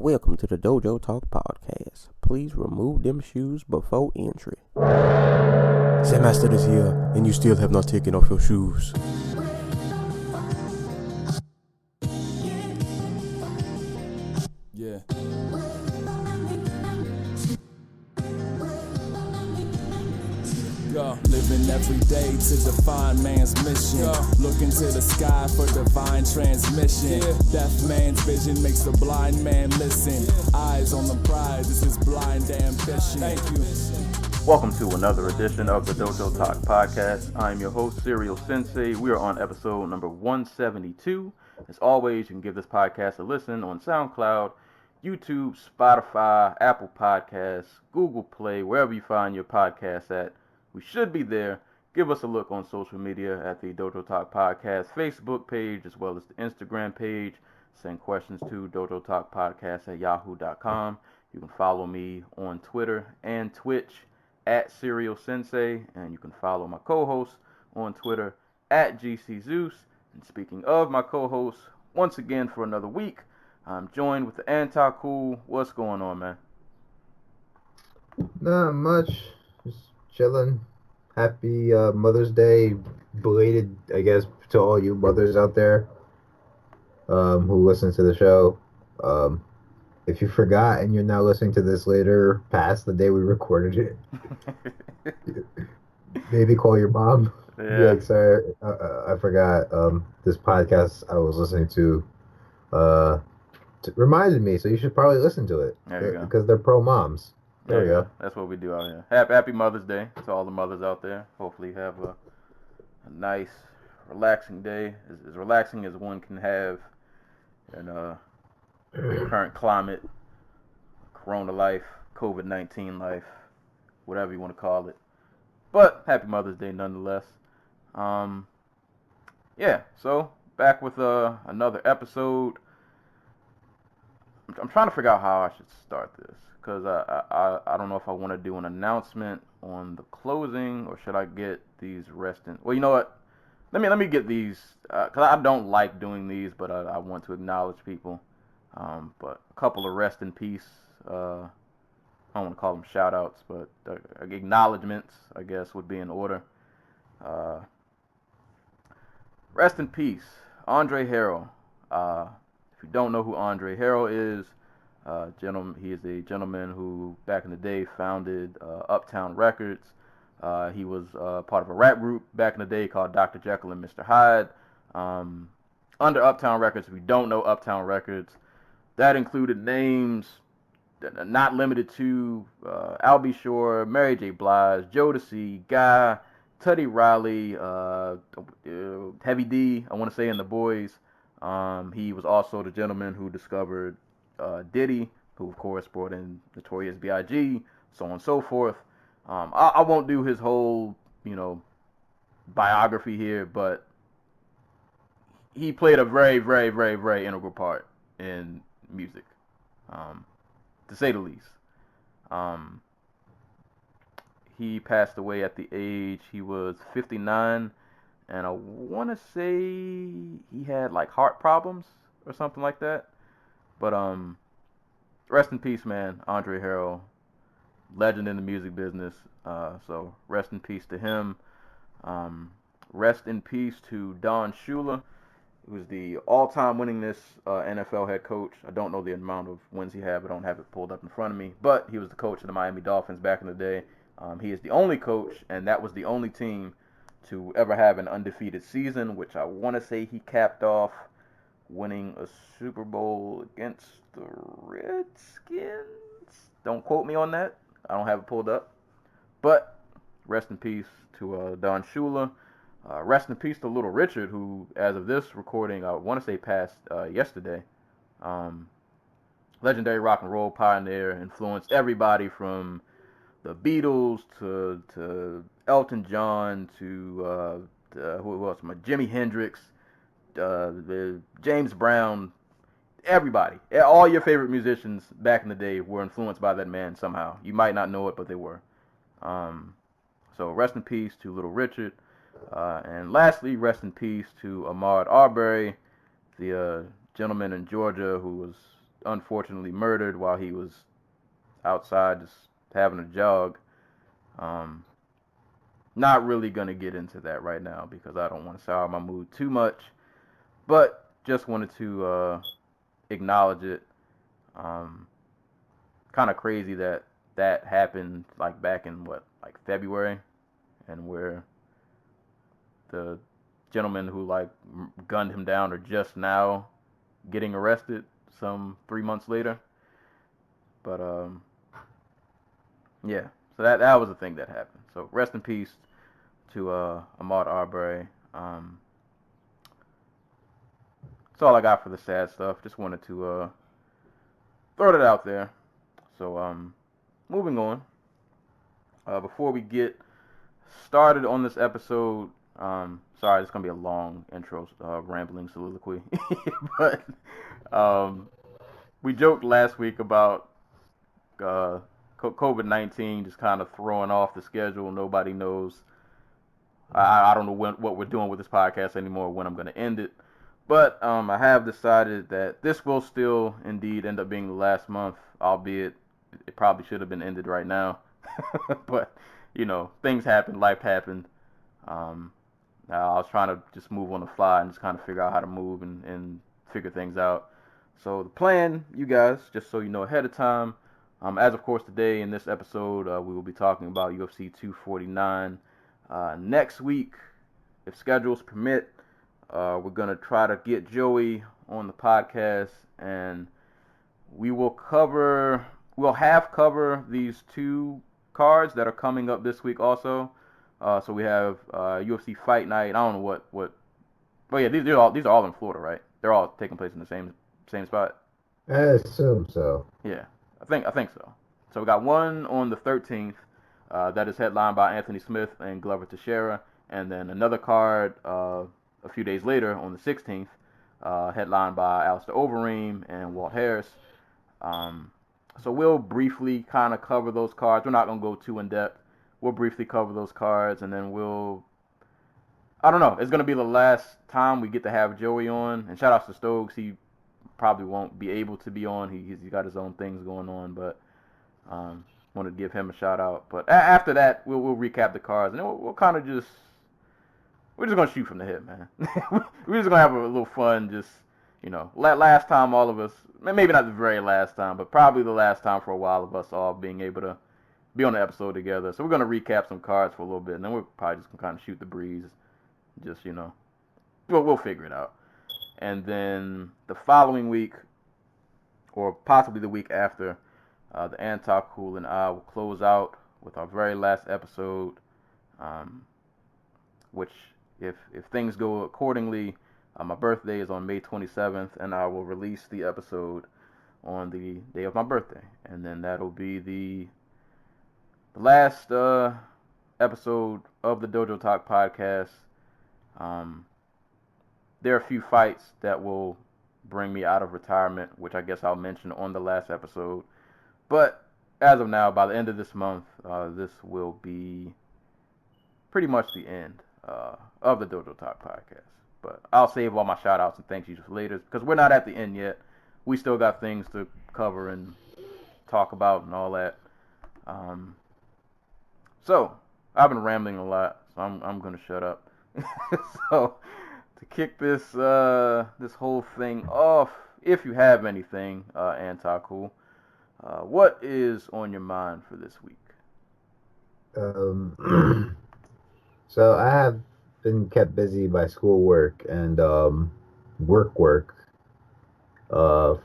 welcome to the Dojo Talk Podcast. Please remove them shoes before entry. Sam Master is here, and you still have not taken off your shoes. Yeah. Living every day to define man's mission. Looking to the sky for divine transmission. Deaf man's vision makes the blind man listen. Eyes on the prize, this is blind ambition. Thank you. Welcome to another edition of the Dojo Talk Podcast. I'm your host, Serial Sensei. We are on episode number 172. As always, you can give this podcast a listen on SoundCloud, YouTube, Spotify, Apple Podcasts, Google Play, wherever you find your podcasts at. We should be there. Give us a look on social media at the Dojo Talk Podcast Facebook page, as well as the Instagram page. Send questions to dojotalkpodcast@yahoo.com. You can follow me on Twitter and Twitch at Serial Sensei, and you can follow my co-host on Twitter at GC Zeus. And speaking of my co-host, once again for another week, I'm joined with the Anti-Cool. What's going on, man? Not much. Just chilling. Happy Mother's Day, belated, I guess, to all you mothers out there who listen to the show. If you forgot and you're now listening to this later, past the day we recorded it, maybe call your mom. Yeah. Like, sorry, I forgot. This podcast I was listening to reminded me, so you should probably listen to it. There you go. Because they're pro moms. There we go. That's what we do out here. Happy Mother's Day to all the mothers out there. Hopefully you have a nice, relaxing day. As relaxing as one can have in current climate, Corona life, COVID-19 life, whatever you want to call it. But happy Mother's Day nonetheless. So back with another episode. I'm trying to figure out how I should start this, because I don't know if I want to do an announcement on the closing, or should I get these well, you know what? Let me get these, because I don't like doing these, but I want to acknowledge people. But a couple of rest in peace, I don't want to call them shout outs, but acknowledgements, I guess, would be in order. Rest in peace, Andre Harrell. If you don't know who Andre Harrell is, he is a gentleman who back in the day founded Uptown Records. He was part of a rap group back in the day called Dr. Jekyll and Mr. Hyde. Under Uptown Records, if you don't know Uptown Records, that included names not limited to Albie Shore, Mary J. Blige, Jodeci, Guy, Teddy Riley, Heavy D, I want to say, and the Boys. He was also the gentleman who discovered Diddy, who of course brought in Notorious B.I.G., so on and so forth. I won't do his whole, biography here, but he played a very, very, very, very integral part in music, to say the least. He passed away at the age, he was 59, and I want to say he had like heart problems or something like that. But rest in peace, man, Andre Harrell, legend in the music business. So rest in peace to him. Rest in peace to Don Shula, who was the all-time winningest NFL head coach. I don't know the amount of wins he had, but I don't have it pulled up in front of me. But he was the coach of the Miami Dolphins back in the day. He is the only coach, and that was the only team to ever have an undefeated season, which I want to say he capped off winning a Super Bowl against the Redskins. Don't quote me on that. I don't have it pulled up. But rest in peace to Don Shula. Rest in peace to Little Richard, who, as of this recording, I want to say passed yesterday. Legendary rock and roll pioneer, influenced everybody from the Beatles to Elton John to who else? Jimi Hendrix, James Brown, everybody. All your favorite musicians back in the day were influenced by that man somehow. You might not know it, but they were. So rest in peace to Little Richard. And lastly, rest in peace to Ahmaud Arbery, the gentleman in Georgia who was unfortunately murdered while he was outside just having a jog. Not really going to get into that right now because I don't want to sour my mood too much, but just wanted to acknowledge it. Kind of crazy that happened like back in like February, and where the gentlemen who like gunned him down are just now getting arrested some 3 months later. But yeah, so that was the thing that happened. So rest in peace to Ahmaud Arbery. That's all I got for the sad stuff. Just wanted to throw that out there. So moving on. Before we get started on this episode, sorry, it's gonna be a long intro, rambling soliloquy. But we joked last week about COVID-19 just kind of throwing off the schedule. Nobody knows. I don't know what we're doing with this podcast anymore, when I'm going to end it. But I have decided that this will still indeed end up being the last month, albeit it probably should have been ended right now. But, things happened, life happened. I was trying to just move on the fly and just kind of figure out how to move and figure things out. So the plan, you guys, just so you know ahead of time, as of course today in this episode, we will be talking about UFC 249. Next week, if schedules permit, we're going to try to get Joey on the podcast, and we'll half cover these two cards that are coming up this week also. So we have UFC Fight Night. I don't know what. But yeah, these are all in Florida, right? They're all taking place in the same spot. I assume so. Yeah, I think so. So we got one on the 13th. That is headlined by Anthony Smith and Glover Teixeira, and then another card a few days later on the 16th, headlined by Alistair Overeem and Walt Harris. So we'll briefly kind of cover those cards. We're not going to go too in depth. We'll briefly cover those cards, and then I don't know. It's going to be the last time we get to have Joey on. And shout out to Stokes. He probably won't be able to be on. He's got his own things going on, but wanted to give him a shout out. But after that, we'll recap the cards, and then we'll kind of we're just going to shoot from the hip, man. We're just going to have a little fun, just, last time all of us, maybe not the very last time, but probably the last time for a while of us all being able to be on the episode together. So we're going to recap some cards for a little bit, and then we're probably just going to kind of shoot the breeze. Just, we'll figure it out. And then the following week, or possibly the week after, the Anti-Cool and I will close out with our very last episode, which, if things go accordingly, my birthday is on May 27th, and I will release the episode on the day of my birthday. And then that'll be the last episode of the Dojo Talk Podcast. There are a few fights that will bring me out of retirement, which I guess I'll mention on the last episode. But as of now, by the end of this month, this will be pretty much the end of the Dojo Talk Podcast. But I'll save all my shout-outs and thank yous for later, because we're not at the end yet. We still got things to cover and talk about and all that. So, I've been rambling a lot, so I'm going to shut up. So, to kick this whole thing off, if you have anything, Anti-Cool, what is on your mind for this week? So I have been kept busy by schoolwork and work for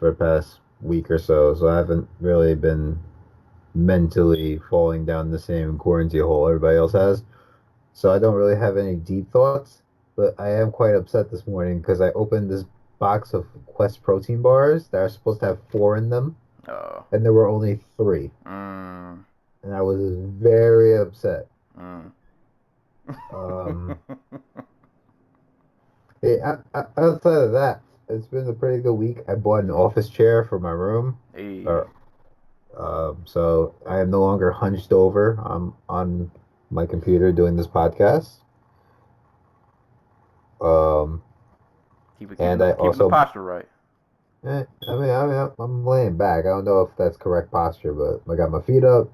the past week or so. So I haven't really been mentally falling down the same quarantine hole everybody else has. So I don't really have any deep thoughts, but I am quite upset this morning because I opened this box of Quest protein bars that are supposed to have 4 in them, and there were only 3. And I was very upset. Outside of that, it's been a pretty good week. I bought an office chair for my room. Hey. So I am no longer hunched over on my computer doing this podcast. Keep the posture right. I'm laying back. I don't know if that's correct posture, but I got my feet up.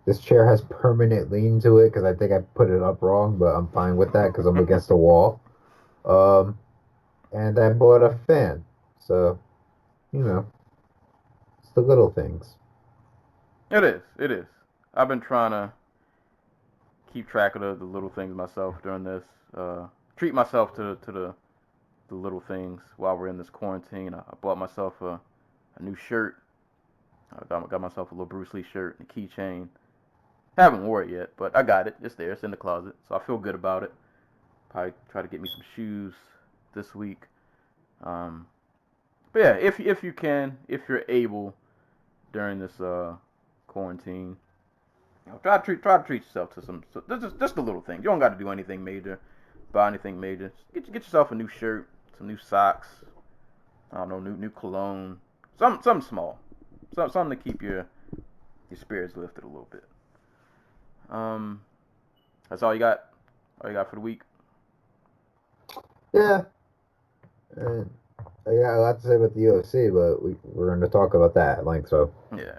This chair has permanent lean to it because I think I put it up wrong, but I'm fine with that because I'm against the wall. Um, and I bought a fan. So, you know, it's the little things. It is. It is. I've been trying to keep track of the little things myself during this. Treat myself to the little things while we're in this quarantine. I bought myself a new shirt. I got myself a little Bruce Lee shirt and a keychain. Haven't wore it yet, but I got it. It's there. It's in the closet, so I feel good about it. Probably try to get me some shoes this week. Um, but yeah, if you can, if you're able during this quarantine, try to treat yourself to some just the little things. You don't got to do anything major, buy anything major. Just get yourself a new shirt, some new socks. I don't know, new cologne, something small, something to keep your spirits lifted a little bit. Um, that's all you got. All you got for the week. Yeah. And I got a lot to say about the UFC, but we're going to talk about that at length, so. Yeah.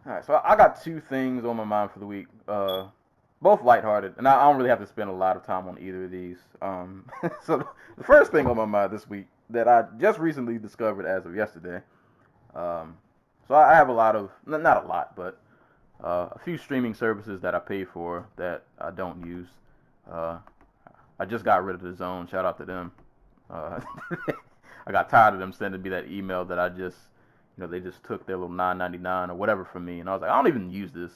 All right, so I got two things on my mind for the week. Both lighthearted, and I don't really have to spend a lot of time on either of these. So the first thing on my mind this week that I just recently discovered as of yesterday. So I have a lot of, not a lot, but a few streaming services that I pay for that I don't use. I just got rid of the Zone. Shout out to them. I got tired of them sending me that email that I just, they just took their little $9.99 or whatever from me, and I was like, I don't even use this.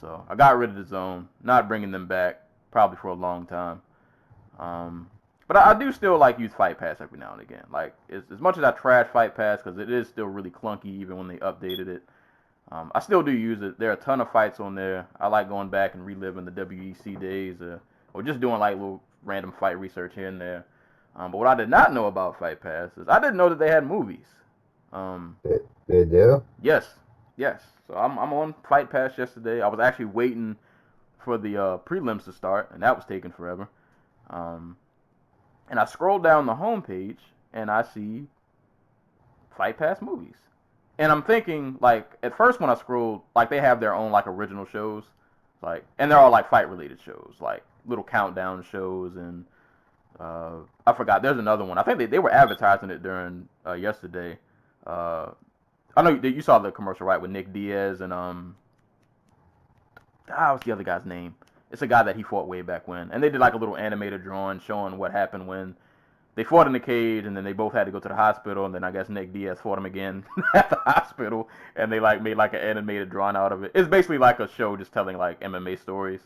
So I got rid of the Zone. Not bringing them back probably for a long time. But I do still like use Fight Pass every now and again. Like as much as I trash Fight Pass because it is still really clunky even when they updated it. I still do use it. There are a ton of fights on there. I like going back and reliving the WEC days, or just doing like little random fight research here and there. But what I did not know about Fight Pass is I didn't know that they had movies. They do? Yes. So I'm on Fight Pass yesterday. I was actually waiting for the prelims to start, and that was taking forever. And I scrolled down the homepage, and I see Fight Pass movies. And I'm thinking, like, at first when I scrolled, like, they have their own, like, original shows. Like, and they're all, like, fight-related shows. Like, little countdown shows, and I forgot. There's another one. I think they were advertising it during yesterday. I know you saw the commercial, right, with Nick Diaz and what's the other guy's name? It's a guy that he fought way back when, and they did like a little animated drawing showing what happened when they fought in the cage, and then they both had to go to the hospital, and then I guess Nick Diaz fought him again at the hospital, and they like made like an animated drawing out of it. It's basically like a show just telling like MMA stories.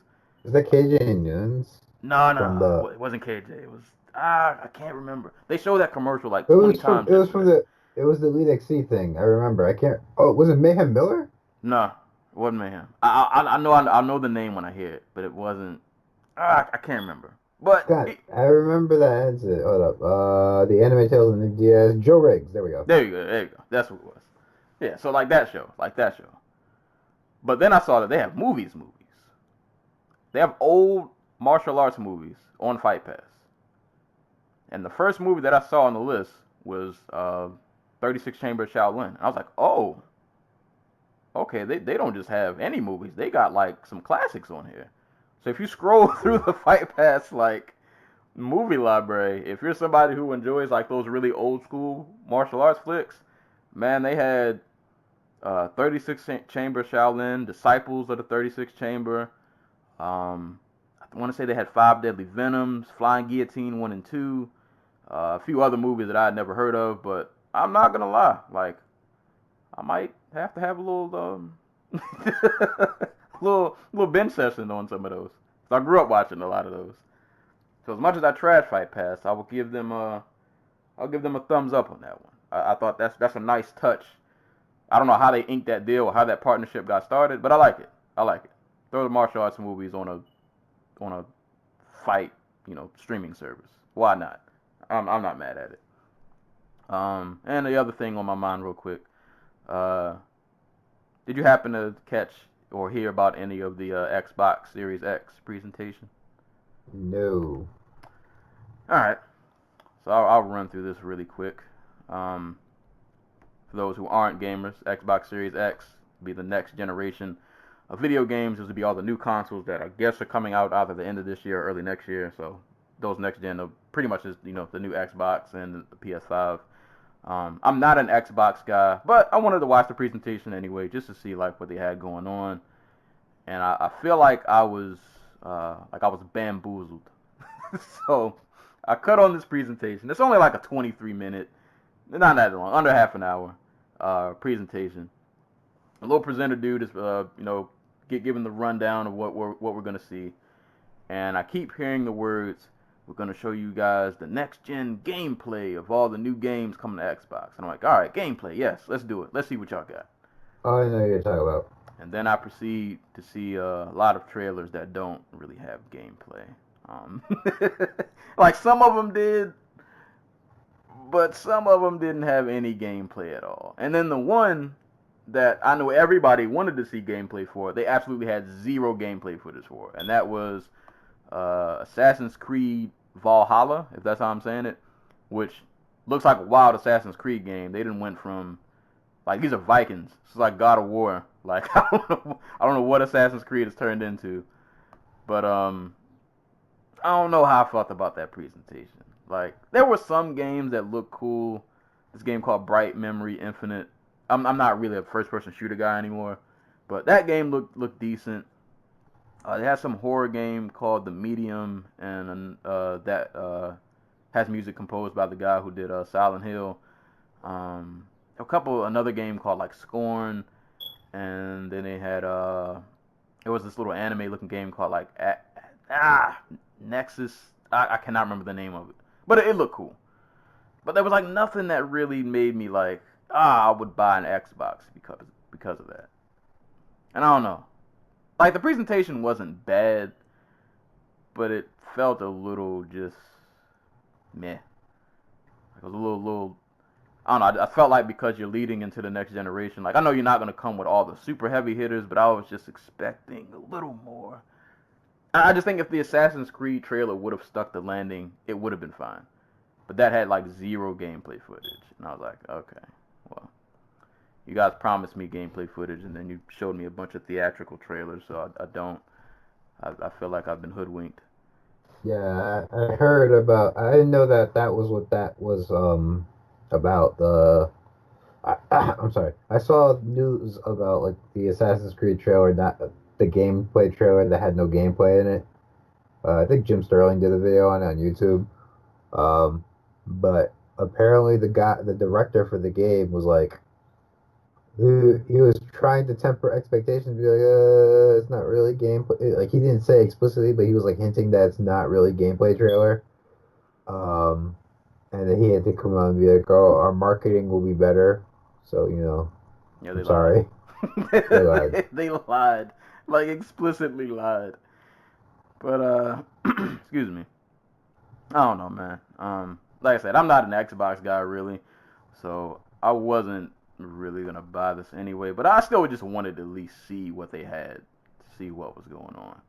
Is that KJ Nunes? No, it wasn't KJ. It was I can't remember. They showed that commercial like 20 times. It was the Elite XC thing. I remember. I can't. Oh, was it Mayhem Miller? No, it wasn't Mayhem. I know the name when I hear it, but it wasn't. I can't remember. But God, I remember that. That's it. Hold up. The Anime Tales of Nick Diaz. Joe Riggs. There we go. There you go. That's what it was. Yeah. So like that show. But then I saw that they have movies. They have old martial arts movies on Fight Pass. And the first movie that I saw on the list was 36 Chamber Shaolin. And I was like, oh, okay, they don't just have any movies. They got like some classics on here. So if you scroll through the Fight Pass like movie library, if you're somebody who enjoys like those really old school martial arts flicks, man, they had 36 Chamber Shaolin, Disciples of the 36 Chamber. I want to say they had Five Deadly Venoms, Flying Guillotine 1 and 2, a few other movies that I had never heard of, but I'm not gonna lie, like I might have to have a little little bench session on some of those. So I grew up watching a lot of those. So as much as I trash Fight Pass, I'll give them a thumbs up on that one. I thought that's a nice touch. I don't know how they inked that deal or how that partnership got started, but I like it. Throw the martial arts movies on a fight, streaming service. Why not? I'm not mad at it. And the other thing on my mind real quick, did you happen to catch or hear about any of the Xbox Series X presentation? No. All right. So I'll run through this really quick. for those who aren't gamers, Xbox Series X will be the next generation of video games. This will be all the new consoles that I guess are coming out either the end of this year or early next year. So those next gen are pretty much just, the new Xbox and the PS5. I'm not an Xbox guy, but I wanted to watch the presentation anyway, just to see like what they had going on. And I feel like I was bamboozled. So I cut on this presentation. It's only like a 23-minute, not that long, under half an hour presentation. A little presenter dude is giving the rundown of what we're gonna see, and I keep hearing the words, "We're gonna show you guys the next gen gameplay of all the new games coming to Xbox." And I'm like, all right, gameplay, yes, let's do it. Let's see what y'all got. Oh, I know what you're talking about. And then I proceed to see a lot of trailers that don't really have gameplay. Like some of them did, but some of them didn't have any gameplay at all. And then the one that I know everybody wanted to see gameplay for, they absolutely had zero gameplay footage for. And that was Assassin's Creed Valhalla, if that's how I'm saying it, which looks like a wild Assassin's Creed game. They didn't went from, like, these are Vikings. It's like God of War. Like, I don't know what Assassin's Creed has turned into. But I don't know how I felt about that presentation. Like, there were some games that looked cool. This game called Bright Memory Infinite. I'm not really a first-person shooter guy anymore, but that game looked decent. They had some horror game called The Medium, and that has music composed by the guy who did Silent Hill. Another game called like Scorn, and then they had it was this little anime-looking game called like Nexus. I cannot remember the name of it, but it looked cool. But there was like nothing that really made me like, I would buy an Xbox because of that. And I don't know. Like, the presentation wasn't bad, but it felt a little just meh. It was a little I don't know. I felt like because you're leading into the next generation, like, I know you're not going to come with all the super heavy hitters, but I was just expecting a little more. I just think if the Assassin's Creed trailer would have stuck the landing, it would have been fine. But that had like zero gameplay footage. And I was like, okay, well, you guys promised me gameplay footage, and then you showed me a bunch of theatrical trailers, so I feel like I've been hoodwinked. Yeah, I heard about. I didn't know that was what that was about. I'm sorry. I saw news about like the Assassin's Creed trailer, not the gameplay trailer that had no gameplay in it. I think Jim Sterling did a video on it on YouTube. But apparently the director for the game was like, he was trying to temper expectations, be like, it's not really gameplay. Like, he didn't say explicitly, but he was like hinting that it's not really gameplay trailer. And then he had to come out and be like, oh, our marketing will be better. So, Yeah, they I'm sorry. They lied. They lied. Like, explicitly lied. But, excuse me. I don't know, man. Like I said, I'm not an Xbox guy, really. So, I wasn't really going to buy this anyway. But I still just wanted to at least see what they had. See what was going on.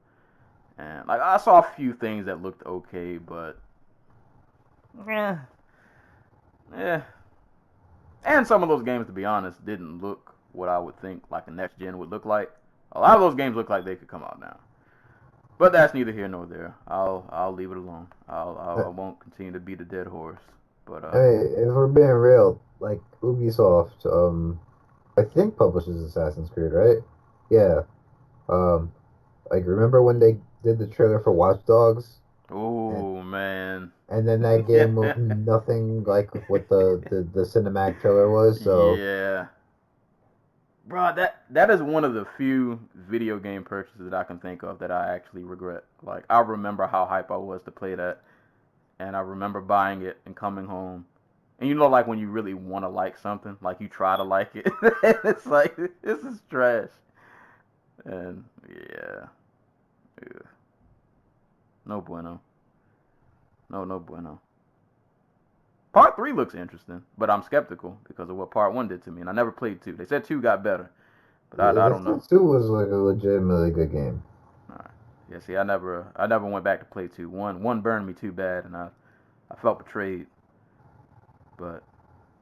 And, like, I saw a few things that looked okay, but... Yeah. And some of those games, to be honest, didn't look what I would think, like, a next gen would look like. A lot of those games look like they could come out now. But that's neither here nor there. I'll leave it alone. I won't continue to beat a dead horse. But hey, if we're being real, like Ubisoft, I think publishes Assassin's Creed, right? Yeah. Like, remember when they did the trailer for Watch Dogs? Oh man. And then that game looked nothing like what the cinematic trailer was. So yeah. Bro, that is one of the few video game purchases that I can think of that I actually regret. Like, I remember how hype I was to play that, and I remember buying it and coming home. And like when you really want to like something, like you try to like it, it's like, this is trash. And yeah. No bueno. No bueno. Part 3 looks interesting, but I'm skeptical because of what Part 1 did to me, and I never played 2. They said 2 got better, but I don't know. 2 was like a legitimately good game. Alright. Yeah, see, I never went back to play 2. One burned me too bad, and I felt betrayed. But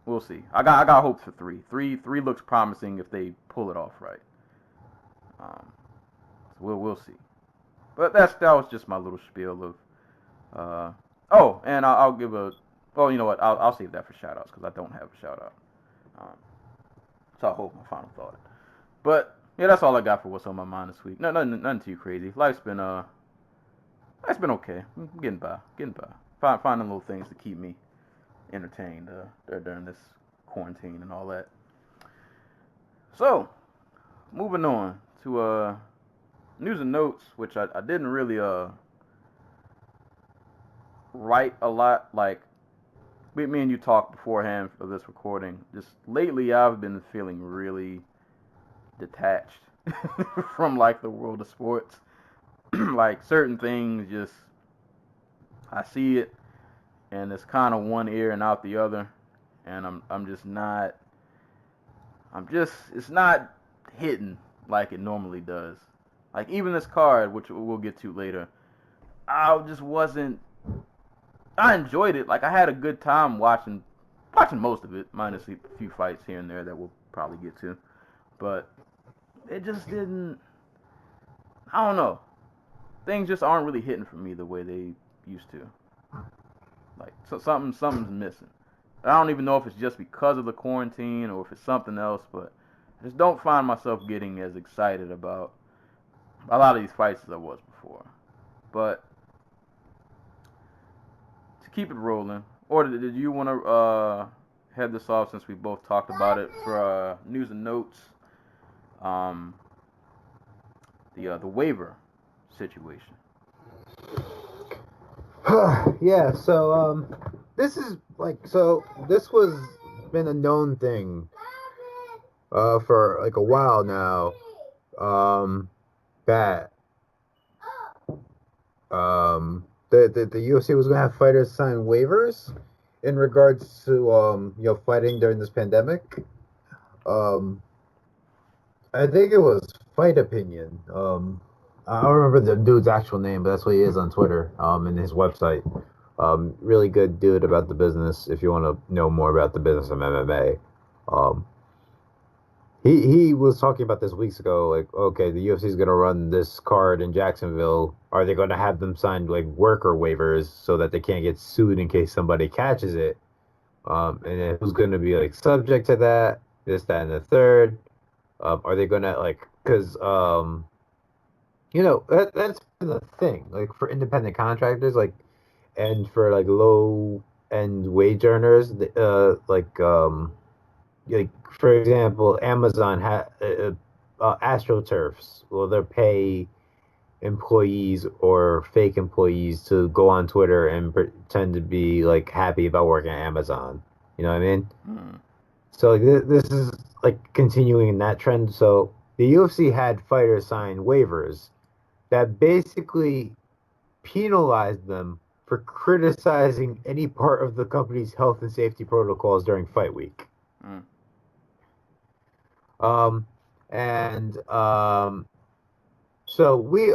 we'll see. I got hopes for 3. 3 looks promising if they pull it off right. So we'll see. But that was just my little spiel of. And I'll give a. Well, you know what? I'll save that for shoutouts because I don't have a shoutout. So I'll hold my final thought. But yeah, that's all I got for what's on my mind this week. Nothing too crazy. Life's been okay. I'm getting by. Finding little things to keep me entertained during this quarantine and all that. So, moving on to news and notes, which I didn't really write a lot. Like me and you talked beforehand of this recording. Just lately, I've been feeling really detached from like the world of sports. Like certain things, just I see it, and it's kind of one ear and out the other, and it's not hitting like it normally does. Like even this card, which we'll get to later, I enjoyed it. Like I had a good time watching most of it, minus a few fights here and there that we'll probably get to. But it just didn't. I don't know. Things just aren't really hitting for me the way they used to. Like so something's missing. I don't even know if it's just because of the quarantine or if it's something else, but I just don't find myself getting as excited about a lot of these fights as I was before. But to keep it rolling, or did you want to head this off since we both talked about it for news and notes? The waiver situation. Yeah, so this was been a known thing for like a while now, that the UFC was gonna have fighters sign waivers in regards to fighting during this pandemic. I think it was Fight Opinion. I don't remember the dude's actual name, but that's what he is on Twitter, and his website. Really good dude about the business. If you want to know more about the business of MMA, he was talking about this weeks ago. Like, okay, the UFC is gonna run this card in Jacksonville. Are they gonna have them sign like worker waivers so that they can't get sued in case somebody catches it? And who's gonna be like subject to that? This, that, and the third. Are they gonna because that's the thing, like for independent contractors, like, and for like low end wage earners, like for example, Amazon AstroTurfs, will they pay employees or fake employees to go on Twitter and pretend to be like happy about working at Amazon? You know what I mean? So like this is like continuing in that trend. So the UFC had fighters sign waivers that basically penalized them for criticizing any part of the company's health and safety protocols during fight week. So we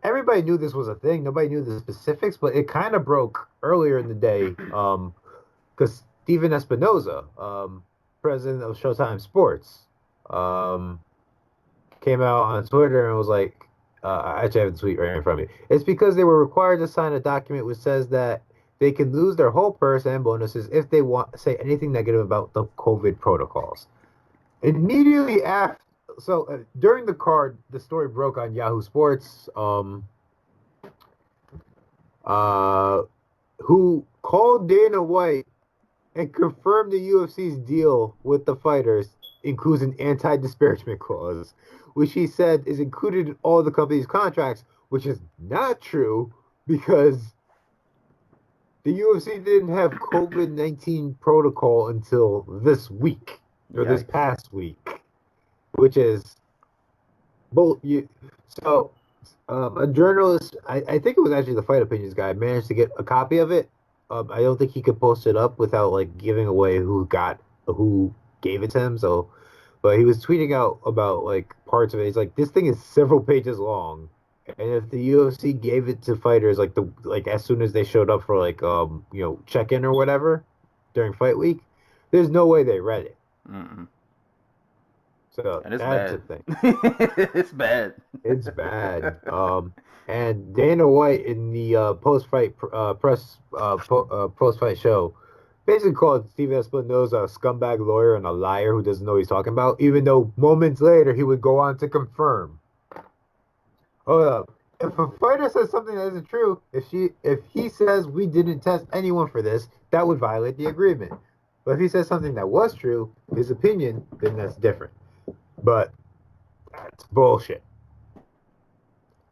everybody knew this was a thing. Nobody knew the specifics, but it kind of broke earlier in the day because Steven Espinoza, president of Showtime Sports, came out on Twitter and was like, I actually have the tweet right in front of me. It's because they were required to sign a document which says that they can lose their whole purse and bonuses if they want to say anything negative about the COVID protocols. Immediately after, during the card, the story broke on Yahoo Sports, who called Dana White and confirmed the UFC's deal with the fighters includes an anti-disparagement clause, which he said is included in all the company's contracts, which is not true because the UFC didn't have COVID-19 protocol until this week, or this past week, which is both you. So a journalist, I think it was actually the Fight Opinions guy, managed to get a copy of it. I don't think he could post it up without like giving away who gave it to him. So, but he was tweeting out about like parts of it. He's like, this thing is several pages long, and if the UFC gave it to fighters like as soon as they showed up for like check in or whatever during fight week, There's no way they read it. Mm-mm. So And it's that's bad. the thing. It's bad. It's bad. And Dana White in the post-fight post-fight show basically called Stephen Espinosa a scumbag lawyer and a liar who doesn't know what he's talking about, even though moments later he would go on to confirm. Hold up. If a fighter says something that isn't true, if he says we didn't test anyone for this, that would violate the agreement. But if he says something that was true, his opinion, then that's different. But that's bullshit.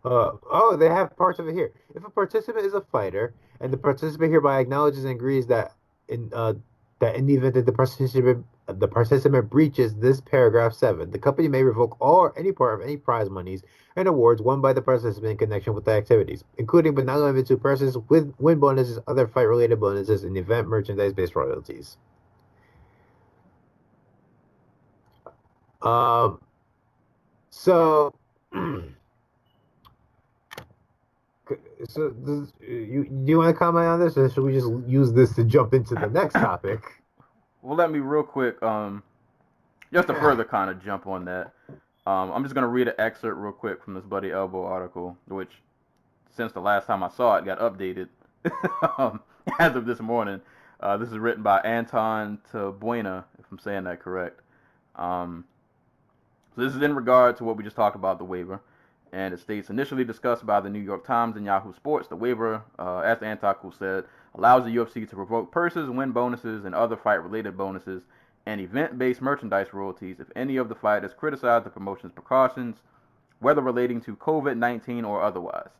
They have parts of it here. If a participant is a fighter, and the participant hereby acknowledges and agrees that in the event that the participant breaches this paragraph 7, the company may revoke all or any part of any prize monies and awards won by the participant in connection with the activities, including but not limited to purses with win bonuses, other fight-related bonuses, and event merchandise-based royalties. So. So, do you want to comment on this, or should we just use this to jump into the next topic? Well, let me real quick, just to further kind of jump on that. I'm just gonna read an excerpt real quick from this Buddy Elbow article, which, since the last time I saw it, got updated as of this morning. This is written by Anton Tabuena, if I'm saying that correct. So this is in regard to what we just talked about, the waiver. And it states, initially discussed by the New York Times and Yahoo Sports, the waiver, as the Antaku said, allows the UFC to revoke purses, win bonuses, and other fight-related bonuses and event-based merchandise royalties if any of the fighters criticize the promotion's precautions, whether relating to COVID-19 or otherwise.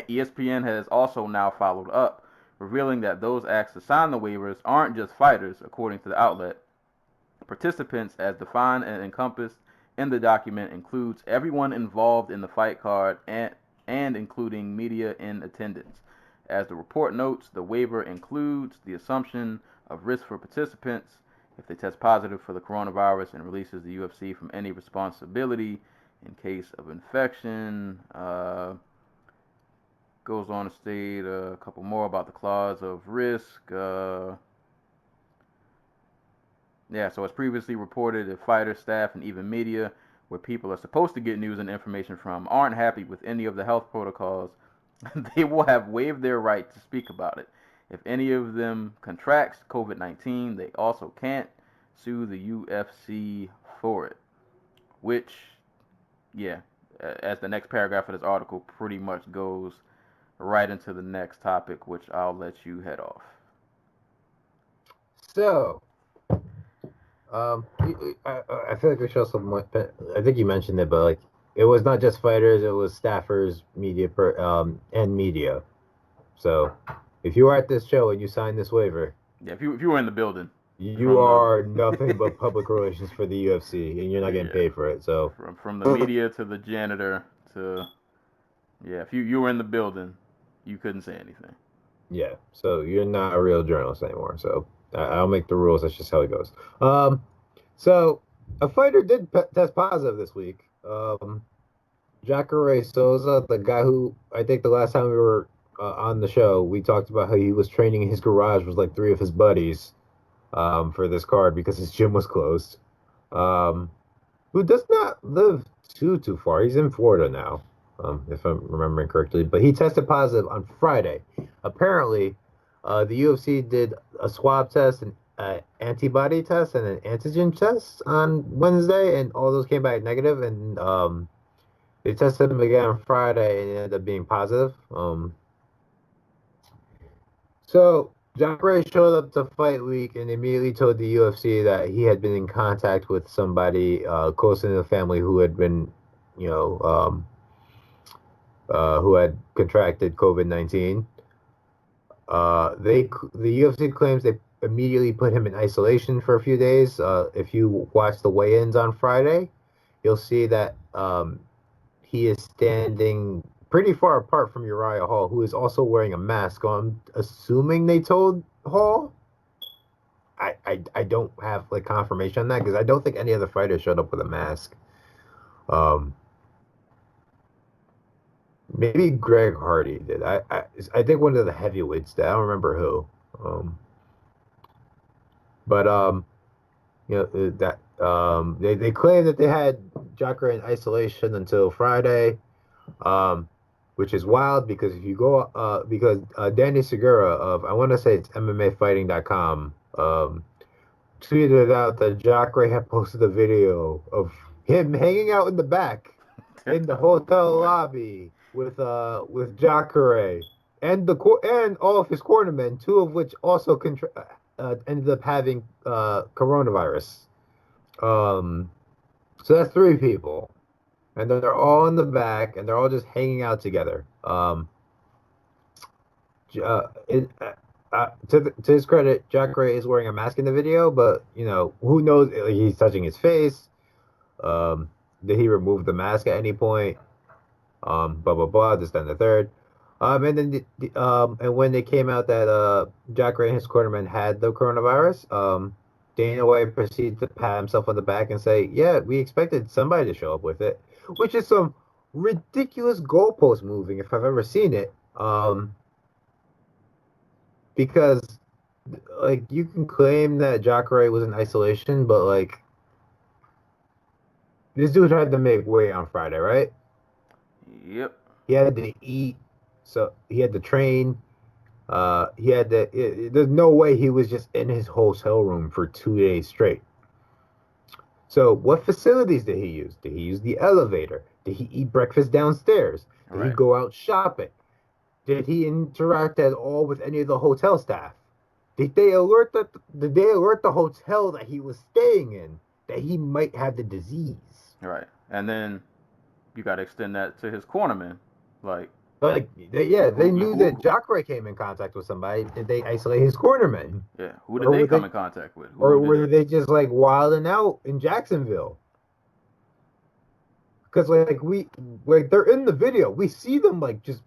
ESPN has also now followed up, revealing that those asked to sign the waivers aren't just fighters, according to the outlet. Participants, as defined and encompassed in the document, includes everyone involved in the fight card and including media in attendance. As the report notes, the waiver includes the assumption of risk for participants if they test positive for the coronavirus and releases the UFC from any responsibility in case of infection. Goes on to state a couple more about the clause of risk. So as previously reported, if fighters, staff, and even media, where people are supposed to get news and information from, aren't happy with any of the health protocols, they will have waived their right to speak about it. If any of them contracts COVID-19, they also can't sue the UFC for it. Which, as the next paragraph of this article pretty much goes right into the next topic, which I'll let you head off. So, I feel like we show some. I think you mentioned it, but like it was not just fighters; it was staffers, media, and media. So, if you were at this show and you signed this waiver, if you were in the building, you are nothing but public relations for the UFC, and you're not getting paid for it. So, from the media to the janitor to if you were in the building, you couldn't say anything. Yeah, so you're not a real journalist anymore. So. I don't make the rules. That's just how it goes. So a fighter did test positive this week. Jacare Souza, the guy who I think the last time we were on the show, we talked about how he was training in his garage with like 3 of his buddies for this card because his gym was closed. Who does not live too far. He's in Florida now, if I'm remembering correctly. But he tested positive on Friday. Apparently, the UFC did a swab test, an antibody test, and an antigen test on Wednesday, and all those came back negative, and they tested him again on Friday, and it ended up being positive. So Jacare showed up to Fight Week and immediately told the UFC that he had been in contact with somebody close in the family who had been, who had contracted COVID-19. The UFC claims they immediately put him in isolation for a few days. If you watch the weigh-ins on Friday, you'll see that he is standing pretty far apart from Uriah Hall, who is also wearing a mask. I'm assuming they told Hall. I don't have like confirmation on that because I don't think any other fighter showed up with a mask. Maybe Greg Hardy did. I think one of the heavyweights did. I don't remember who. But that they claim that they had Jacare in isolation until Friday, which is wild because if you go because Danny Segura of I want to say it's MMAfighting.com tweeted out that Jacare had posted a video of him hanging out in the back in the hotel lobby with Jacare and and all of his cornermen, two of which also ended up having coronavirus. So that's three people, and then they're all in the back, and they're all just hanging out together. To his credit, Jacare is wearing a mask in the video, but who knows? Like, he's touching his face. Did he remove the mask at any point? Blah blah blah. This, then the third. And then and when they came out that Jacare and his cornerman had the coronavirus, Dana White proceeded to pat himself on the back and say, "Yeah, we expected somebody to show up with it," which is some ridiculous goalpost moving if I've ever seen it. Because like you can claim that Jacare was in isolation, but like this dude had to make weight on Friday, right? Yep. He had to eat, so he had to train. He had to. There's no way he was just in his hotel room for 2 days straight. So, what facilities did he use? Did he use the elevator? Did he eat breakfast downstairs? Did he go out shopping? Did he interact at all with any of the hotel staff? Did they alert the hotel that he was staying in that he might have the disease? Right, and then you got to extend that to his cornerman, they knew that Jacare came in contact with somebody. Did they isolate his cornerman? Yeah, who did they come in contact with? Or were they just like wilding out in Jacksonville? Because they're in the video, we see them like just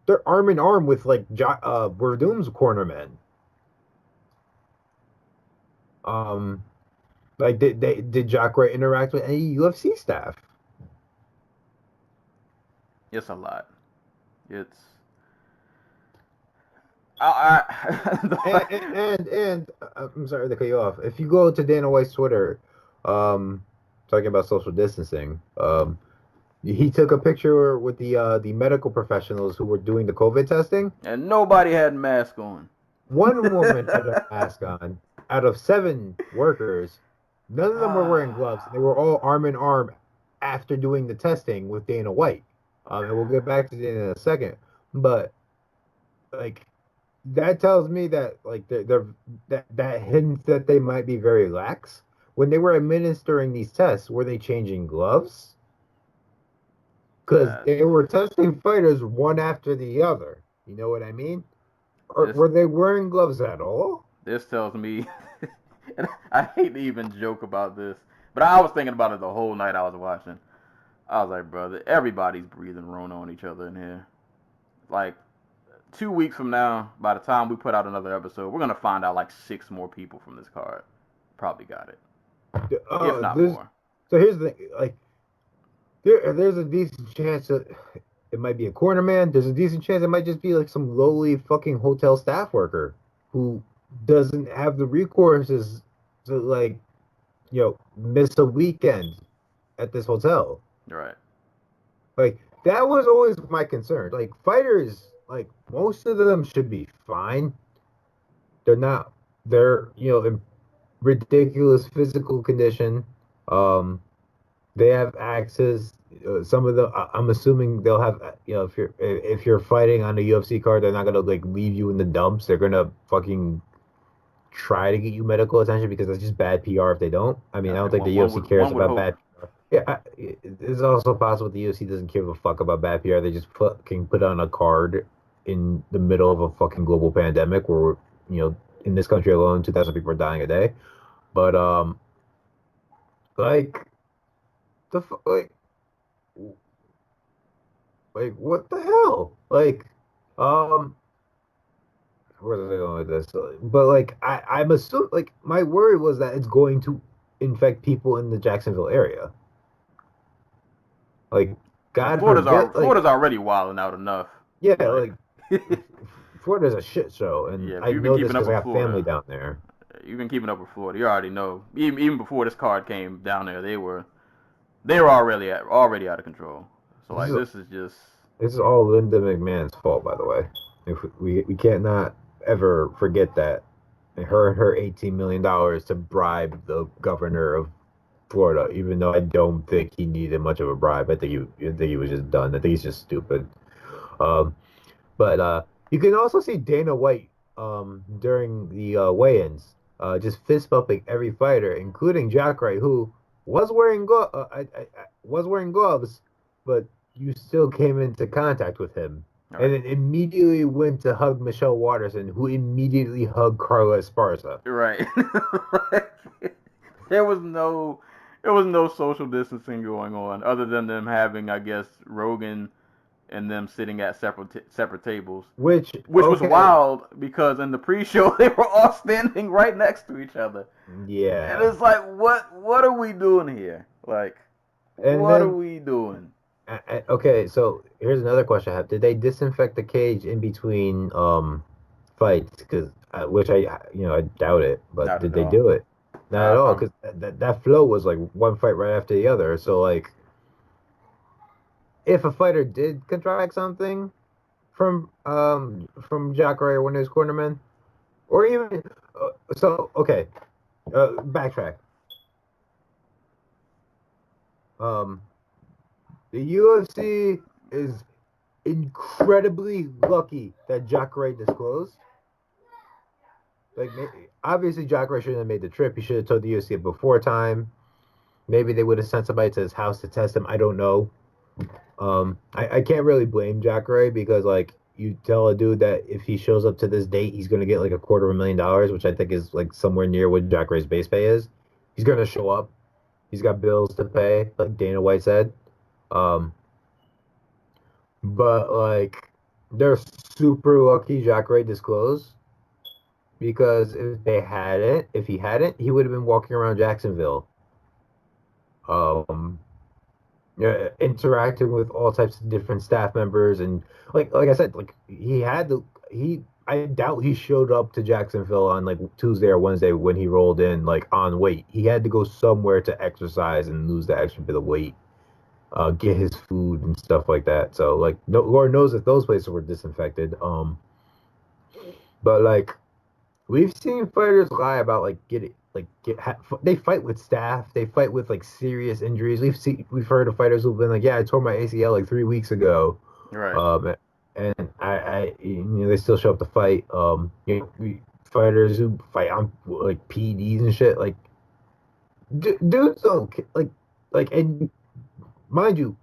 they're arm in arm with like Verdum's cornermen. Did Jacare interact with any UFC staff? It's a lot. It's and I'm sorry to cut you off. If you go to Dana White's Twitter, talking about social distancing, he took a picture with the medical professionals who were doing the COVID testing, and nobody had a mask on. One woman had a mask on. Out of 7 workers, none of them were wearing gloves. They were all arm in arm after doing the testing with Dana White. And we'll get back to Dana in a second. But like that tells me that like that hints that they might be very lax. When they were administering these tests, were they changing gloves? Because they were testing fighters one after the other. You know what I mean? Or were they wearing gloves at all? This tells me, and I hate to even joke about this, but I was thinking about it the whole night I was watching. I was like, brother, everybody's breathing Rona on each other in here. Like, 2 weeks from now, by the time we put out another episode, we're going to find out like 6 more people from this card. Probably got it. If not more. So here's the thing. Like, there's a decent chance that it might be a cornerman. There's a decent chance it might just be like some lowly fucking hotel staff worker who doesn't have the recourses to like, miss a weekend at this hotel. Right. Like, that was always my concern. Like, fighters, like, most of them should be fine. They're in ridiculous physical condition. They have access. Some of them, I'm assuming they'll have, if you're fighting on a UFC card, they're not going to, like, leave you in the dumps. They're going to fucking try to get you medical attention because that's just bad PR if they don't. I mean, I don't think the UFC cares about bad PR. Yeah, it's also possible the UFC doesn't give a fuck about bad PR. They just can put on a card in the middle of a fucking global pandemic where, in this country alone, 2,000 people are dying a day. But, what the hell? Like, where are they going with this? But, like, I'm assuming, like, my worry was that it's going to infect people in the Jacksonville area. Like, God Florida's already wilding out enough. Yeah, like Florida's a shit show, and I know this because I have family down there. you've been keeping up with Florida. You already know. Even before this card came down there, they were already out of control. So like this is all Linda McMahon's fault, by the way. If we can't not ever forget that. And her $18 million to bribe the governor of Florida, even though I don't think he needed much of a bribe. I think he was just done. I think he's just stupid. But you can also see Dana White during the weigh-ins just fist bumping every fighter, including Jacare, who was wearing gloves, but you still came into contact with him. Right. And then immediately went to hug Michelle Waterson, who immediately hugged Carla Esparza. Right. There was no social distancing going on other than them having, I guess, Rogan and them sitting at separate tables. Which was wild because in the pre-show they were all standing right next to each other. Yeah. And it's like, what are we doing here? Like, what are we doing? Okay, so here's another question I have. Did they disinfect the cage in between fights? Because which I doubt it, but did they do it? Not at all, because that flow was like one fight right after the other. So like, if a fighter did contract something from Jacare or one of his cornermen, or even backtrack. The UFC is incredibly lucky that Jacare disclosed. Like, obviously, Jacare shouldn't have made the trip. He should have told the UFC before time. Maybe they would have sent somebody to his house to test him. I don't know. I can't really blame Jacare because, like, you tell a dude that if he shows up to this date, he's going to get, like, $250,000, which I think is, like, somewhere near what Jacare's base pay is. He's going to show up. He's got bills to pay, like Dana White said. But like they're super lucky Jacare disclosed because if he hadn't, he would have been walking around Jacksonville, interacting with all types of different staff members and like I said, like I doubt he showed up to Jacksonville on like Tuesday or Wednesday when he rolled in like on weight. He had to go somewhere to exercise and lose the extra bit of weight. Get his food and stuff like that. So like, no, Lord knows if those places were disinfected. But like, we've seen fighters lie about like they fight with staph. They fight with like serious injuries. We've heard of fighters who've been like, yeah, I tore my ACL like 3 weeks ago. Right. And they still show up to fight. Fighters who fight on like PEDs and shit. Like, dudes don't like and. Mind you,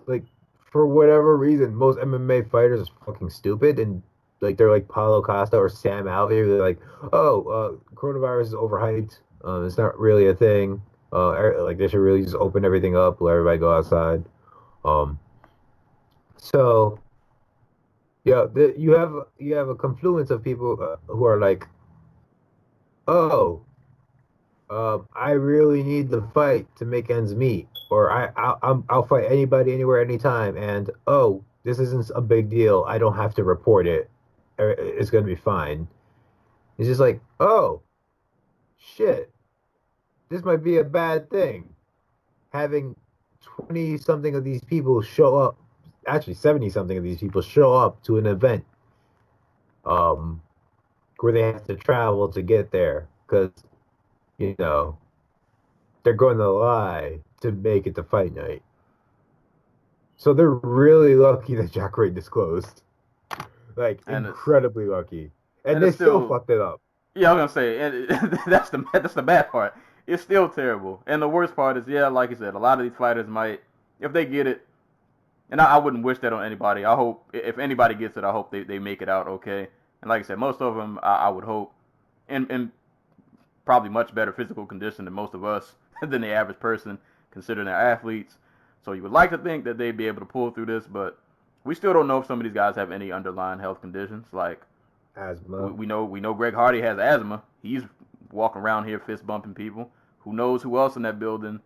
like, for whatever reason, most MMA fighters are fucking stupid, and, like, they're like Paulo Costa or Sam Alvey, they're like, coronavirus is overhyped, it's not really a thing, like, they should really just open everything up, let everybody go outside, so, yeah, you have a confluence of people who are like, I really need the fight to make ends meet, or I'll fight anybody, anywhere, anytime, and this isn't a big deal. I don't have to report it. It's gonna be fine. It's just like, shit, this might be a bad thing. Having 20-something of these people show up, actually 70-something of these people show up to an event, where they have to travel to get there, because they're going to lie to make it to fight night. So they're really lucky that Jacare disclosed. Like, and incredibly lucky. And they still fucked it up. Yeah, I was going to say, that's the bad part. It's still terrible. And the worst part is, yeah, like you said, a lot of these fighters might, if they get it, and I wouldn't wish that on anybody. I hope, if anybody gets it, I hope they make it out okay. And like I said, most of them, I would hope, and probably much better physical condition than most of us, than the average person, considering they're athletes. So you would like to think that they'd be able to pull through this, but we still don't know if some of these guys have any underlying health conditions, like asthma. We know Greg Hardy has asthma. He's walking around here fist bumping people. Who knows who else in that building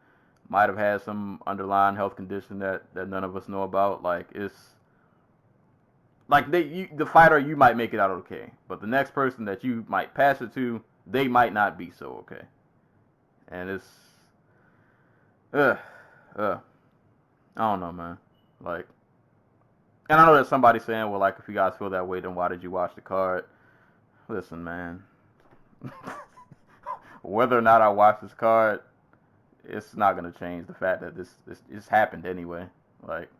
might have had some underlying health condition that none of us know about. Like, it's like the fighter, you might make it out okay, but the next person that you might pass it to, they might not be so okay. And it's, I don't know, man. Like, and I know there's somebody saying, well, like, if you guys feel that way, then why did you watch the card? Listen, man. Whether or not I watch this card, it's not going to change the fact that this happened anyway. Like,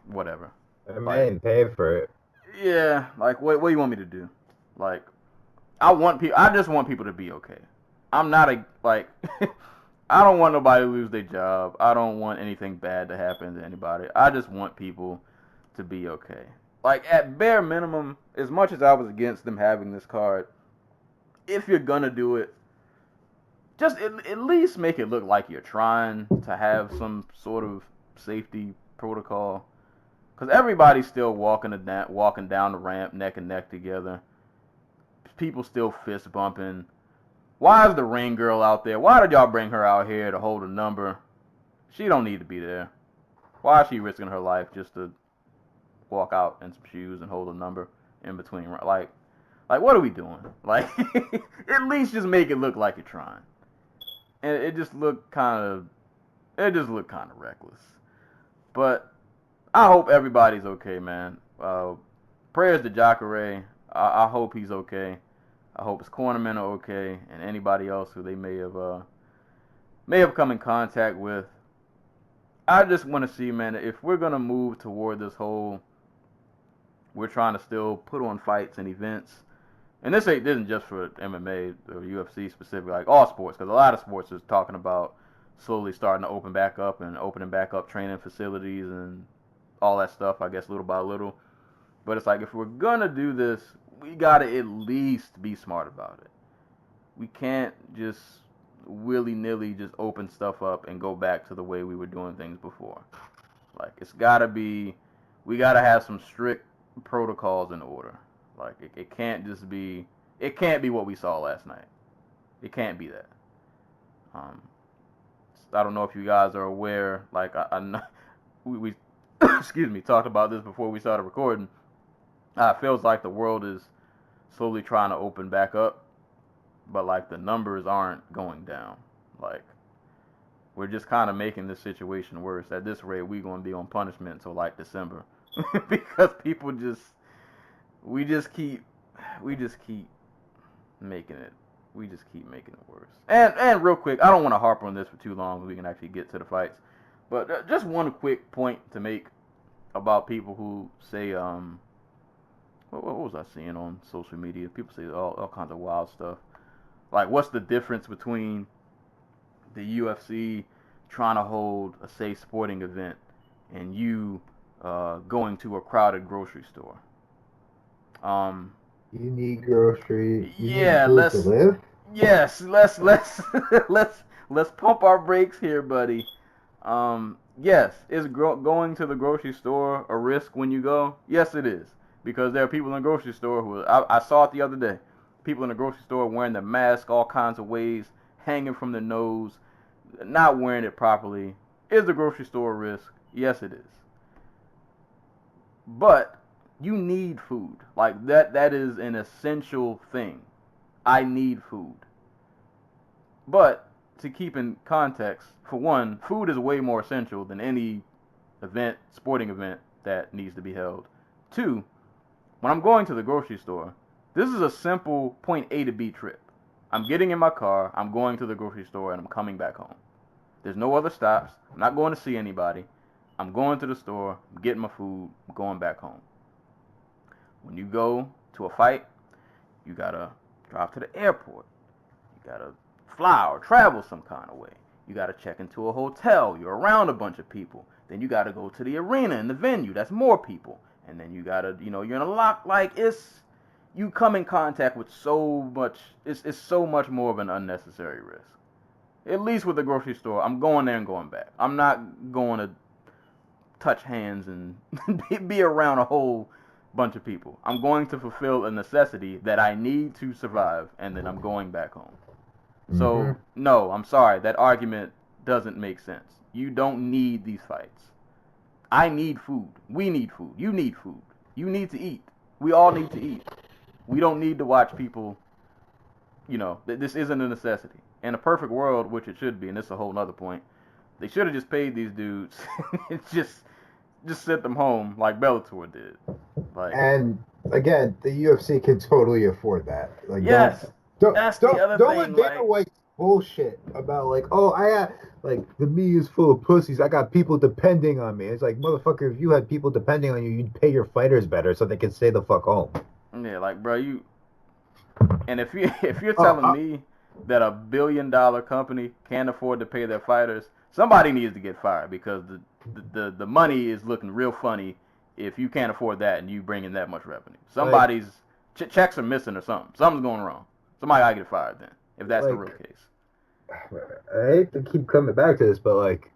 whatever. I mean, pay for it. Yeah, like, what do you want me to do? Like, I just want people to be okay. I'm not I don't want nobody to lose their job. I don't want anything bad to happen to anybody. I just want people to be okay. Like, at bare minimum, as much as I was against them having this card, if you're gonna do it, just at least make it look like you're trying to have some sort of safety protocol. Because everybody's still walking down the ramp neck and neck together. People still fist bumping. Why is the ring girl out there? Why did y'all bring her out here to hold a number? She don't need to be there. Why is she risking her life just to walk out in some shoes and hold a number in between? Like what are we doing? Like, at least just make it look like you're trying. And it just looked kind of reckless. But I hope everybody's okay, man. Prayers to Jacare. I hope he's okay. I hope his cornermen are okay, and anybody else who they may have come in contact with. I just want to see, man, if we're gonna move toward this whole, we're trying to still put on fights and events, and this isn't just for MMA or UFC specifically, like all sports, because a lot of sports is talking about slowly starting to open back up and opening back up training facilities and all that stuff, I guess, little by little. But it's like, if we're gonna do this, we gotta at least be smart about it. We can't just willy-nilly just open stuff up and go back to the way we were doing things before. Like, we gotta have some strict protocols in order. Like, it can't be what we saw last night. It can't be that. I don't know if you guys are aware, like, I know, we excuse me, talked about this before we started recording. It feels like the world is slowly trying to open back up, but like the numbers aren't going down. Like, we're just kind of making this situation worse. At this rate, we're going to be on punishment until like December because people we just keep making it worse. And real quick, I don't want to harp on this for too long so we can actually get to the fights. But just one quick point to make about people who say, what was I seeing on social media? People say all kinds of wild stuff. Like, what's the difference between the UFC trying to hold a safe sporting event and you going to a crowded grocery store? You need groceries. Yeah, let's live. Yes, let's pump our brakes here, buddy. Yes, is going to the grocery store a risk when you go? Yes, it is. Because there are people in the grocery store who, I saw it the other day, people in the grocery store wearing their mask all kinds of ways, hanging from their nose, not wearing it properly. Is the grocery store a risk? Yes, it is. But you need food. Like, that is an essential thing. I need food. But to keep in context, for one, food is way more essential than any event, sporting event that needs to be held. Two, when I'm going to the grocery store, this is a simple point A to B trip. I'm getting in my car, I'm going to the grocery store, and I'm coming back home. There's no other stops. I'm not going to see anybody. I'm going to the store, I'm getting my food, I'm going back home. When you go to a fight, you gotta drive to the airport. You gotta fly or travel some kind of way. You gotta check into a hotel. You're around a bunch of people. Then you gotta go to the arena and the venue. That's more people. And then you gotta, you're in a lock. Like, you come in contact with so much. It's so much more of an unnecessary risk. At least with the grocery store, I'm going there and going back. I'm not going to touch hands and be around a whole bunch of people. I'm going to fulfill a necessity that I need to survive, and then I'm going back home. So, no, I'm sorry. That argument doesn't make sense. You don't need these fights. I need food. We need food. You need food. You need to eat. We all need to eat. We don't need to watch people this isn't a necessity. In a perfect world, which it should be, and this is a whole nother point, they should have just paid these dudes and just sent them home like Bellator did. Like, and again, the UFC can totally afford that. Like, yes, that's the other don't thing. Let Dana White bullshit about like, oh, the media is full of pussies. I got people depending on me. It's like, motherfucker, if you had people depending on you, you'd pay your fighters better so they could stay the fuck home. Yeah, like, bro, and if you're telling me that a $1 billion company can't afford to pay their fighters, somebody needs to get fired, because the money is looking real funny if you can't afford that and you bring in that much revenue. Somebody's checks are missing or something. Something's going wrong. Somebody gotta get fired then, if that's the real case. I hate to keep coming back to this, but like,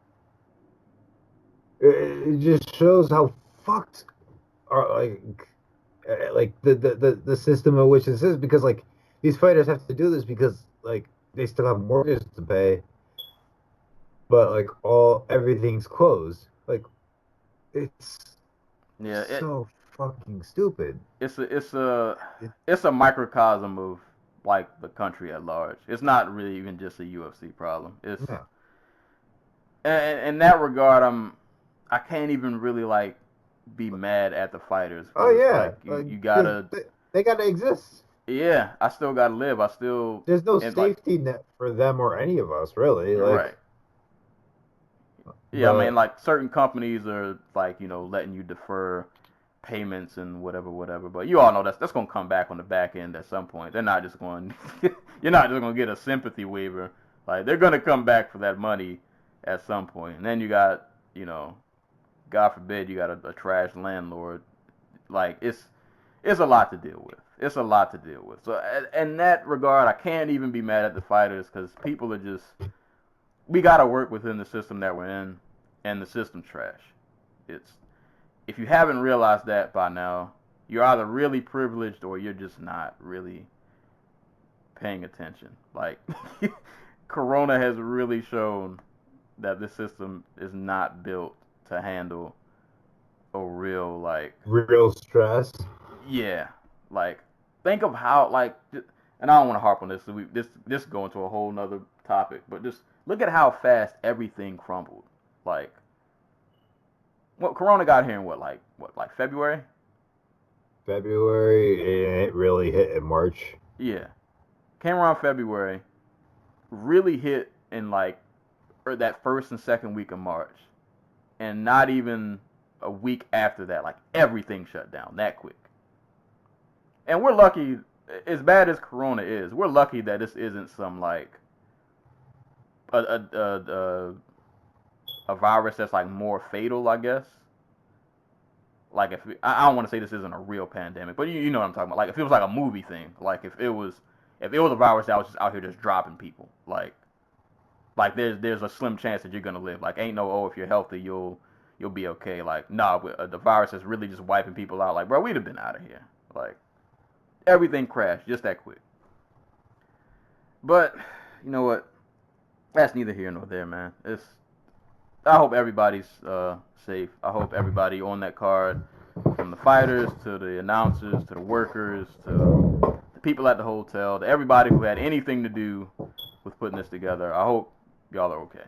it just shows how fucked are like the system in which this is, because like these fighters have to do this because like they still have mortgages to pay, but like everything's closed. Like, it's so fucking stupid. It's a microcosm of like the country at large. It's not really even just a UFC problem. It's in that regard, I can't even really like be mad at the fighters. Oh yeah, like, you gotta. They gotta exist. Yeah, I still gotta live. There's no safety net for them or any of us, really. Like, right. Yeah, I mean, like, certain companies are like, letting you defer payments and whatever. But you all know that's gonna come back on the back end at some point. They're not just going. You're not just gonna get a sympathy waiver. Like, they're gonna come back for that money at some point. And then you got, God forbid, you got a trash landlord. Like, it's a lot to deal with. It's a lot to deal with. So in that regard, I can't even be mad at the fighters, because people are just. We gotta work within the system that we're in, and the system's trash. If you haven't realized that by now, you're either really privileged or you're just not really paying attention. Like, Corona has really shown that this system is not built to handle a real stress. Yeah, like, think of how, like, and I don't want to harp on this. So this go into a whole nother topic, but just look at how fast everything crumbled. Like, Corona got here in what, February? February, and it really hit in March. Yeah, came around February, really hit in that first and second week of March, and not even a week after that, like, everything shut down that quick. And we're lucky, as bad as Corona is, we're lucky that this isn't some like a virus that's like more fatal, I guess. Like, I don't want to say this isn't a real pandemic, but you know what I'm talking about. Like, if it was like a movie thing, like if it was a virus that was just out here just dropping people, like there's a slim chance that you're gonna live. Like, ain't no, if you're healthy you'll be okay. Like, nah, the virus is really just wiping people out. Like, bro, we'd have been out of here. Like, everything crashed just that quick. But you know what? That's neither here nor there, man. I hope everybody's safe. I hope everybody on that card, from the fighters to the announcers to the workers to the people at the hotel to everybody who had anything to do with putting this together, I hope y'all are okay,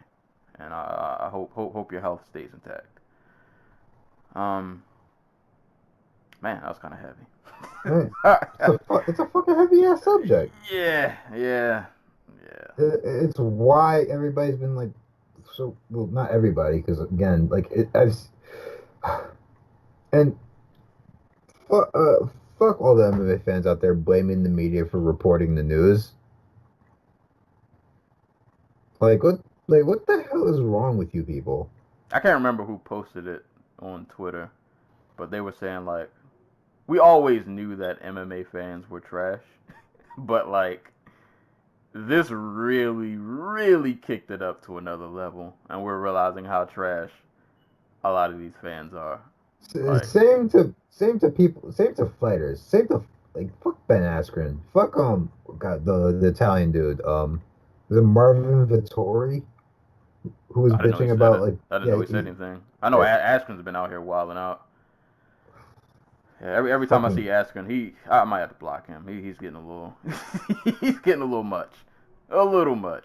and I hope your health stays intact. Man, that was kind of heavy. It's a fucking heavy ass subject. Yeah. It's why everybody's been like, so, well, not everybody, because again, like, and fuck all the MMA fans out there blaming the media for reporting the news. Like, what the hell is wrong with you people? I can't remember who posted it on Twitter, but they were saying, like, we always knew that MMA fans were trash, but like, this really, really kicked it up to another level, and we're realizing how trash a lot of these fans are. Like, same to people, same to fighters, same to, like, fuck Ben Askren, fuck the Italian dude, the Marvin Vittori, who was bitching about, like, I didn't know he said anything. I know Askren's been out here wilding out. Yeah, every time I see Askren, I might have to block him. He's getting a little he's getting a little much. A little much.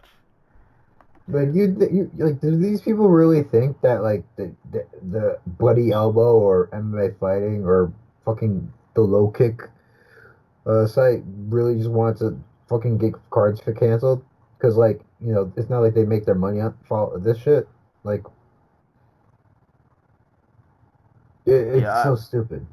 Like you like, do these people really think that like the bloody elbow or MMA fighting or fucking the low kick site really just wants to fucking get cards for canceled? Because like, you know, it's not like they make their money on this shit. Like, it's so stupid.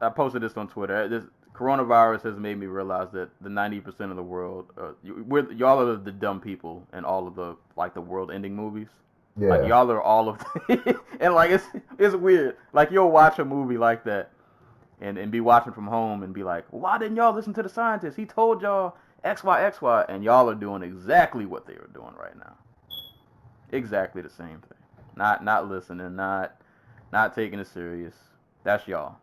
I posted this on Twitter. This coronavirus has made me realize that the 90% of the world, y'all are the dumb people in all of the like the world-ending movies. Yeah. Like y'all are all of, and like it's weird. Like you'll watch a movie like that, and be watching from home and be like, why didn't y'all listen to the scientist? He told y'all XY, and y'all are doing exactly what they were doing right now. Exactly the same thing. Not listening, not taking it serious. That's y'all.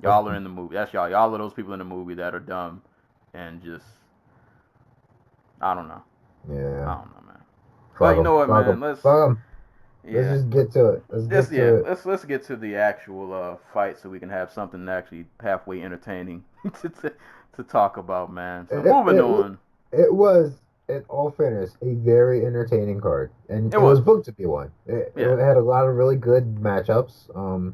Y'all are in the movie. That's y'all. Y'all are those people in the movie that are dumb and just, I don't know. Yeah. I don't know, man. But you know what, man? Let's just get to it. Let's get to the actual fight so we can have something actually halfway entertaining to talk about, man. So moving on. It was, in all fairness, a very entertaining card, and it was booked to be one. It had a lot of really good matchups.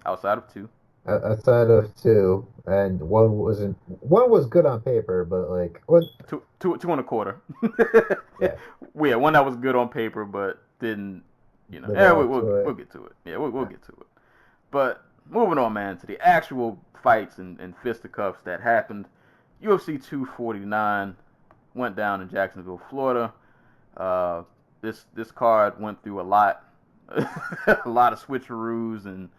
Outside of two. Outside of two, and one was good on paper, but like two and a quarter. Yeah. Yeah, one that was good on paper, but didn't, you know. Yeah, we'll get to it. Yeah, we'll get to it. But moving on, man, to the actual fights and fisticuffs that happened. UFC 249 went down in Jacksonville, Florida. This card went through a lot, a lot of switcheroos, and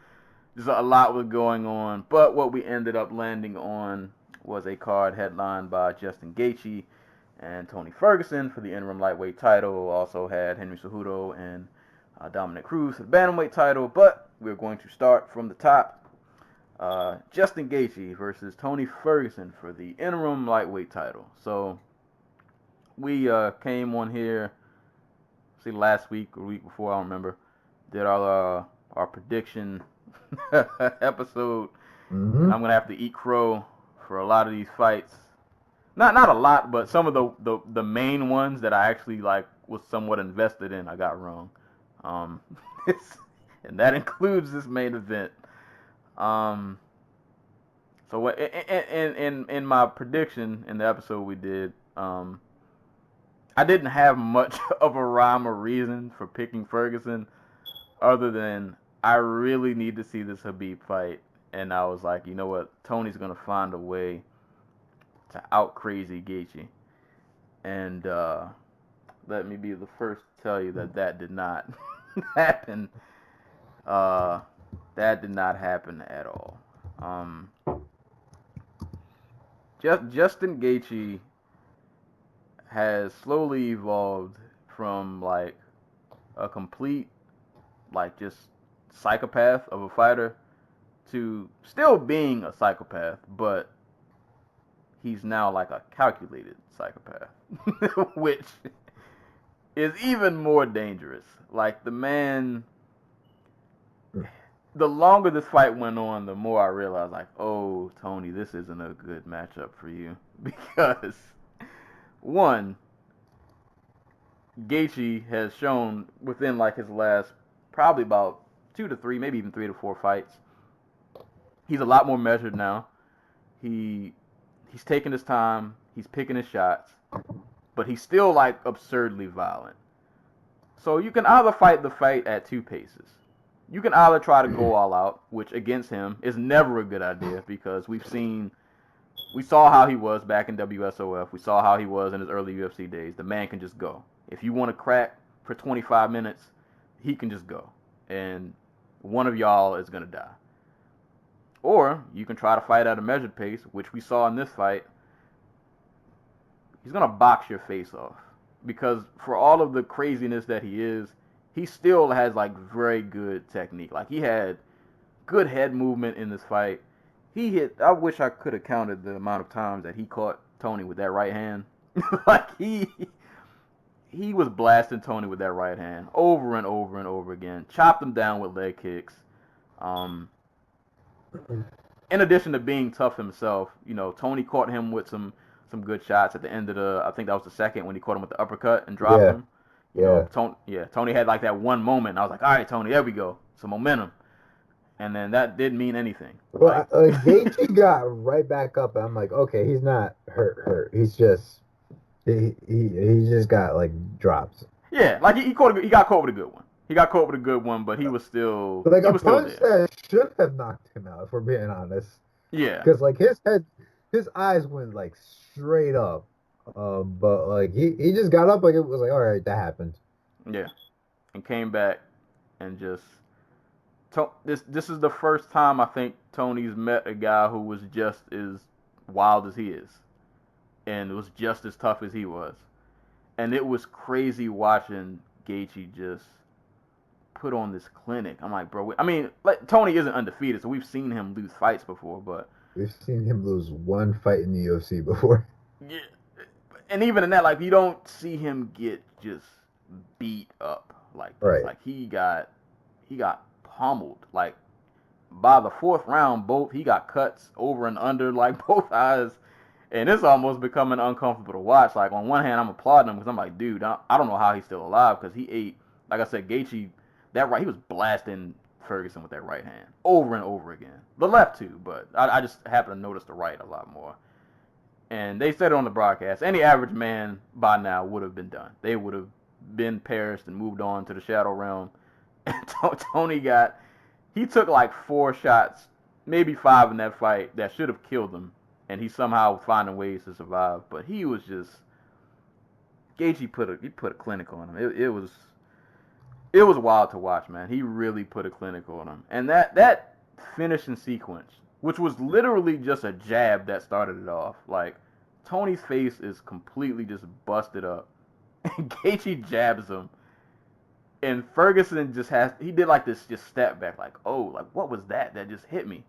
just a lot was going on. But what we ended up landing on was a card headlined by Justin Gaethje and Tony Ferguson for the interim lightweight title. Also had Henry Cejudo and Dominick Cruz for the bantamweight title. But we're going to start from the top. Justin Gaethje versus Tony Ferguson for the interim lightweight title. So we came on here, last week or week before, I don't remember, did our prediction episode. Mm-hmm. I'm gonna have to eat crow for a lot of these fights. Not a lot, but some of the main ones that I actually like was somewhat invested in, I got wrong. And that includes this main event. So in my prediction in the episode we did, I didn't have much of a rhyme or reason for picking Ferguson, other than I really need to see this Khabib fight, and I was like, you know what, Tony's gonna find a way to out crazy Gaethje, and let me be the first to tell you that did not happen. That did not happen at all. Justin Gaethje has slowly evolved from like a complete, like, just psychopath of a fighter to still being a psychopath, but he's now like a calculated psychopath, which is even more dangerous. Like, the man, the longer this fight went on, the more I realized, like, oh, Tony, this isn't a good matchup for you. Because, one, Gaethje has shown within, like, his last probably about 2 to 3, maybe even 3 to 4 fights, he's a lot more measured now. He's taking his time. He's picking his shots. But he's still, like, absurdly violent. So you can either fight the fight at two paces. You can either try to go all out, which against him is never a good idea, because we saw how he was back in WSOF. We saw how he was in his early UFC days. The man can just go. If you want to crack for 25 minutes, he can just go. And one of y'all is going to die. Or you can try to fight at a measured pace, which we saw in this fight. He's going to box your face off. Because for all of the craziness that he is, he still has, like, very good technique. Like, he had good head movement in this fight. I wish I could have counted the amount of times that he caught Tony with that right hand. Like, he was blasting Tony with that right hand over and over and over again. Chopped him down with leg kicks. in addition to being tough himself, Tony caught him with some good shots at the end of I think that was the second when he caught him with the uppercut and dropped him. Tony had like that one moment. I was like, all right, Tony, there we go, some momentum. And then that didn't mean anything. Well, Gaethje got right back up, and I'm like, okay, he's not hurt. He's just he just got like drops. Yeah, like he got caught with a good one. He got caught with a good one, but he was still like he a was punch still there. that should have knocked him out, if we're being honest. Yeah, because like his eyes went like straight up, but like he just got up, like it was like, all right, that happened. Yeah, and came back and just. This is the first time I think Tony's met a guy who was just as wild as he is, and was just as tough as he was, and it was crazy watching Gaethje just put on this clinic. I'm like, bro, I mean, like, Tony isn't undefeated, so we've seen him lose fights before, but we've seen him lose one fight in the UFC before. Yeah, and even in that, like, you don't see him get just beat up like this. Right. Like he got pummeled. Like by the fourth round, he got cuts over and under like both eyes, and it's almost becoming uncomfortable to watch. Like on one hand, I'm applauding him because I'm like, dude, I don't know how he's still alive because he ate. Like I said, Gaethje, he was blasting Ferguson with that right hand over and over again. The left too, but I just happen to notice the right a lot more. And they said it on the broadcast. Any average man by now would have been done. They would have been perished and moved on to the shadow realm. Tony he took like 4 shots, maybe 5 in that fight that should have killed him, and he somehow was finding ways to survive. But he was just Gaethje put a clinic on him. It was wild to watch, man. He really put a clinic on him, and that finishing sequence, which was literally just a jab that started it off. Like Tony's face is completely just busted up, and Gaethje jabs him. And Ferguson he did like this just step back, like, oh, like what was that just hit me?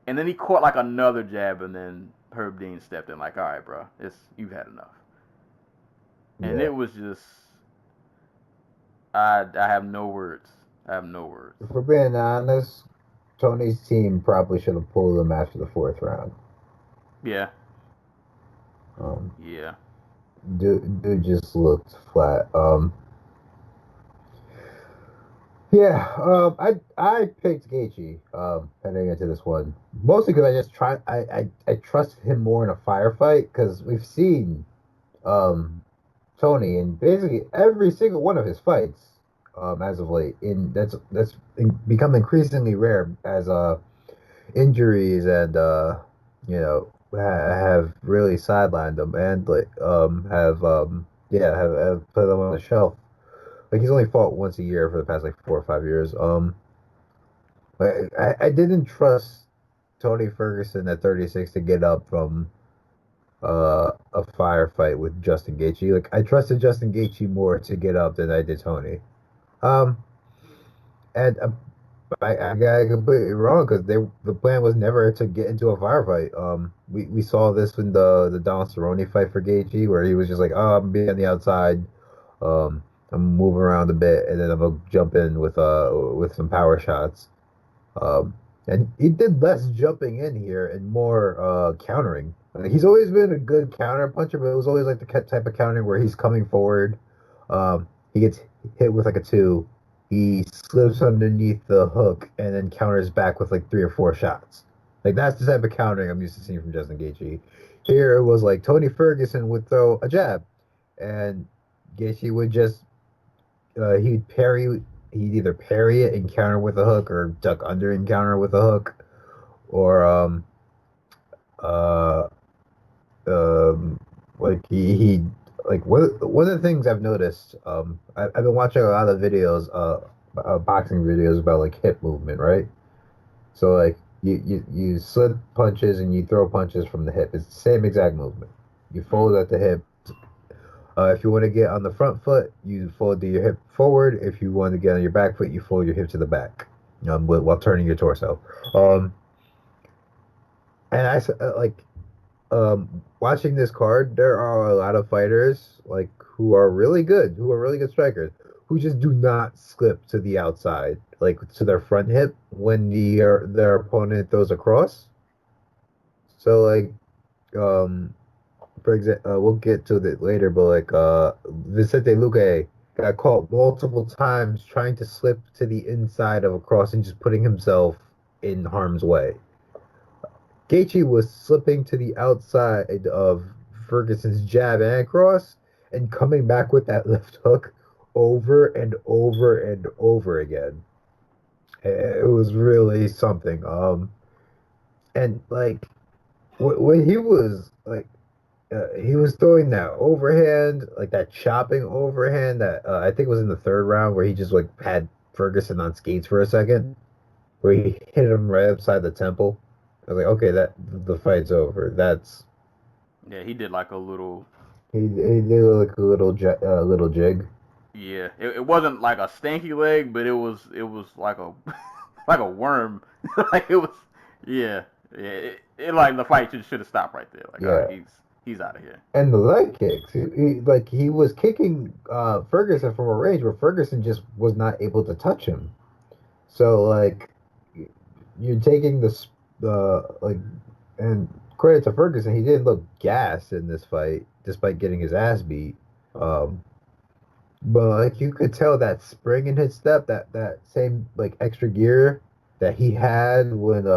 And then he caught like another jab, and then Herb Dean stepped in like, all right, bro, you've had enough. And it was just, I have no words. If we're being honest, Tony's team probably should have pulled him after the 4th round. Yeah. Yeah. Dude just looked flat. I picked Gaethje heading into this one, mostly because I trusted him more in a firefight, because we've seen Tony in basically every single one of his fights as of late, and that's become increasingly rare as injuries and have really sidelined him and have put them on the shelf. Like he's only fought once a year for the past like 4 or 5 years. I didn't trust Tony Ferguson at 36 to get up from a firefight with Justin Gaethje. Like I trusted Justin Gaethje more to get up than I did Tony. And I got completely wrong, because the plan was never to get into a firefight. We saw this in the Don Cerrone fight for Gaethje, where he was just like, oh, I'm being on the outside. I'm moving around a bit, and then I'm gonna jump in with some power shots. And he did less jumping in here and more countering. Like, he's always been a good counter puncher, but it was always like the type of countering where he's coming forward. He gets hit with like a 2. He slips underneath the hook and then counters back with like 3 or 4 shots. Like that's the type of countering I'm used to seeing from Justin Gaethje. Here it was like Tony Ferguson would throw a jab, and Gaethje would just he'd either parry it and counter with a hook, or duck under and counter with a hook, or like he like one of the things I've noticed, I've been watching a lot of videos, boxing videos about like hip movement, right? So like you slip punches and you throw punches from the hip. It's the same exact movement. You fold at the hip. If you want to get on the front foot, you fold your hip forward. If you want to get on your back foot, you fold your hip to the back, while turning your torso. And watching this card, there are a lot of fighters like who are really good strikers, who just do not slip to the outside, like to their front hip when their opponent throws across. So like, for example, we'll get to it later, but like Vicente Luque got caught multiple times trying to slip to the inside of a cross and just putting himself in harm's way. Gaethje was slipping to the outside of Ferguson's jab and cross and coming back with that left hook over and over and over again. It was really something. And like when he was throwing that overhand, like that chopping overhand that I think was in the third round where he just like had Ferguson on skates for a second, where he hit him right upside the temple. I was like, okay, that the fight's over. Yeah, he did like a little. He did like a little jig. Yeah, it wasn't like a stanky leg, but it was like a like a worm. Like it was. Yeah. It like the fight should have stopped right there. Like, Yeah. all right, he's out of here. And the leg kicks, he was kicking Ferguson from a range where Ferguson just was not able to touch him. So like, you're taking this like, and credit to Ferguson, he didn't look gassed in this fight despite getting his ass beat. But like you could tell that spring in his step, that same like extra gear that he had when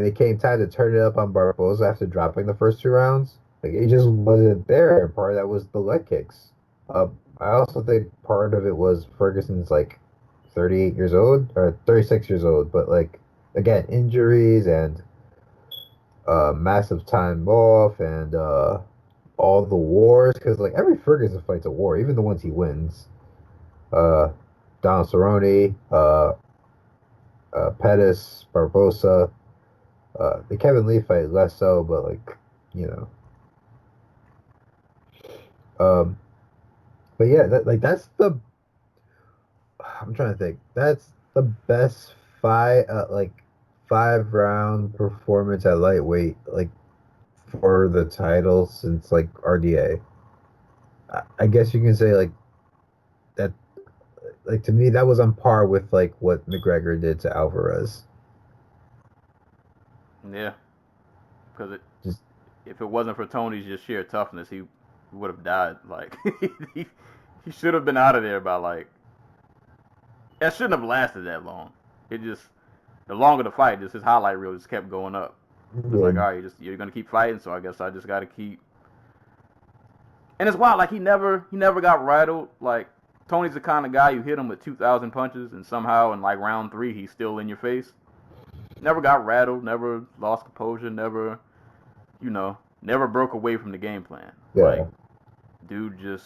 it came time to turn it up on Barboza after dropping the first 2 rounds, like it just wasn't there. And part of that was the leg kicks. I also think part of it was Ferguson's like 38 years old or 36 years old, but like again, injuries and massive time off and all the wars, because like every Ferguson fight's a war, even the ones he wins. Donald Cerrone, Pettis, Barbosa. The Kevin Lee fight less so, but like, you know. But yeah, that's the. I'm trying to think. That's the best 5-round performance at lightweight, like for the title since like RDA. I guess you can say like that. Like to me, that was on par with like what McGregor did to Alvarez. Yeah, because if it wasn't for Tony's just sheer toughness, he would have died. Like he should have been out of there by like. That shouldn't have lasted that long. It just the longer the fight, just his highlight reel just kept going up. It's like, all right, you're gonna keep fighting, so I guess I just gotta keep. And it's wild, like he never got rattled. Like Tony's the kind of guy you hit him with 2,000 punches, and somehow in like round 3 he's still in your face. Never got rattled, never lost composure, never broke away from the game plan. Yeah. Like, dude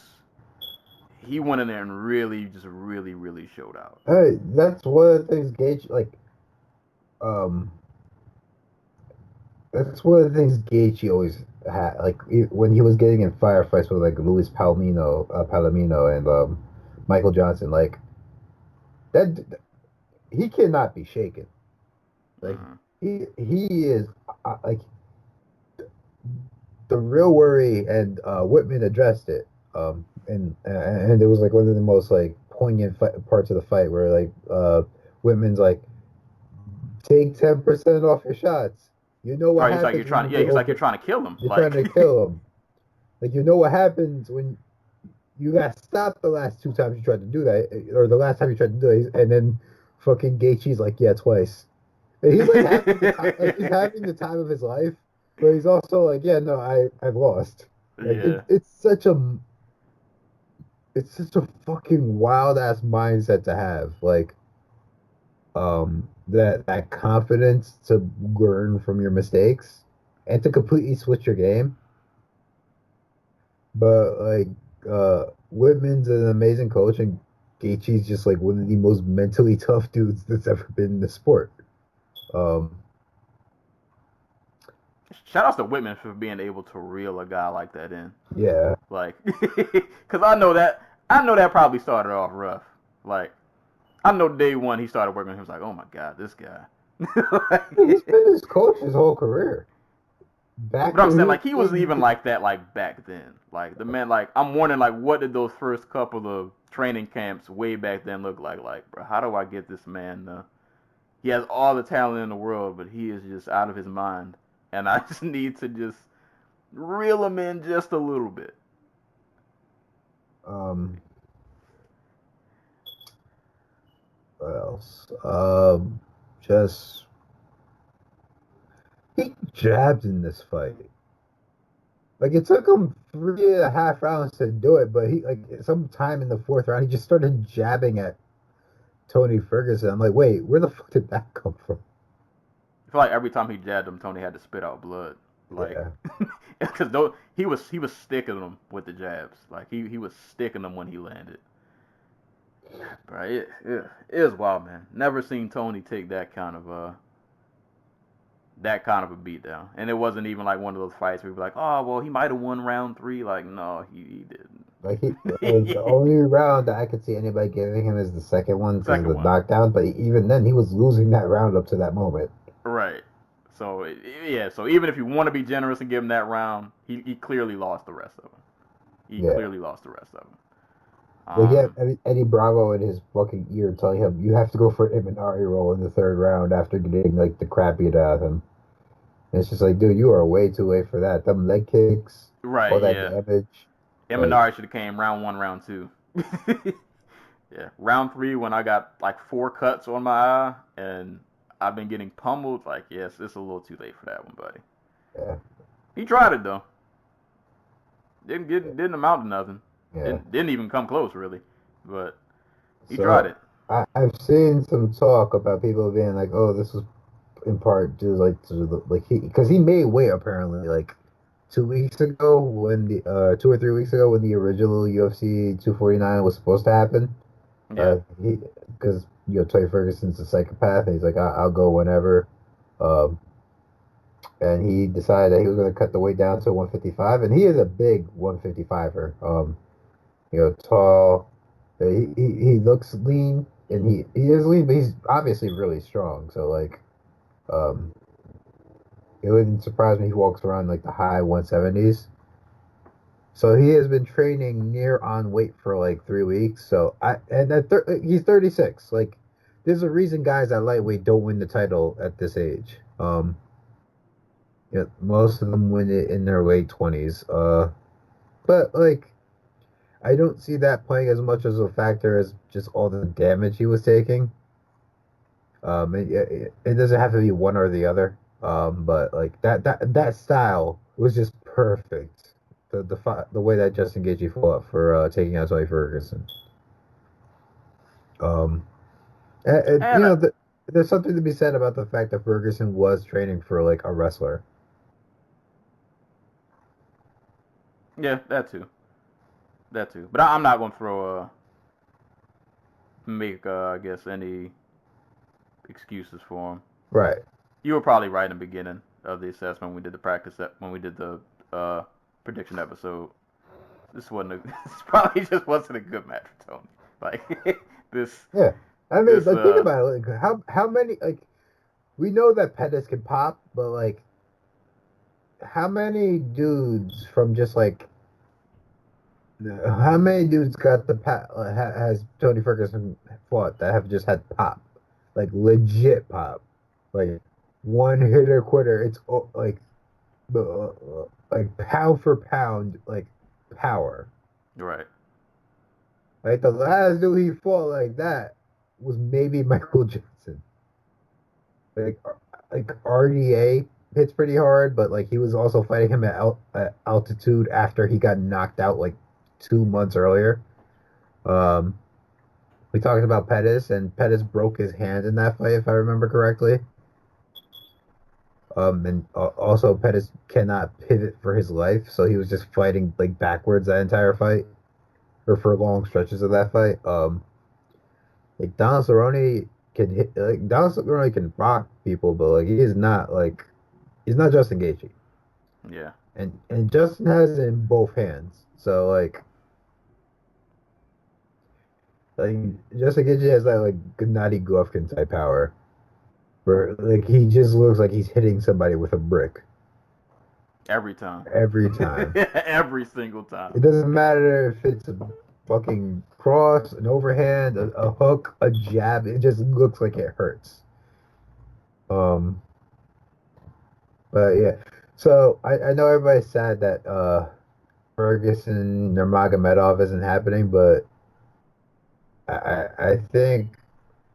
he went in there and really showed out. Hey, that's one of the things Gaethje, like, that's one of the things Gaethje always had. Like, when he was getting in firefights with, like, Luis Palomino and Michael Johnson, like, that he cannot be shaken. Like, he is, like, the real worry, and Whitman addressed it, and it was like one of the most like poignant parts of the fight where like Whitman's like, take 10% off your shots. You know what happens? He's like you're trying to kill him. You're trying to kill him. Like, you know what happens when you got stopped the last 2 times you tried to do that, or the last time you tried to do it, and then fucking Gaethje's like, yeah, twice. And he's like he's having the time of his life, but he's also like, yeah, no, I've lost. Like, yeah. It's such a fucking wild ass mindset to have, like, that confidence to learn from your mistakes and to completely switch your game. But like, Whitman's an amazing coach, and Gaethje's just like one of the most mentally tough dudes that's ever been in the sport. Shout outs to Whitman for being able to reel a guy like that in. Yeah. Like, because I know that probably started off rough. Like, I know day one he started working with him. He was like, oh my God, this guy. He's been his coach his whole career. But I'm saying, like, he was even like that, like, back then. Like, the man, like, I'm wondering, like, what did those first couple of training camps way back then looked like, bro, how do I get this man? He has all the talent in the world, but he is just out of his mind. And I just need to just reel him in just a little bit. What else? He jabbed in this fight. Like, it took him 3.5 rounds to do it, but he, like, sometime in the 4th round, he just started jabbing at Tony Ferguson. I'm like, wait, where the fuck did that come from? I feel like every time he jabbed him, Tony had to spit out blood. Like, because he was sticking them with the jabs. Like, he was sticking them when he landed. Right, it is wild, man. Never seen Tony take that kind of a beatdown, and it wasn't even like one of those fights where you'd be like, oh well, he might have won round 3. Like, no, he didn't. Like, the only round that I could see anybody giving him is the second one because of the knockdown. But even then, he was losing that round up to that moment. Right. So so even if you want to be generous and give him that round, he clearly lost the rest of them. Clearly lost the rest of them. Well, yeah, Eddie Bravo in his fucking ear telling him, you have to go for an Imanari roll in the 3rd round after getting, like, the crap beat out of him. And it's just like, dude, you are way too late for that. Them leg kicks, all that damage. Imanari should have came round 1, round 2. Yeah, round 3 when I got, like, 4 cuts on my eye, and I've been getting pummeled. Like, yes, it's a little too late for that one, buddy. Yeah. He tried it, though. Didn't amount to nothing. Yeah. Didn't even come close, really, but he tried it. I've seen some talk about people being like, "Oh, this was in part due because he made weight apparently like 2 weeks ago when the 2 or 3 weeks ago when the original UFC 249 was supposed to happen. Yeah. Because Tony Ferguson's a psychopath, and he's like, I'll go whenever. And he decided that he was going to cut the weight down to 155, and he is a big 155er. Tall. He looks lean, and he is lean, but he's obviously really strong. So, like, it wouldn't surprise me if he walks around, like, the high 170s. So he has been training near on weight for, like, 3 weeks. So, he's 36. Like, there's a reason guys at lightweight don't win the title at this age. Most of them win it in their late 20s. But, like, I don't see that playing as much as a factor as just all the damage he was taking. It doesn't have to be one or the other. But like that style was just perfect. The way that Justin Gaethje fought for taking out Tony Ferguson. There's something to be said about the fact that Ferguson was training for like a wrestler. Yeah, that too. But I'm not going to make any excuses for him. Right. You were probably right in the beginning of the assessment when we did the when we did the prediction episode. This probably just wasn't a good match for Tony. Like this. Yeah. I mean, think about it. Like, how many, like, we know that Pettis can pop, but like, how many dudes from just like, how many dudes got has Tony Ferguson fought that have just had pop, like legit pop, like one hitter quitter? It's like pound for pound, like power. Right. Like the last dude he fought like that was maybe Michael Johnson. Like RDA hits pretty hard, but like he was also fighting him at altitude after he got knocked out like 2 months earlier. We talked about Pettis, and Pettis broke his hand in that fight, if I remember correctly. And also Pettis cannot pivot for his life, so he was just fighting like backwards that entire fight, or for long stretches of that fight. Like Donald Cerrone can rock people, but like he's not Justin Gaethje. Yeah. And Justin has it in both hands. So like Justin Gaethje has that like Gennady Golovkin type power, where like he just looks like he's hitting somebody with a brick. Every time. Every time. Every single time. It doesn't matter if it's fucking cross, an overhand, a hook, a jab. It just looks like it hurts. Um, but yeah. So I know everybody's sad that Ferguson Nurmagomedov isn't happening, but I think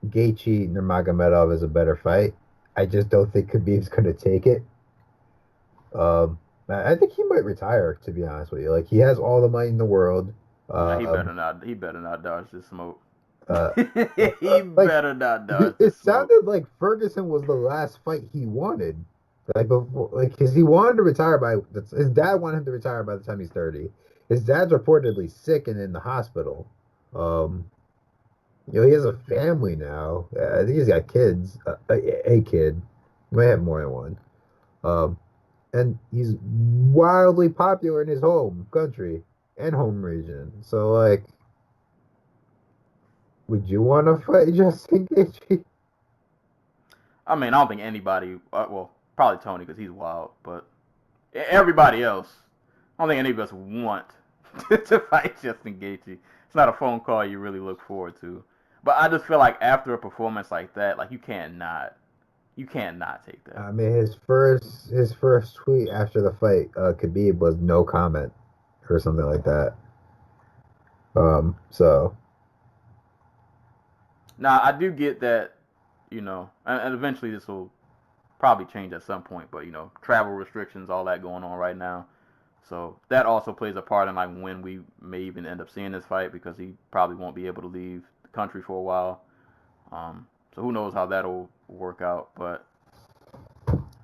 Gaethje Nurmagomedov is a better fight. I just don't think Khabib's gonna take it. I think he might retire, to be honest with you. Like he has all the money in the world. Nah, he Um, better not. He better not dodge this smoke. uh, He like better not dodge it this smoke. sounded like Ferguson was the last fight he wanted. Like before, like because he wanted to retire by his dad wanted him to retire by the time he's 30. His dad's reportedly sick and in the hospital. Um, he has a family now. I think he's got kids. A kid, he might have more than one. Um, and he's wildly popular in his home country and home region. So, like, would you want to fight Justin Gaethje? I mean, I don't think anybody. Well, probably Tony because he's wild, but everybody else, I don't think any of us want to fight Justin Gaethje. It's not a phone call you really look forward to. But I just feel like after a performance like that, like you can't not take that. I mean, his first tweet after the fight, Khabib was no comment or something like that. So Now I do get that, and eventually this will probably change at some point. But travel restrictions, all that going on right now. So that also plays a part in like when we may even end up seeing this fight because he probably won't be able to leave the country for a while. So who knows how that'll work out. But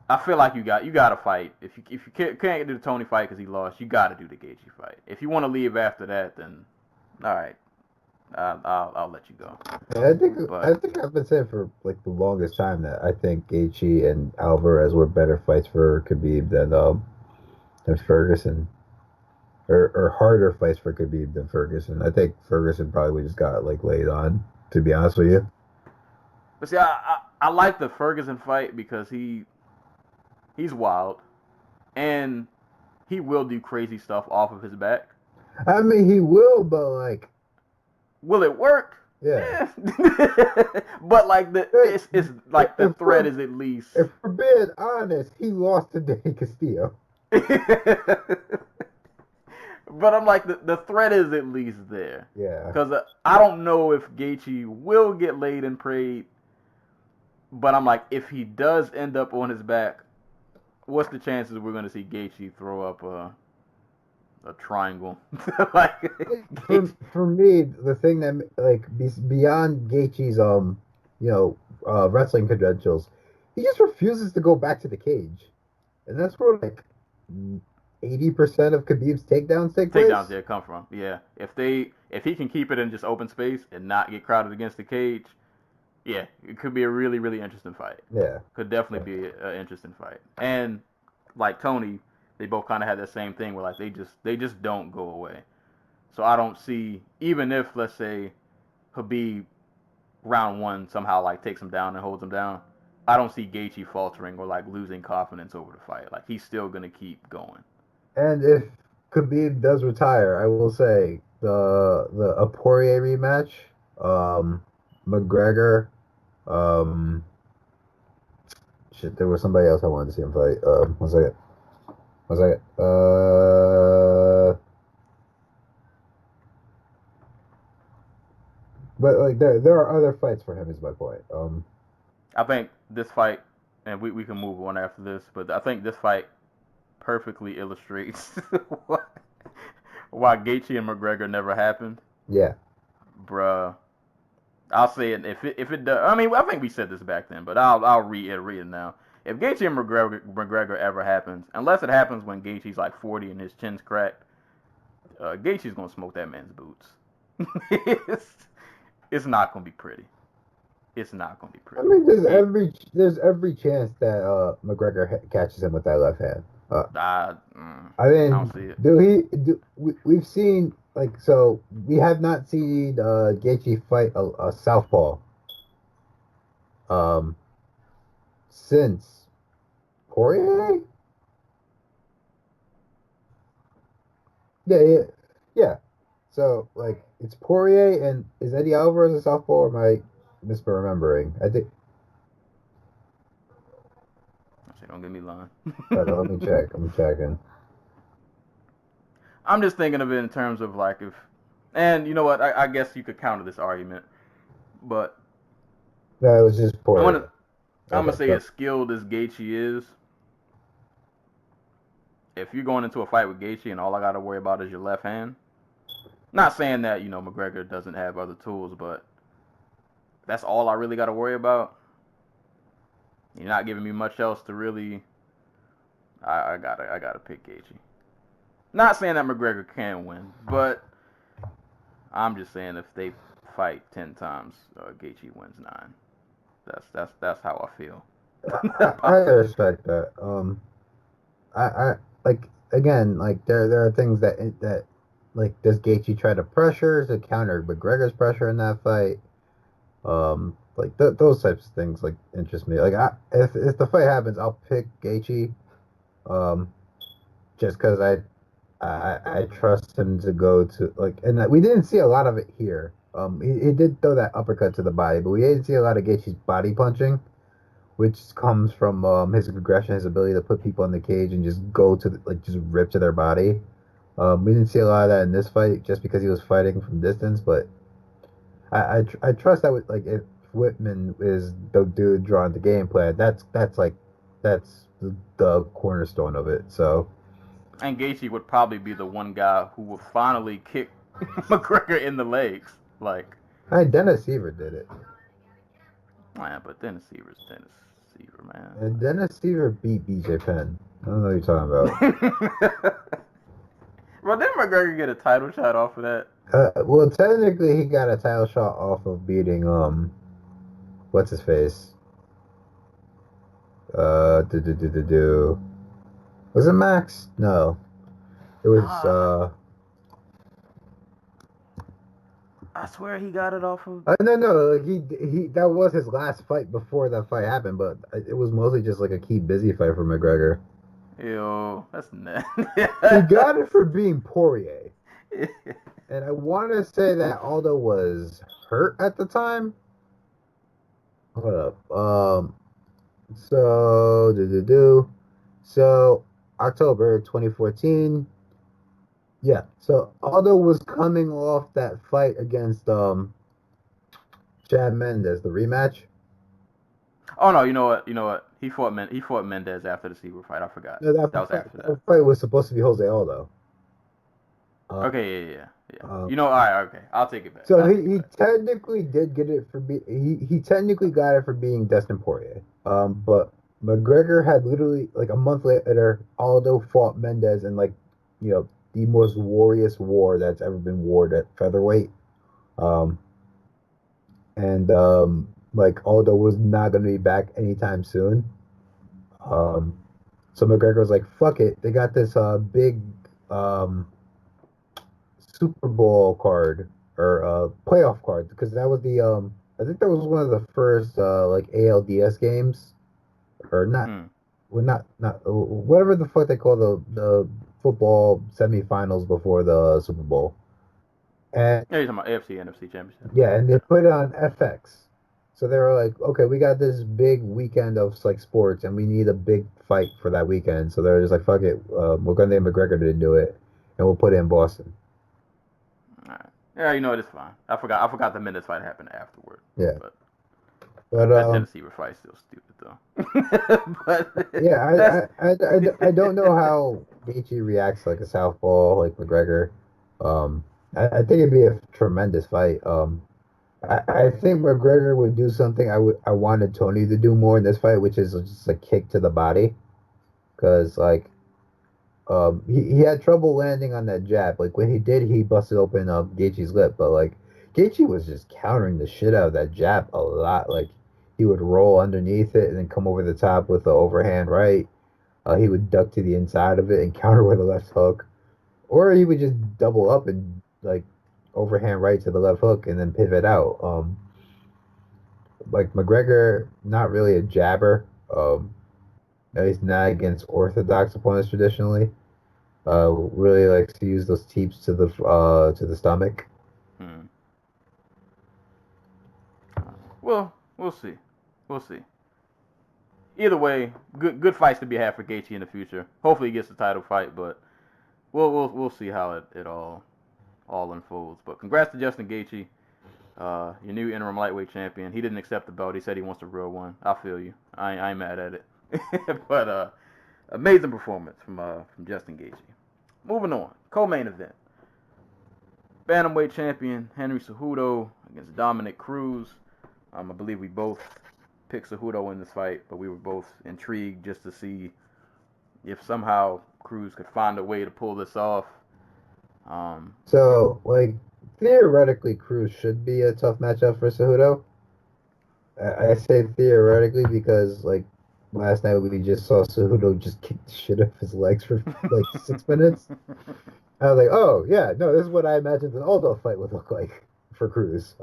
I feel like you got to fight. If you can't do the Tony fight because he lost, you got to do the Gaethje fight. If you want to leave after that, then all right, I'll let you go. I think I've been saying for like the longest time that I think Gaethje and Alvarez were better fights for Khabib than Ferguson. Or harder fights for Khabib than Ferguson. I think Ferguson probably just got like laid on, to be honest with you. But see, I like the Ferguson fight because he's wild, and he will do crazy stuff off of his back. I mean, he will, but like, will it work? Yeah. But like it's like the threat is at least. If we're being honest, he lost to Danny Castillo. But I'm like the threat is at least there. Yeah. Because I don't know if Gaethje will get laid and prayed. But I'm like, if he does end up on his back, what's the chances we're going to see Gaethje throw up a triangle? Like, for me, the thing that like beyond Gaethje's wrestling credentials, he just refuses to go back to the cage, and that's where like 80% of Khabib's takedowns take place. Takedowns there come from, yeah. If he can keep it in just open space and not get crowded against the cage. Yeah, it could be a really, really interesting fight. Yeah. Could definitely be an interesting fight. And like Tony, they both kind of had the same thing where like they just don't go away. So I don't see, even if let's say Khabib round one somehow like takes him down and holds him down, I don't see Gaethje faltering or like losing confidence over the fight. Like he's still gonna keep going. And if Khabib does retire, I will say the Poirier rematch, McGregor. Shit, there was somebody else I wanted to see him fight. One second. But like there are other fights for him. Is my point. I think this fight, and we can move on after this, but I think this fight perfectly illustrates why Gaethje and McGregor never happened. Yeah. Bruh. I'll say it if it does. I mean, I think we said this back then, but I'll reiterate it now. If Gaethje and McGregor ever happens, unless it happens when Gaethje's like 40 and his chin's cracked, Gaethje's gonna smoke that man's boots. It's not gonna be pretty. It's not gonna be pretty. I mean, there's every chance that McGregor catches him with that left hand. I mean, I don't see it. We've seen so we have not seen Gaethje fight a southpaw since Poirier. Yeah. So, like, it's Poirier and is Eddie Alvarez a southpaw, or am I misremembering? I think. Actually, don't get me lying. Let me check. I'm checking. I'm just thinking of it in terms of like if, and you know what? I guess you could counter this argument, but No, it was just Poirier. I'm gonna say so- as skilled as Gaethje is, if you're going into a fight with Gaethje and all I gotta worry about is your left hand, not saying that McGregor doesn't have other tools, but that's all I really gotta worry about. You're not giving me much else to really. I gotta pick Gaethje. Not saying that McGregor can win, but I'm just saying if they fight 10 times, Gaethje wins 9. That's how I feel. I respect that. I like again, like there are things that like does Gaethje try to pressure to counter McGregor's pressure in that fight? Like those types of things like interest me. Like if the fight happens, I'll pick Gaethje, just because I trust him to go to like, and we didn't see a lot of it here. He did throw that uppercut to the body, but we didn't see a lot of Gaethje's body punching, which comes from his aggression, his ability to put people in the cage and just go to just rip to their body. We didn't see a lot of that in this fight, just because he was fighting from distance. But I trust that with, like, if Whitman is the dude drawing the game plan, that's the cornerstone of it. So. And Gaethje would probably be the one guy who would finally kick McGregor in the legs. Like, Dennis Seaver did it. man, but Dennis Seaver's Dennis Seaver, man. And Dennis Seaver beat BJ Penn. I don't know what you're talking about. Well, didn't McGregor get a title shot off of that? Well, technically, he got a title shot off of beating what's his face? Was it Max? No, it was I swear he got it off of. No. He that was his last fight before that fight happened, but it was mostly just like a keep busy fight for McGregor. Yo, that's nasty. He got it for being Poirier. And I want to say that Aldo was hurt at the time. Hold up. So October 2014. Yeah. So Aldo was coming off that fight against Chad Mendes, the rematch. Oh no, you know what? He fought Mendez after the Seaver fight. I forgot. No, that was after that. That fight was supposed to be Jose Aldo. Okay, yeah. All right, okay. I'll take it back. So he technically did get it for he technically got it for being Dustin Poirier. But McGregor had literally, like, a month later, Aldo fought Mendez in, like, the most warrious war that's ever been warred at featherweight. Like, Aldo was not going to be back anytime soon. So McGregor was like, fuck it. They got this big Super Bowl card, or playoff card, because that was the I think that was one of the first like ALDS games, or not. Well, not whatever the fuck they call the football semifinals before the Super Bowl. And yeah, you're talking about AFC NFC Championship. Yeah, and they put it on FX. So they were like, okay, we got this big weekend of, like, sports, and we need a big fight for that weekend. So they're just like, fuck it, we're going to name McGregor to do it, and we'll put it in Boston. All right. Yeah, it's fine. I forgot the Mendes fight happened afterward. Yeah. But that Tennessee fight's still stupid, though. But yeah, I don't know how Gaethje reacts like a southpaw like McGregor. I think it'd be a tremendous fight. I think McGregor would do something I wanted Tony to do more in this fight, which is just a kick to the body, because, like, he had trouble landing on that jab. Like, when he did, he busted open Gaethje's lip, but, like, Gaethje was just countering the shit out of that jab a lot. Like, he would roll underneath it and then come over the top with the overhand right. He would duck to the inside of it and counter with a left hook, or he would just double up and, like, overhand right to the left hook and then pivot out. Like, McGregor, not really a jabber. At least not against orthodox opponents traditionally. Really likes to use those teeps to the stomach. Well, we'll see. We'll see. Either way, good fights to be had for Gaethje in the future. Hopefully he gets the title fight, but we'll see how it all unfolds. But congrats to Justin Gaethje, your new interim lightweight champion. He didn't accept the belt. He said he wants the real one. I feel you. I ain't mad at it. But amazing performance from Justin Gaethje. Moving on, co-main event. Bantamweight champion Henry Cejudo against Dominick Cruz. I believe we both picked Cejudo in this fight, but we were both intrigued just to see if somehow Cruz could find a way to pull this off. So, like, theoretically, Cruz should be a tough matchup for Cejudo. I say theoretically because, like, last night we just saw Cejudo just kick the shit off his legs for, like, 6 minutes. I was like, oh, yeah, no, this is what I imagined an Aldo fight would look like for Cruz.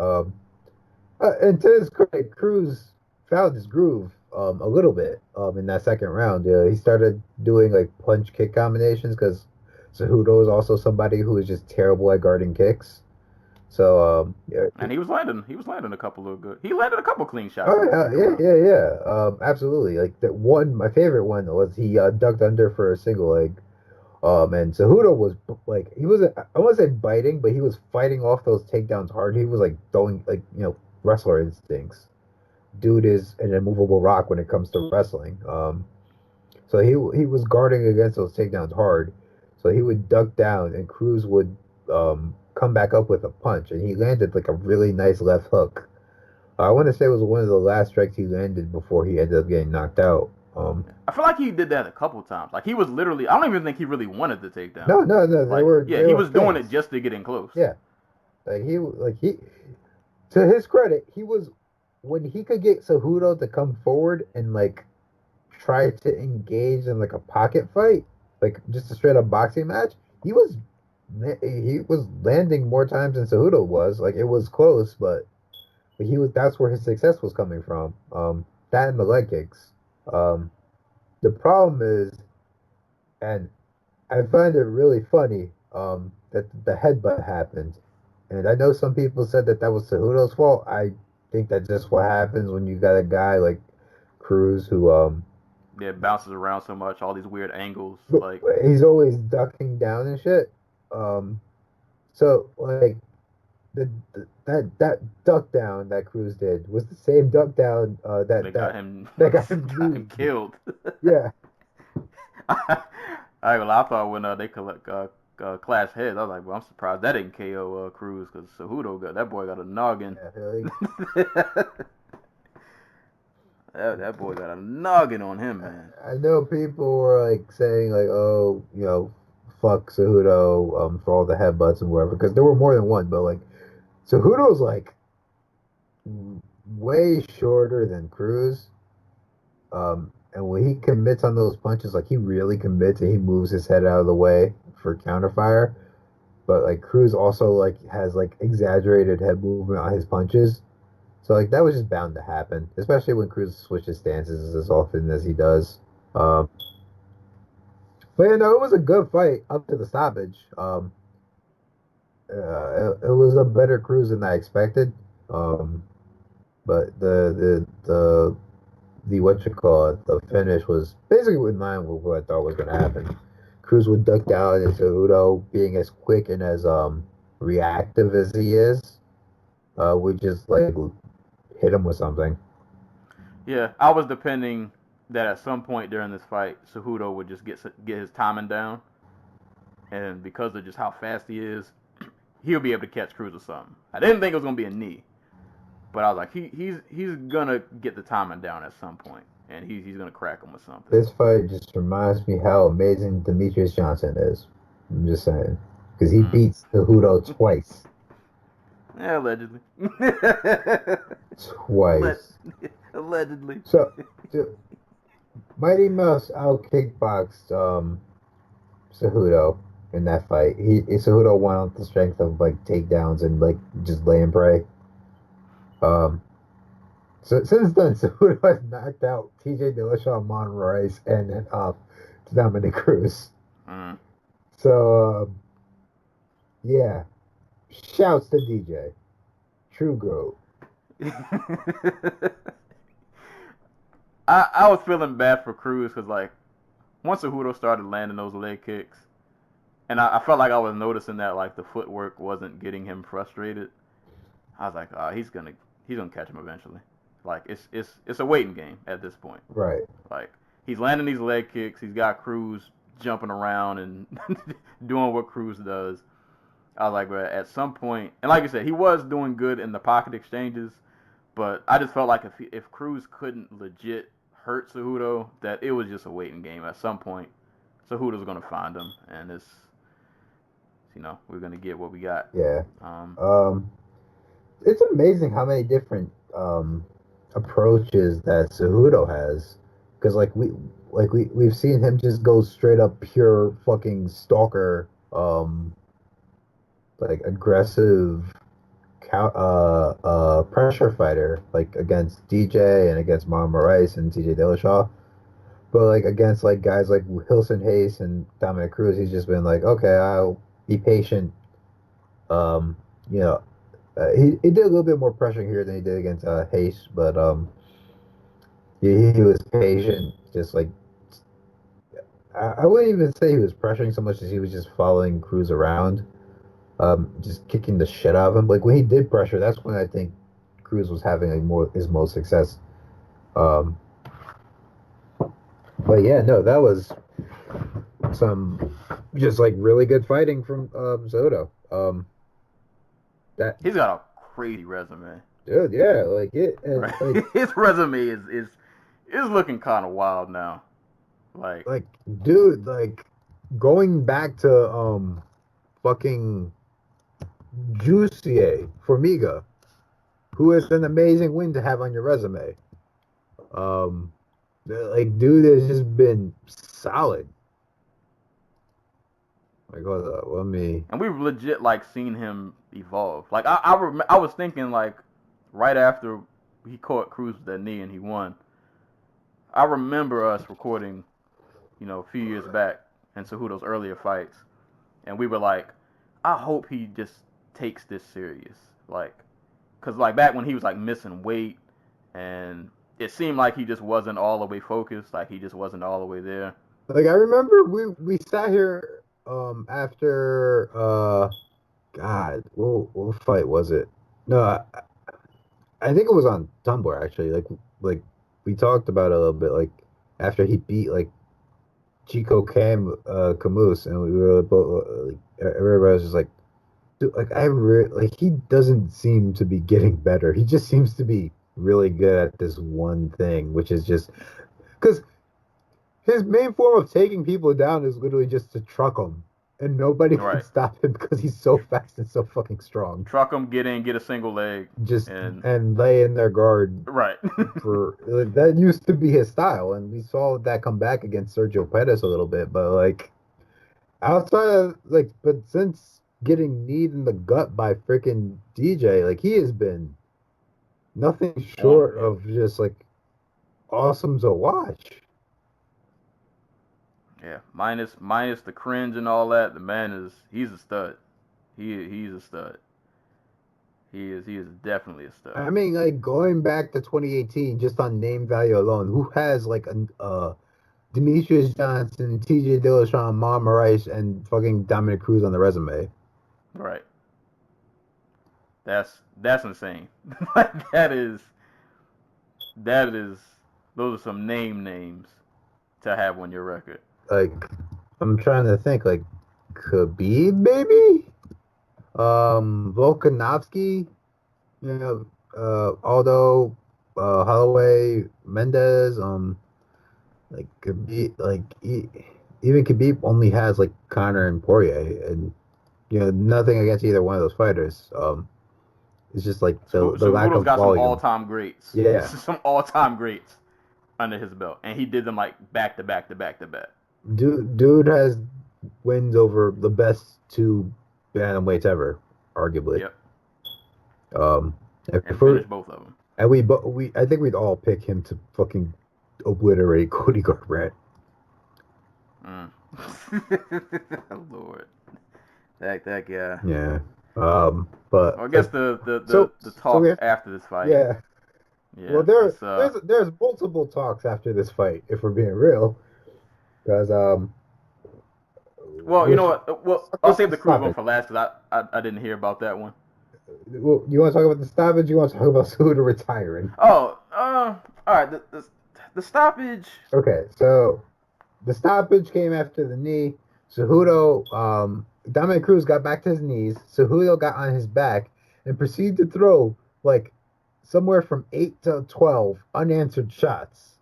And to his credit, Cruz found his groove a little bit in that second round. He started doing, like, punch-kick combinations because Cejudo is also somebody who is just terrible at guarding kicks. So, yeah. And he was landing a couple of good. He landed a couple clean shots. Oh, yeah. Absolutely. Like, my favorite one was he ducked under for a single leg. And Cejudo was like, I wouldn't say biting, but he was fighting off those takedowns hard. He was like throwing, like, wrestler instincts. Dude is an immovable rock when it comes to wrestling. So he was guarding against those takedowns hard. So he would duck down, and Cruz would come back up with a punch, and he landed like a really nice left hook. I want to say it was one of the last strikes he landed before he ended up getting knocked out. I feel like he did that a couple times. Like, he was literally, I don't even think he really wanted the takedown. No. Like, he was doing it just to get in close. Yeah. He, to his credit, when he could get Cejudo to come forward and, like, try to engage in, like, a pocket fight, like, just a straight up boxing match, he was landing more times than Cejudo was. Like, it was close, but that's where his success was coming from. That and the leg kicks. The problem is, and I find it really funny, that the headbutt happened. And I know some people said that was Cejudo's fault. I think that's just what happens when you got a guy like Cruz who, bounces around so much, all these weird angles. Like, he's always ducking down and shit. So, like, that duck down that Cruz did was the same duck down that got him killed. Yeah. I thought when they clash heads, I was like, well, I'm surprised that didn't KO Cruz, because Cejudo that boy got a noggin. Yeah, that boy got a noggin on him, man. I know people were like saying like, oh, fuck Cejudo for all the headbutts and whatever, because there were more than one, but like Cejudo's like way shorter than Cruz. And when he commits on those punches, like, he really commits and he moves his head out of the way for counterfire. But like Cruz also like has like exaggerated head movement on his punches. So like that was just bound to happen, especially when Cruz switches stances as often as he does. But it was a good fight up to the stoppage. It was a better Cruz than I expected. But the the finish was basically in line with what I thought was gonna happen. Cruz would duck down, and Cejudo, being as quick and as reactive as he is, would just like hit him with something. Yeah, I was depending that at some point during this fight, Cejudo would just get his timing down, and because of just how fast he is, he'll be able to catch Cruz or something. I didn't think it was gonna be a knee, but I was like, he's gonna get the timing down at some point, and he's gonna crack him with something. This fight just reminds me how amazing Demetrius Johnson is. I'm just saying, because he beats Cejudo twice. Yeah, allegedly. Twice. Allegedly. So, Mighty Mouse out kickboxed Cejudo in that fight. Cejudo won on the strength of like takedowns and like just lay and pray. So since then, Cejudo has knocked out TJ Dillashaw, Monroyce, and Dominick Cruz. So, yeah. Shouts to DJ. True GOAT. I was feeling bad for Cruz because, like, once Cejudo started landing those leg kicks, and I felt like I was noticing that, like, the footwork wasn't getting him frustrated. I was like, oh, he's gonna catch him eventually. Like, it's a waiting game at this point. Right. Like, he's landing these leg kicks. He's got Cruz jumping around and doing what Cruz does. I was like, bro, at some point, and like I said, he was doing good in the pocket exchanges, but I just felt like if Cruz couldn't legit hurt Cejudo, that it was just a waiting game. At some point, Cejudo's gonna find him, and we're gonna get what we got. Yeah. It's amazing how many different approaches that Cejudo has, because we've seen him just go straight up pure fucking stalker, like aggressive pressure fighter, like against DJ and against Muhammad Rice and TJ Dillashaw. But like against like guys like Hilson Hayes and Dominick Cruz, he's just been like, okay, I'll be patient. He did a little bit more pressure here than he did against Hayes, but he was patient. Just like I wouldn't even say he was pressuring so much as he was just following Cruz around, just kicking the shit out of him. Like when he did pressure, that's when I think Cruz was having his most success. But yeah, no, that was some just like really good fighting from Cejudo. That he's got a crazy resume. Dude, yeah, like it. Right. Like, his resume is looking kind of wild now. Like, dude, like going back to fucking Jussier Formiga, who is an amazing win to have on your resume. Like, dude has just been solid. Like, hold up, let me. And we've legit like seen him evolve. Like, I was thinking like right after he caught Cruz with that knee and he won. I remember us recording, a few years back in Cejudo's earlier fights, and we were like, I hope he just takes this serious, like, cause like back when he was like missing weight, and it seemed like he just wasn't all the way focused, like he just wasn't all the way there. Like I remember we sat here after God, what fight was it? No, I think it was on Tumblr actually. Like we talked about it a little bit. Like after he beat like Chico Camus, and we were both like everybody was just like, dude, like he doesn't seem to be getting better. He just seems to be really good at this one thing, which is just because his main form of taking people down is literally just to truck them, and nobody can stop him because he's so fast and so fucking strong. Truck them, get in, get a single leg, and lay in their guard. Right. For that used to be his style, and we saw that come back against Sergio Pettis a little bit. But like outside of but since getting kneed in the gut by freaking DJ, like he has been nothing short of just like awesome to watch. Yeah, minus the cringe and all that, the man he's a stud. He's a stud. He is definitely a stud. I mean, like going back to 2018, just on name value alone, who has like Demetrius Johnson, TJ Dillashaw, Muhammad Rice, and fucking Dominick Cruz on the resume? Right. That's insane. Like that is those are some names to have on your record. Like I'm trying to think, like Khabib maybe? Volkanovski, Aldo, Holloway, Mendez, like Khabib, even Khabib only has like Conor and Poirier, and nothing against either one of those fighters. It's just like the lack of got volume. Some all-time greats. Yeah, some all-time greats under his belt, and he did them like back to back to back to back. Dude has wins over the best two bantamweights ever, arguably. Yep. And finished both of them. And I think we'd all pick him to fucking obliterate Cody Garbrandt. Lord, that guy. Yeah. But I guess the so talk we have, after this fight. yeah. Well, Yeah, it's there's multiple talks after this fight, if we're being real, because well, you know what? Well, I'll save the Cruz stop one it. for last because I didn't hear about that one. Well, you want to talk about the stoppage? You want to talk about Cejudo retiring? Oh, all right. The stoppage. Okay, so the stoppage came after the knee. Cejudo, Dominick Cruz got back to his knees. Cejudo got on his back and proceeded to throw like somewhere from 8 to 12 unanswered shots.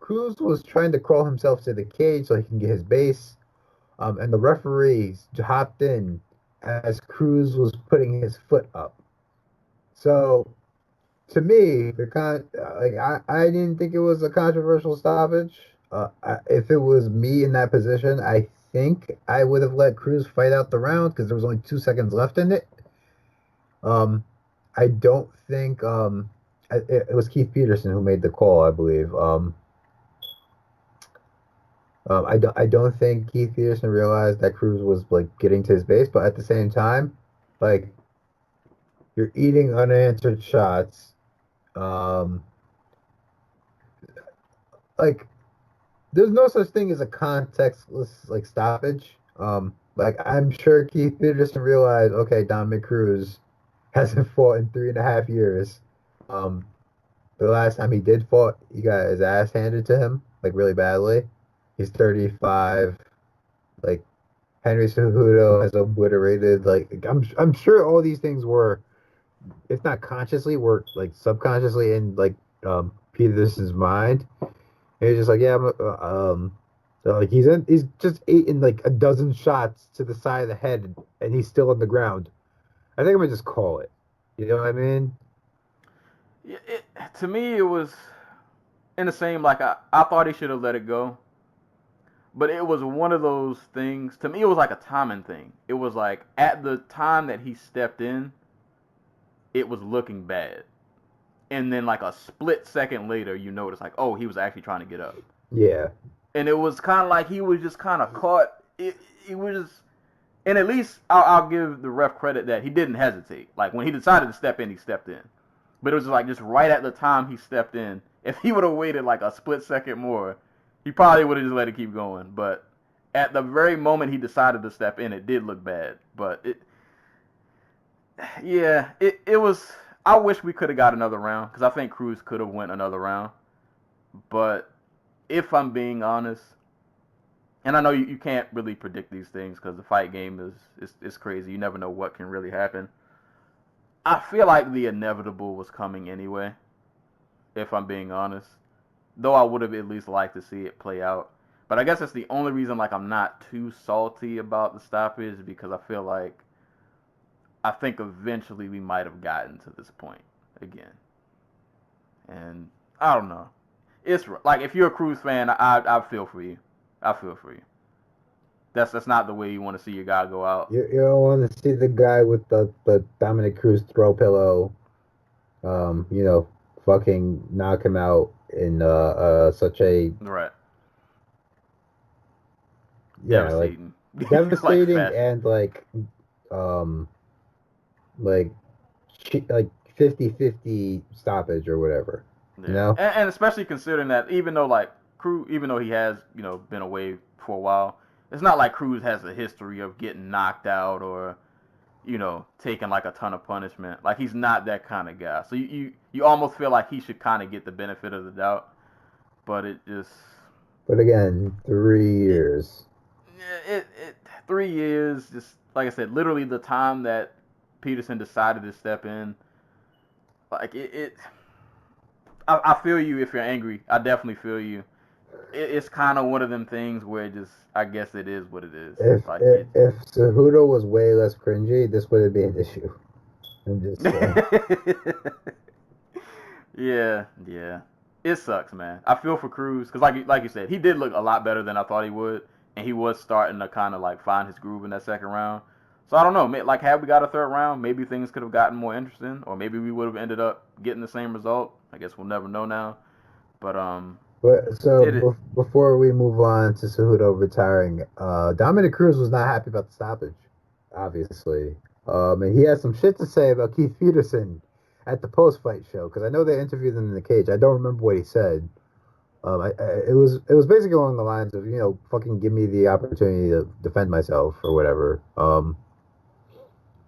Cruz was trying to crawl himself to the cage so he can get his base. And the referees hopped in as Cruz was putting his foot up. So to me, I didn't think it was a controversial stoppage. If it was me in that position, I think I would have let Cruz fight out the round because there was only 2 seconds left in it. I don't think it was Keith Peterson who made the call, I believe. I don't think Keith Peterson realized that Cruz was like getting to his base, but at the same time, like you're eating unanswered shots. Um, like there's no such thing as a contextless like stoppage. Like I'm sure Keith Peterson realized, okay, Dominick Cruz hasn't fought in 3.5 years. Um, the last time he did fought, he got his ass handed to him like really badly. He's 35. Like Henry Cejudo has obliterated. Like I'm sure all these things were, if not consciously, were like subconsciously in like Peterson's mind. And he's just like, yeah, so like he's just eating like a dozen shots to the side of the head, and he's still on the ground. I think I'm gonna just call it. You know what I mean? To me, it was in the same. Like I thought he should have let it go, but it was one of those things. To me, it was like a timing thing. It was like at the time that he stepped in, it was looking bad. And then like a split second later, you notice like, oh, he was actually trying to get up. Yeah. And it was kind of like he was just kind of caught. It was just, and at least I'll give the ref credit that he didn't hesitate. Like when he decided to step in, he stepped in. But it was like just right at the time he stepped in. If he would have waited like a split second more, he probably would have just let it keep going. But at the very moment he decided to step in, it did look bad. But it was. I wish we could have got another round because I think Cruz could have went another round. But if I'm being honest, and I know you can't really predict these things because the fight game is crazy. You never know what can really happen. I feel like the inevitable was coming anyway, if I'm being honest. Though I would have at least liked to see it play out. But I guess that's the only reason like I'm not too salty about the stoppage because I feel like I think eventually we might have gotten to this point again. And I don't know. It's like if you're a Cruz fan, I feel for you. I feel for you. That's not the way you want to see your guy go out. You don't want to see the guy with the Dominick Cruz throw pillow, fucking knock him out in such a Right. yeah, Devastating. like devastating Like and like 50-50 stoppage or whatever. Yeah. You know? And especially considering that even though like Cruz, even though he has been away for a while, it's not like Cruz has a history of getting knocked out or taking like a ton of punishment. Like he's not that kind of guy. So you almost feel like he should kind of get the benefit of the doubt. But it just. But again, 3 years. 3 years. Just like I said, literally the time that Peterson decided to step in. Like I feel you if you're angry. I definitely feel you. It's kind of one of them things where I guess it is what it is. If Cejudo was way less cringy, this wouldn't be an issue. I'm just saying. Yeah. It sucks, man. I feel for Cruz because, like you said, he did look a lot better than I thought he would, and he was starting to kind of like find his groove in that second round. So I don't know. Like, had we got a third round, maybe things could have gotten more interesting, or maybe we would have ended up getting the same result. I guess we'll never know now. But But so Did it? before we move on to Cejudo retiring, Dominick Cruz was not happy about the stoppage, obviously. And he had some shit to say about Keith Peterson at the post-fight show because I know they interviewed him in the cage. I don't remember what he said. It was basically along the lines of fucking give me the opportunity to defend myself or whatever.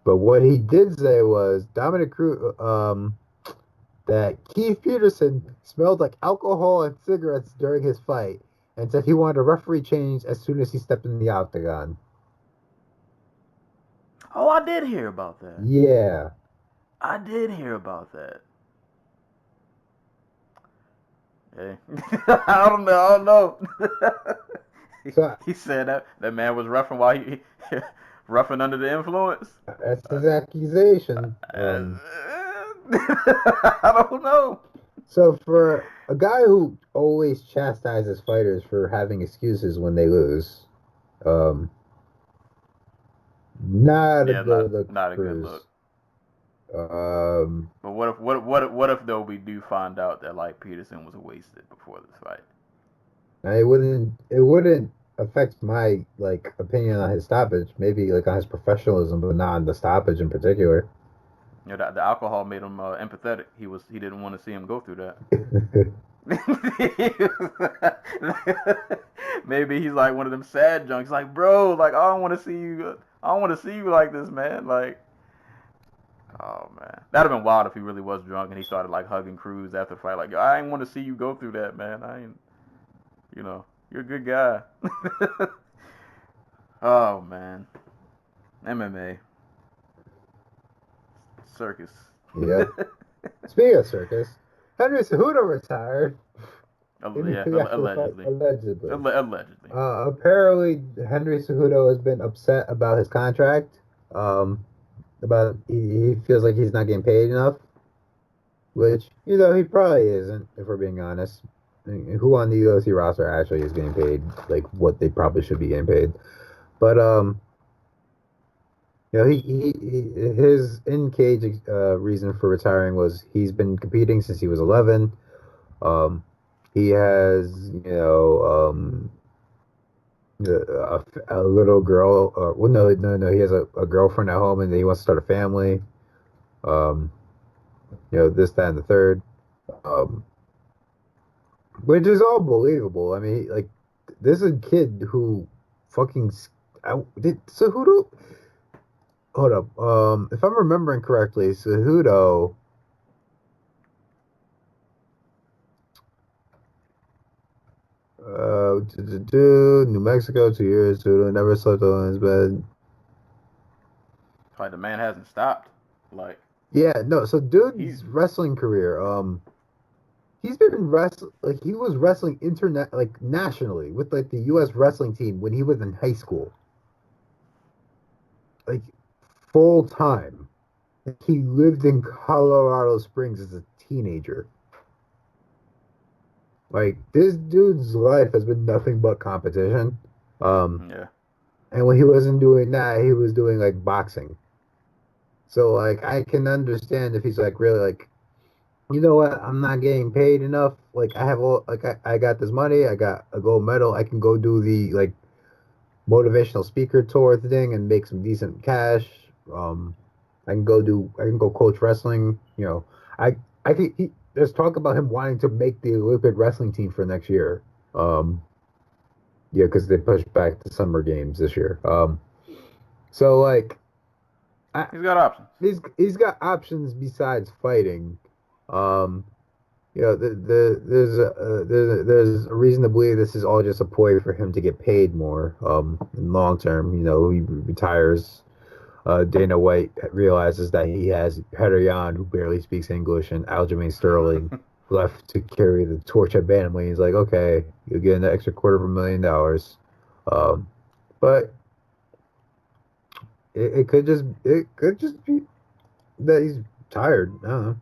But what he did say was Dominic Cruz that Keith Peterson smelled like alcohol and cigarettes during his fight, and said he wanted a referee change as soon as he stepped in the octagon. Oh, I did hear about that. Yeah. I did hear about that. Hey. I don't know. So He said that man was roughing while he roughing under the influence. that's his accusation. I don't know. So for a guy who always chastises fighters for having excuses when they lose, not a good look. Not a good look. But what if though we do find out that like Peterson was wasted before this fight? It wouldn't affect my like opinion on his stoppage. Maybe like on his professionalism, but not on the stoppage in particular. The alcohol made him empathetic. He didn't want to see him go through that. Maybe he's like one of them sad junks. Like, bro, like I don't want to see you. I don't want to see you like this, man. Like, oh man, that'd have been wild if he really was drunk and he started like hugging Cruz after the fight. Like, I ain't want to see you go through that, man. I ain't. You're a good guy. Oh man, MMA circus. Yeah. Speaking of circus, Henry Cejudo retired. Allegedly. Allegedly. Apparently, Henry Cejudo has been upset about his contract. About he feels like he's not getting paid enough, which he probably isn't, if we're being honest. I mean, who on the UFC roster actually is getting paid like what they probably should be getting paid? But his in cage reason for retiring was he's been competing since he was 11. He has a little girl. No. He has a girlfriend at home, and he wants to start a family. This, that, and the third. Which is all believable. I mean, like, this is a kid who fucking Cejudo. Hold up. If I'm remembering correctly, Cejudo. New Mexico, 2 years. Cejudo never slept on his bed. Like the man hasn't stopped. Like. Yeah, no. So, dude's wrestling career. He's been he was wrestling nationally with like the U.S. wrestling team when he was in high school, like full time. He lived in Colorado Springs as a teenager. Like this dude's life has been nothing but competition. Yeah. And when he wasn't doing that, he was doing like boxing. So like I can understand if he's like really like, you know what? I'm not getting paid enough. Like I got this money. I got a gold medal. I can go do the like motivational speaker tour thing and make some decent cash. I can go coach wrestling. There's talk about him wanting to make the Olympic wrestling team for next year. Because they pushed back the summer games this year. So like, he's got options. He's got options besides fighting. There's a reason to believe this is all just a ploy for him to get paid more in long term. He retires. Dana White realizes that he has Petr Yan, who barely speaks English, and Aljamain Sterling left to carry the torch at bantamweight. He's like, okay, you'll get an extra $250,000. But it could just be that he's tired. I don't know.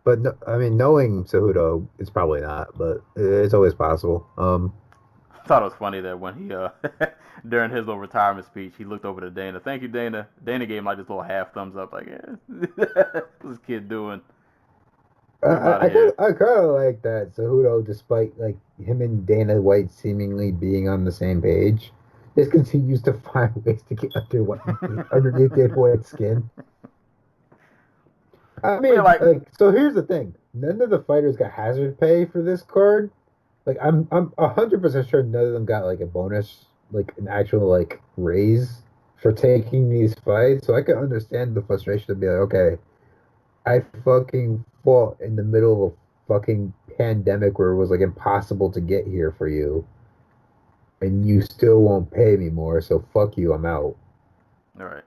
But no, I mean, knowing Cejudo, it's probably not, but it's always possible. I thought it was funny that when he during his little retirement speech, he looked over to Dana. Thank you, Dana. Dana gave him like this little half thumbs up, like, yeah, what's this kid doing? I'm out I of here. kind of like that Cejudo, despite like him and Dana White seemingly being on the same page, just continues to find ways to get underneath Dana White's skin. I But yeah, mean, like, like, so here's the thing: none of the fighters got hazard pay for this card. Like, I'm 100% sure none of them got like a bonus, like an actual like raise for taking these fights. So I can understand the frustration to be like, okay, I fucking fought in the middle of a fucking pandemic where it was like impossible to get here for you, and you still won't pay me more. So fuck you, I'm out. all right.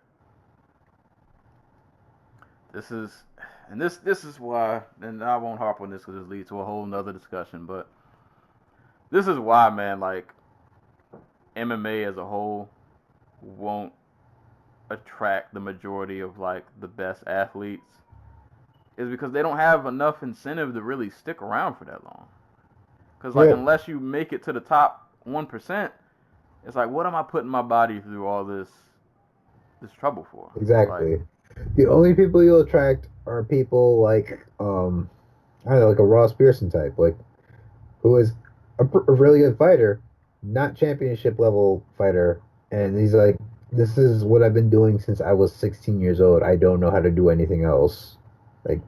This is, and this is why, and I won't harp on this because it leads to a whole nother discussion. But this is why, man, like MMA as a whole won't attract the majority of like the best athletes, is because they don't have enough incentive to really stick around for that long. Because like Yeah, unless you make it to the top 1%, it's like what am I putting my body through all this trouble for? Like, exactly. The only people you'll attract are people like I don't know, like a Ross Pearson type, like who is a really good fighter, not championship level fighter, and he's like, this is what I've been doing since I was 16 years old. I don't know how to do anything else. Like,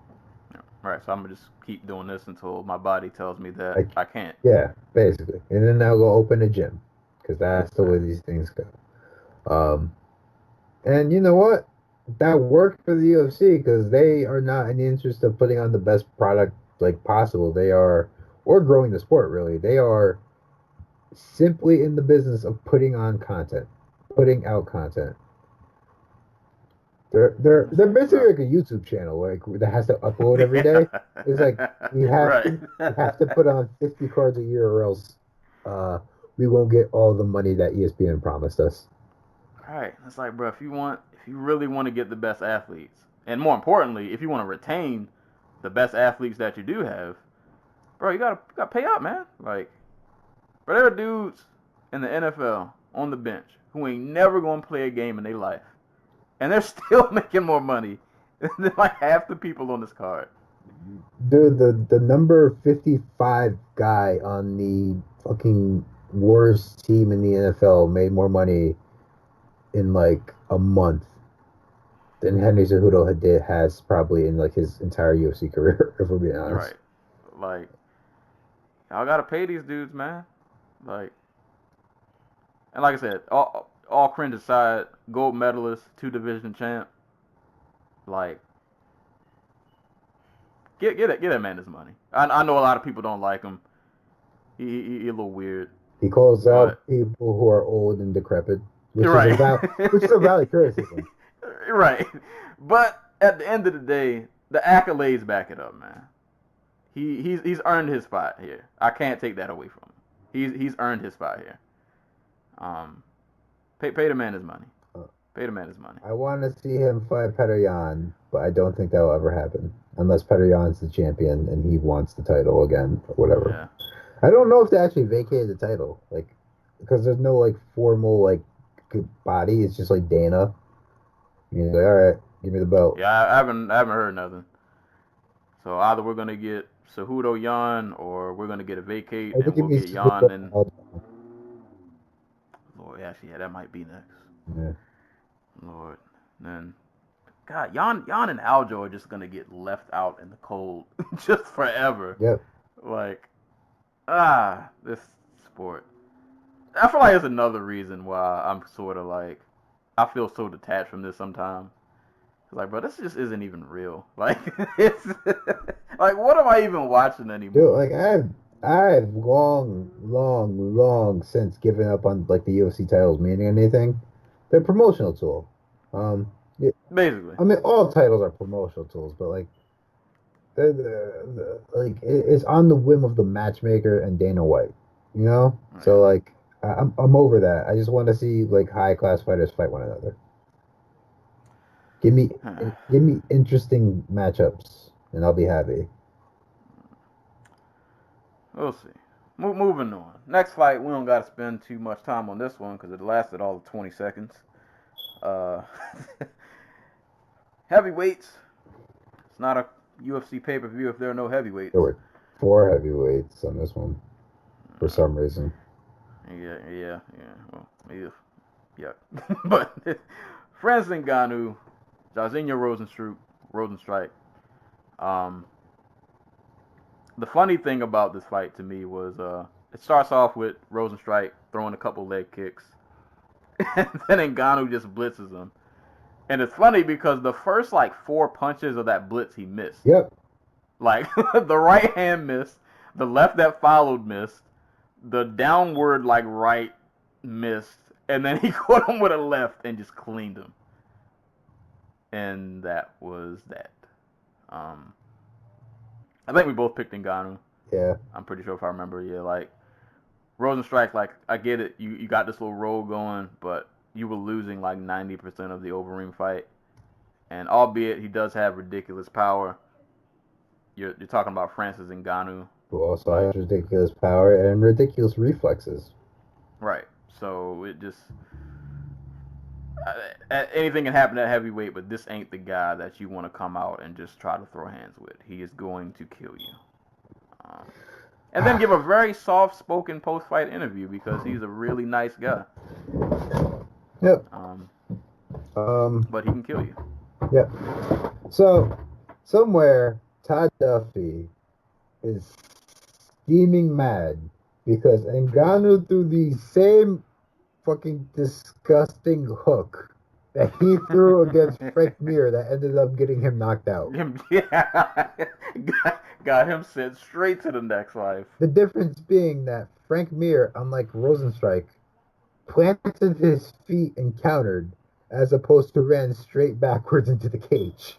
all right, so I'm gonna just keep doing this until my body tells me that like I can't. yeah, basically. And then I'll go open a gym because that's the All way right. these things go. And you know what? That worked for the UFC because they are not in the interest of putting on the best product like possible. They are, or growing the sport really. They are simply in the business of putting on content, putting out content. They're basically like a YouTube channel like that has to upload every day. It's like Right. we have to put on 50 cards a year or else uh we won't get all the money that ESPN promised us. Right. It's like, bro, if you really want to get the best athletes, and more importantly, if you want to retain the best athletes that you do have, bro, you gotta pay up, man. Like, bro, there are dudes in the NFL on the bench who ain't never gonna play a game in their life, and they're still making more money than like half the people on this card. Dude, the number 55 guy on the fucking worst team in the NFL made more money in like a month than Henry Cejudo has probably in like his entire UFC career, if we're being honest. Right. Like, y'all gotta pay these dudes, man. Like, and like I said, all cringe aside, gold medalist, 2 division champ. Like, get that man his money. I know a lot of people don't like him. He a little weird, He calls but out people who are old and decrepit, you're right. which is a valid criticism. Right. But at the end of the day, the accolades back it up, man. He's earned his spot here. I can't take that away from him. He's earned his spot here. Um, pay the man his money. Pay the man his money. I want to see him fight Petr Yan, but I don't think that will ever happen unless Petr Yan's the champion and he wants the title again or whatever. Yeah. I don't know if they actually vacated the title, like, because there's no like formal like body. It's just like Dana. He's like, all right, give me the belt. Yeah, I haven't heard nothing. So either we're gonna get Cejudo Yan or we're gonna get a vacate I and think it we'll means get Yan and Lord, actually, yeah, that might be next. yeah. Lord, then God, Yan and Aljo are just gonna get left out in the cold just forever. Yep. Like, this sport. I feel like it's another reason why I'm sort of like I feel so detached from this sometimes. Like, bro, this just isn't even real. Like, it's like, what am I even watching anymore? Dude, like I've long since given up on like the UFC titles meaning anything. They're a promotional tool. Yeah, Basically. I mean, all titles are promotional tools, but like like it's on the whim of the matchmaker and Dana White, you know. Right. So like I'm over that. I just want to see like high class fighters fight one another. Give me interesting matchups, and I'll be happy. We'll see. Moving on. Next fight, we don't got to spend too much time on this one because it lasted all of 20 seconds. Heavyweights. It's not a UFC pay-per-view if there are no heavyweights. There were 4 heavyweights on this one for some reason. Yeah. Well, maybe yeah. But Francis Ngannou, Jairzinho Rozenstruik. The funny thing about this fight to me was it starts off with Rozenstruik throwing a couple leg kicks, and then Ngannou just blitzes him. And it's funny because the first 4 punches of that blitz he missed. Yep. The right hand missed, the left that followed missed, the downward right missed, and then he caught him with a left and just cleaned him. And that was that. I think we both picked Ngannou. Yeah. I'm pretty sure if I remember. Yeah, Rozenstruik, I get it. You got this little roll going, but you were losing 90% of the overeem fight. And albeit he does have ridiculous power, you're talking about Francis Ngannou, Who also has ridiculous power and ridiculous reflexes. right? So it just anything can happen at heavyweight, but this ain't the guy that you want to come out and just try to throw hands with. He is going to kill you. And then give a very soft-spoken post-fight interview because he's a really nice guy. Yep. But he can kill you. Yep. So, somewhere, Todd Duffy is steaming mad because Ngannou threw the same fucking disgusting hook that he threw against Frank Mir that ended up getting him knocked out. Yeah. Got him sent straight to the next life. The difference being that Frank Mir, unlike Rozenstruik, planted his feet and countered, as opposed to ran straight backwards into the cage.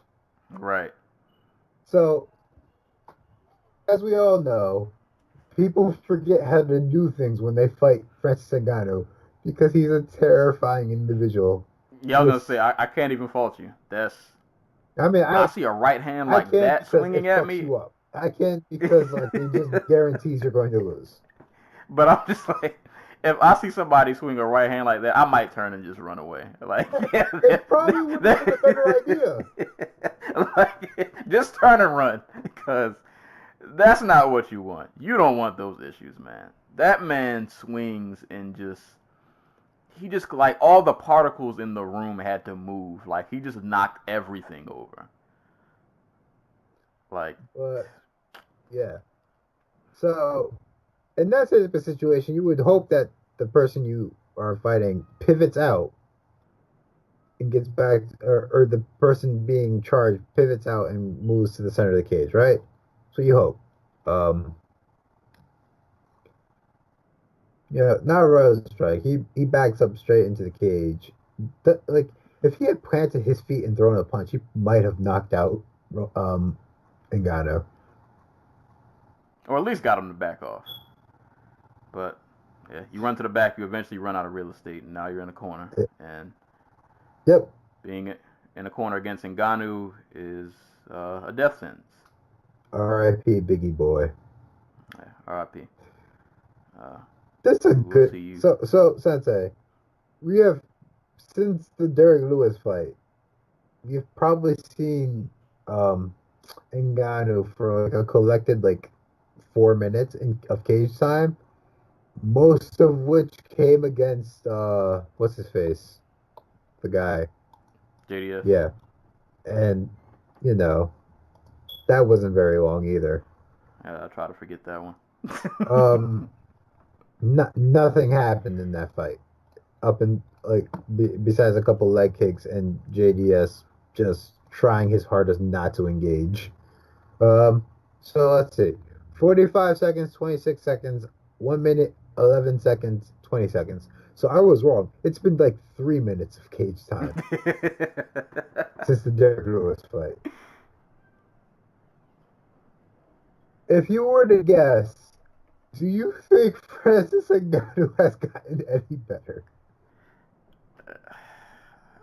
Right. So, as we all know, people forget how to do things when they fight Francis Ngannou because he's a terrifying individual. Yeah, I was going to say, I can't even fault you. I see a right hand like that swinging at me. You up. I can't because it just guarantees you're going to lose. But I'm just if I see somebody swing a right hand like that, I might turn and just run away. It probably would have been a better idea. Just turn and run because that's not what you want. You don't want those issues, man. That man swings and he just all the particles in the room had to move. He just knocked everything over. But, yeah. So, in that type of situation, you would hope that the person you are fighting pivots out and gets back, or the person being charged pivots out and moves to the center of the cage, right? So you hope. Yeah, not Rozenstruik. He backs up straight into the cage. If he had planted his feet and thrown a punch, he might have knocked out Ngannou. Or at least got him to back off. But, yeah, you run to the back, you eventually run out of real estate, and now you're in a corner. And yep, being in a corner against Ngannou is a death sentence. R.I.P. Biggie boy. Yeah, R.I.P. That's a good... So, Sensei, we have, since the Derek Lewis fight, you've probably seen Ngannou for a collected 4 minutes of cage time, most of which came against what's his face, the guy, JDS. Yeah, and that wasn't very long either. Yeah, I try to forget that one. Nothing happened in that fight, besides a couple leg kicks and JDS just trying his hardest not to engage. So let's see. 45 seconds, 26 seconds, 1 minute, 11 seconds, 20 seconds. So I was wrong. It's been 3 minutes of cage time since the Derek Lewis fight. If you were to guess, do you think Francis Ngannou has gotten any better?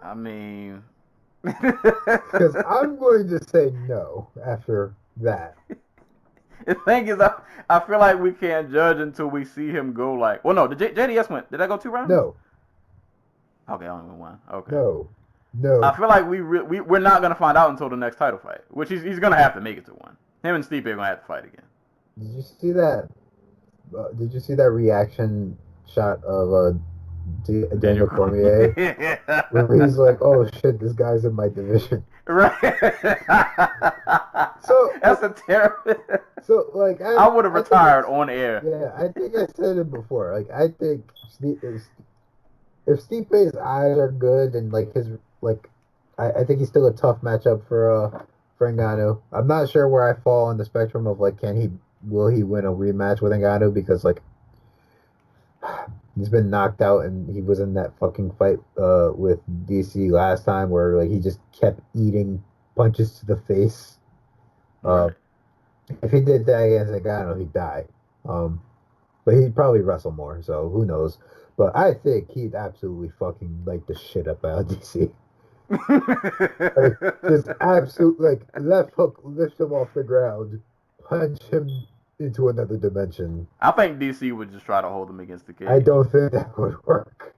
I mean... Because I'm going to say no after that. The thing is, I feel like we can't judge until we see him go well, no, the JDS went. Did I go 2 rounds? No. Okay, I only went 1. Okay. No. No. I feel like we're not gonna find out until the next title fight, which he's gonna have to make it to one. Him and Stipe are gonna have to fight again. Did you see that? Did you see that reaction shot of Daniel Cormier? Yeah. Where he's like, "Oh shit, this guy's in my division." Right. So that's a terrible. So like, I would have retired on air. Yeah, I think I said it before. Like, I think if Stipe's eyes are good and like his like, I think he's still a tough matchup for Ngannou. I'm not sure where I fall on the spectrum of like, will he win a rematch with Ngannou, because like he's been knocked out and he was in that fucking fight with DC last time where like he just kept eating punches to the face. Right. If he did that against Ngannou, he'd die. But he'd probably wrestle more, so who knows. But I think he'd absolutely fucking like the shit up out of DC. Like, just absolute, like, left hook, lift him off the ground, punch him into another dimension. I think DC would just try to hold him against the cage. I don't think that would work.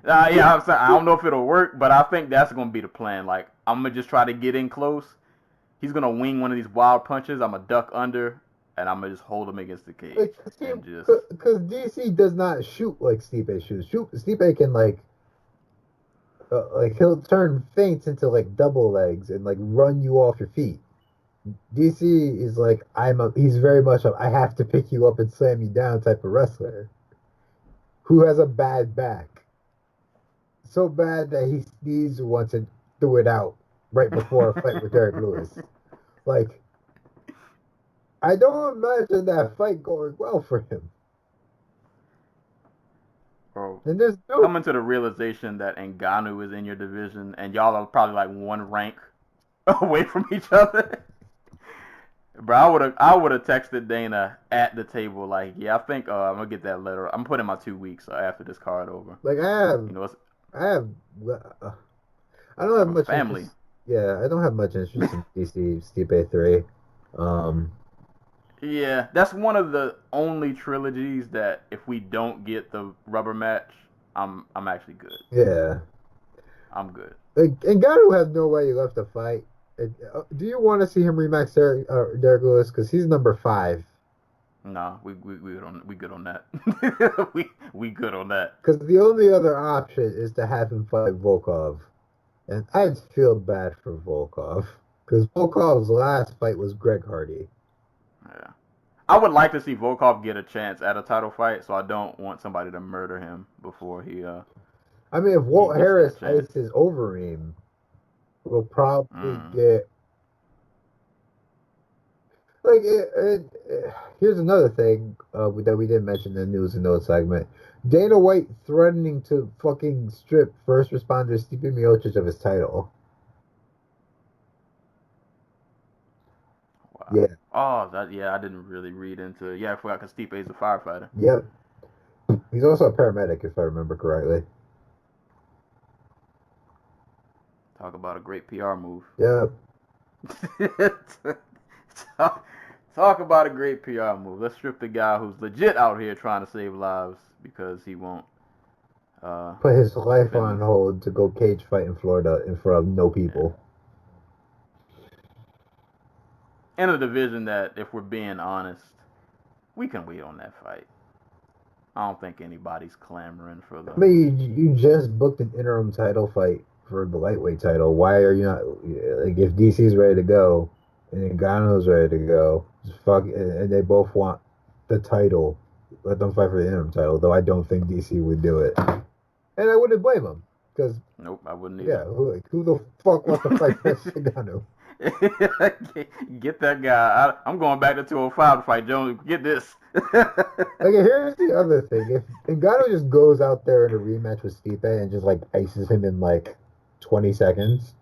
Yeah, I'm saying, I don't know if it'll work, but I think that's going to be the plan. Like, I'm going to just try to get in close. He's going to wing one of these wild punches. I'm going to duck under, and I'm going to just hold him against the cage. Because DC does not shoot like Stipe shoots. Stipe can, like he'll turn feints into, like, double legs and, like, run you off your feet. DC is like, he's very much a I have to pick you up and slam you down type of wrestler who has a bad back. So bad that he sneezed once and threw it out right before a fight with Derek Lewis. Like, I don't imagine that fight going well for him. Bro, and there's coming to the realization that Ngannou is in your division and y'all are probably like one rank away from each other. Bro, I would have texted Dana at the table like, yeah, I think I'm gonna get that letter. I'm putting my 2 weeks after this card over. Like, I don't have much family. Yeah, I don't have much interest in DC Stipe 3. Yeah, that's one of the only trilogies that if we don't get the rubber match, I'm actually good. Yeah, I'm good. Like, Ngannou has no way left to fight. Do you want to see him rematch Derek Lewis? Because he's number 5. Nah, we good on that. we good on that. Because the only other option is to have him fight Volkov, and I'd feel bad for Volkov because Volkov's last fight was Greg Hardy. Yeah, I would like to see Volkov get a chance at a title fight, so I don't want somebody to murder him before he. I mean, if Walt Harris ices Overeem, we'll probably get. Like, here's another thing that we didn't mention in the news and notes segment. Dana White threatening to fucking strip first responder Stipe Miocic of his title. Wow. Yeah. Oh, I didn't really read into it. Yeah, I forgot because Stipe is a firefighter. Yep. He's also a paramedic, if I remember correctly. Talk about a great PR move. Yep. Talk about a great PR move. Let's strip the guy who's legit out here trying to save lives because he won't put his life on hold to go cage fight in Florida in front of no people. In a division that, if we're being honest, we can wait on that fight. I don't think anybody's clamoring for them. I mean, you just booked an interim title fight for the lightweight title. Why are you not, like, if DC's ready to go and Ngannou's ready to go, just fuck it, and they both want the title, let them fight for the interim title, though I don't think DC would do it. And I wouldn't blame them, because... Nope, I wouldn't either. Yeah, who the fuck wants to fight for Ngannou? Get that guy. I'm going back to 205 to fight Jones. Get this. Okay, here's the other thing. If Ngannou just goes out there in a rematch with Stipe and just, like, ices him in, like, 20 seconds,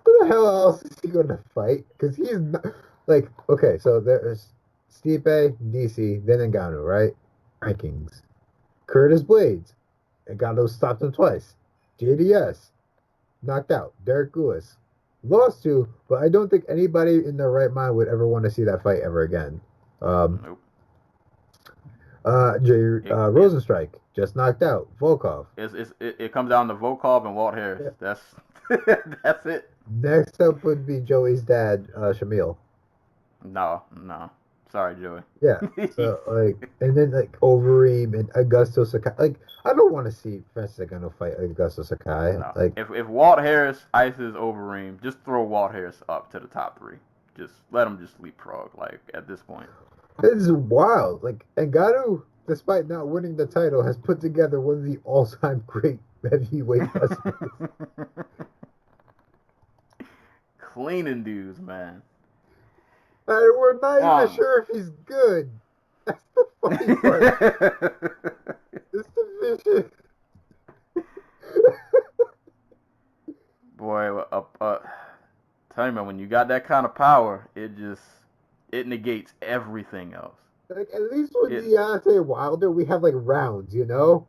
who the hell else is he going to fight? Because he's not... Like, okay, so there's Stipe, DC, then Ngannou, right? Rankings. Curtis Blades. Ngannou stopped him twice. JDS. Knocked out. Derek Lewis. Lost to, but I don't think anybody in their right mind would ever want to see that fight ever again. Nope. Rosenstrike. just knocked out Volkov. It comes down to Volkov and Walt Harris. Yeah. That's it. Next up would be Joey's dad, Shamil. No. Sorry, Joey. Yeah. So and then Overeem and Augusto Sakai. I don't want to see Francis Ngannou fight Augusto Sakai. No. If Walt Harris ices Overeem, just throw Walt Harris up to the top 3. Just let him just leapfrog. At this point, this is wild. Ngannou, despite not winning the title, has put together one of the all-time great heavyweight wrestlers. Cleaning dudes, man. And we're not even sure if he's good. That's the funny part. This division. Boy, tell you, man, when you got that kind of power, it negates everything else. At least with Deontay Wilder, we have rounds, you know?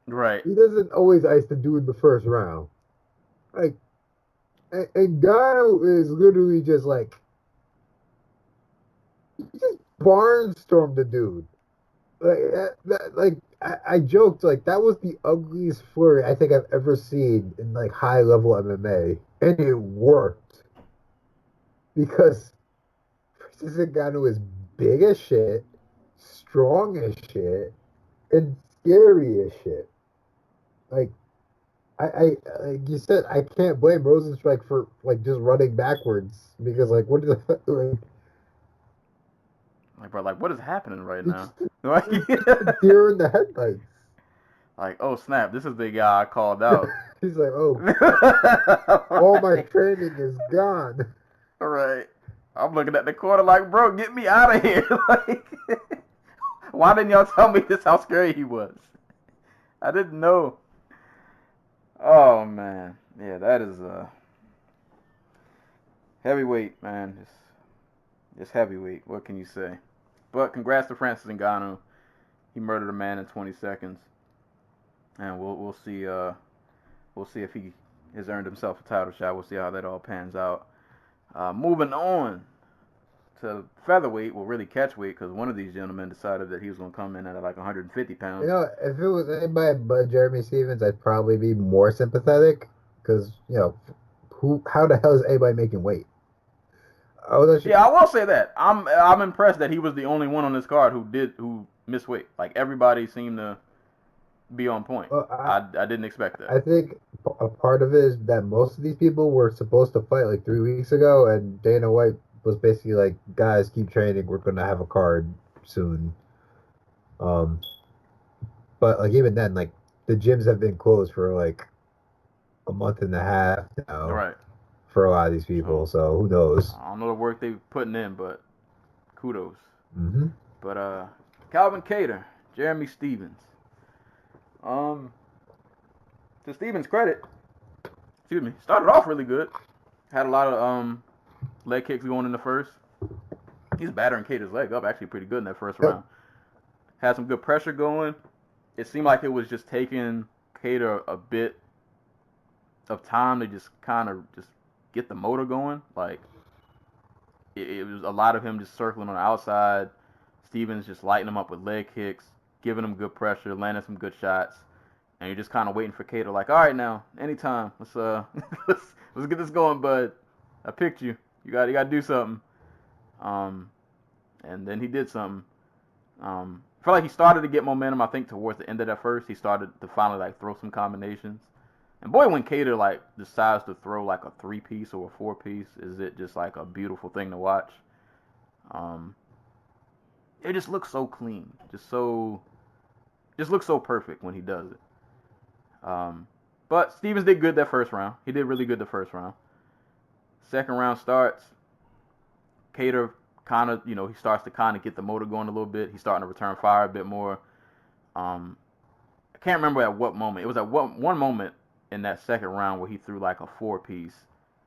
Right. He doesn't always ice the dude in the first round. And Ngannou is literally just he just barnstormed the dude. I joked that was the ugliest flurry I think I've ever seen in high level MMA, and it worked because Francis Ngannou is big as shit, strong as shit, and scary as shit. I like you said, I can't blame Rosenstrike for just running backwards because what is the bro, what is happening right now? Deer in the headlights. Oh snap! This is the guy I called out. He's oh, all my training is gone. All right, I'm looking at the corner bro, get me out of here! Why didn't y'all tell me this? How scary he was? I didn't know. Oh man, yeah, that is heavyweight, man. Just heavyweight. What can you say? But congrats to Francis Ngannou. He murdered a man in 20 seconds, and we'll see. We'll see if he has earned himself a title shot. We'll see how that all pans out. Moving on to featherweight, well, really catchweight, because one of these gentlemen decided that he was going to come in at 150 pounds. You know, if it was anybody but Jeremy Stevens, I'd probably be more sympathetic, because how the hell is anybody making weight? Yeah, I will say that I'm impressed that he was the only one on this card who missed weight. Everybody seemed to be on point. Well, I didn't expect that. I think a part of it is that most of these people were supposed to fight 3 weeks ago, and Dana White was basically guys, keep training. We're gonna have a card soon. But even then, the gyms have been closed for a month and a half now. Right. For a lot of these people, so who knows? I don't know the work they're putting in, but kudos. Mm-hmm. But Calvin Kattar, Jeremy Stevens. To Stevens' credit, started off really good. Had a lot of leg kicks going in the first. He's battering Kattar's leg up actually pretty good in that first round. Had some good pressure going. It seemed like it was just taking Kattar a bit of time to just kind of get the motor going. It was a lot of him just circling on the outside. Stevens just lighting him up with leg kicks, giving him good pressure, landing some good shots, and you're just kind of waiting for Kattar. All right now, anytime, let's let's get this going, bud. I picked you. You got to do something. And then he did something. I feel like he started to get momentum. I think towards the end of that first, he started to finally throw some combinations. And boy, when Kattar decides to throw a 3-piece or a 4-piece, is it just a beautiful thing to watch? It just looks so clean, just looks so perfect when he does it. But Stevens did good that first round. He did really good the first round. Second round starts. Kattar kind of, he starts to kind of get the motor going a little bit. He's starting to return fire a bit more. I can't remember at what moment. It was at one moment in that second round where he threw a 4-piece,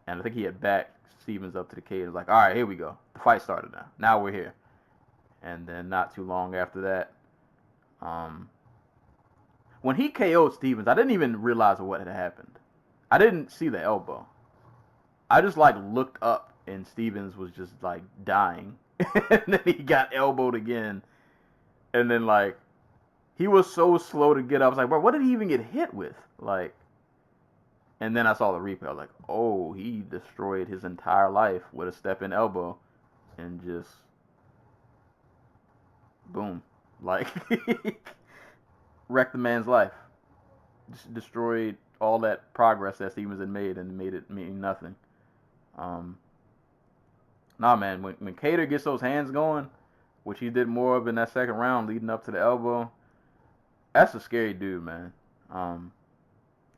and I think he had backed Stevens up to the cage. It was all right, here we go. The fight started now. Now we're here. And then not too long after that, when he KO'd Stevens, I didn't even realize what had happened. I didn't see the elbow. I just looked up, and Stevens was just dying. And then he got elbowed again. And then he was so slow to get up. I was like, bro, what did he even get hit with? Like, and then I saw the replay. I was like, oh, he destroyed his entire life with a step-in elbow and just boom, like wrecked the man's life. Just destroyed all that progress that Stevens had made and made it mean nothing. Nah, man, when Cater gets those hands going, which he did more of in that second round leading up to the elbow, that's a scary dude, man.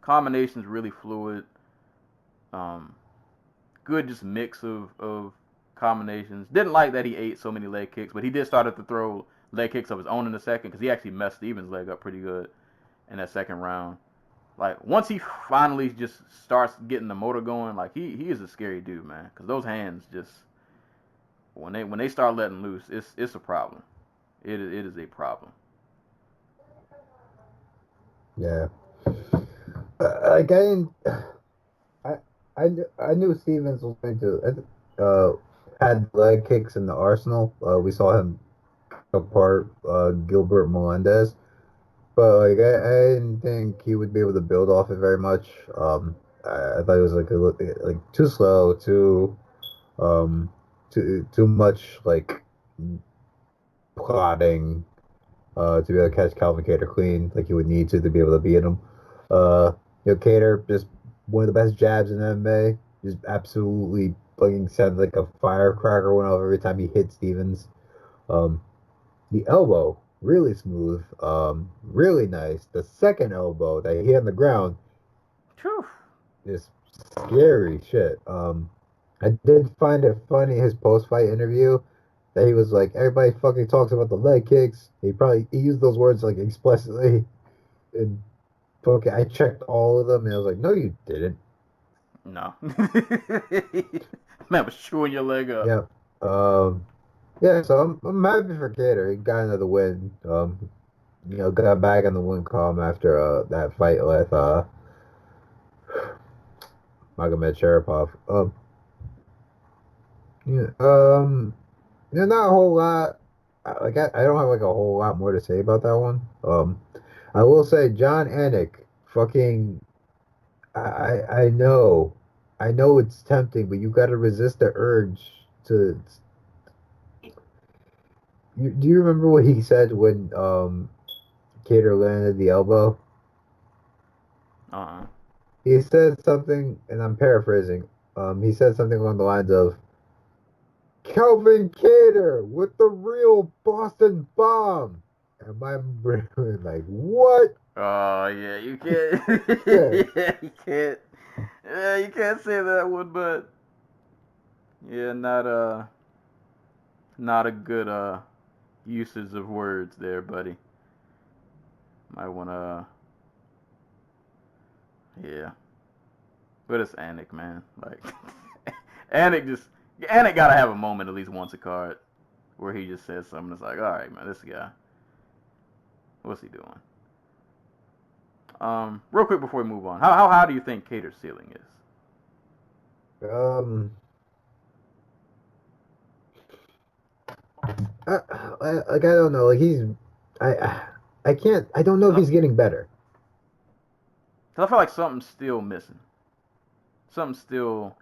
Combinations really fluid. Good just mix of combinations. Didn't like that he ate so many leg kicks, but he did start to throw leg kicks of his own in the second because he actually messed Stevens' leg up pretty good in that second round. Like, once he finally just starts getting the motor going, like, he is a scary dude, man. Because those hands just, when they start letting loose, it's a problem. It is a problem. Yeah. Like I knew Stevens was going to had leg kicks in the arsenal. We saw him apart Gilbert Melendez, but like I didn't think he would be able to build off it very much. I thought it was like too slow, too much like plotting to be able to catch Calvin Kattar clean like you would need to be able to beat him. Kattar, just one of the best jabs in MMA, just absolutely fucking sounded like a firecracker went off every time he hit Stevens. The elbow, really smooth, really nice. The second elbow that he hit on the ground is scary shit. I did find it funny, his post-fight interview, that he was like, everybody fucking talks about the leg kicks. He used those words like explicitly. And fucking, I checked all of them, and I was like, no, you didn't. No. Man was chewing your leg up. Yeah. Yeah, so I'm happy for Kattar. He got another win. Got back on the win column after that fight with Magomed Sharapov. Not a whole lot. I don't have like a whole lot more to say about that one. I will say John Anik, fucking, I know it's tempting, but you got to resist the urge to. Do you remember what he said when Kattar landed the elbow? He said something, and I'm paraphrasing. He said something along the lines of, Calvin Kattar with the real Boston bomb. And my brain was like, what? Oh, yeah, you can't. Yeah, you can't. Yeah, you can't say that one, but yeah, not a good usage of words there, buddy. Might wanna, yeah. But it's Anik, man. Like, Anik gotta have a moment at least once a card where he just says something that's like, all right, man, this guy, what's he doing? Real quick before we move on, how high do you think Kattar's ceiling is? I don't know. Like I don't know if he's getting better. Cause I feel like something's still missing. Something's still,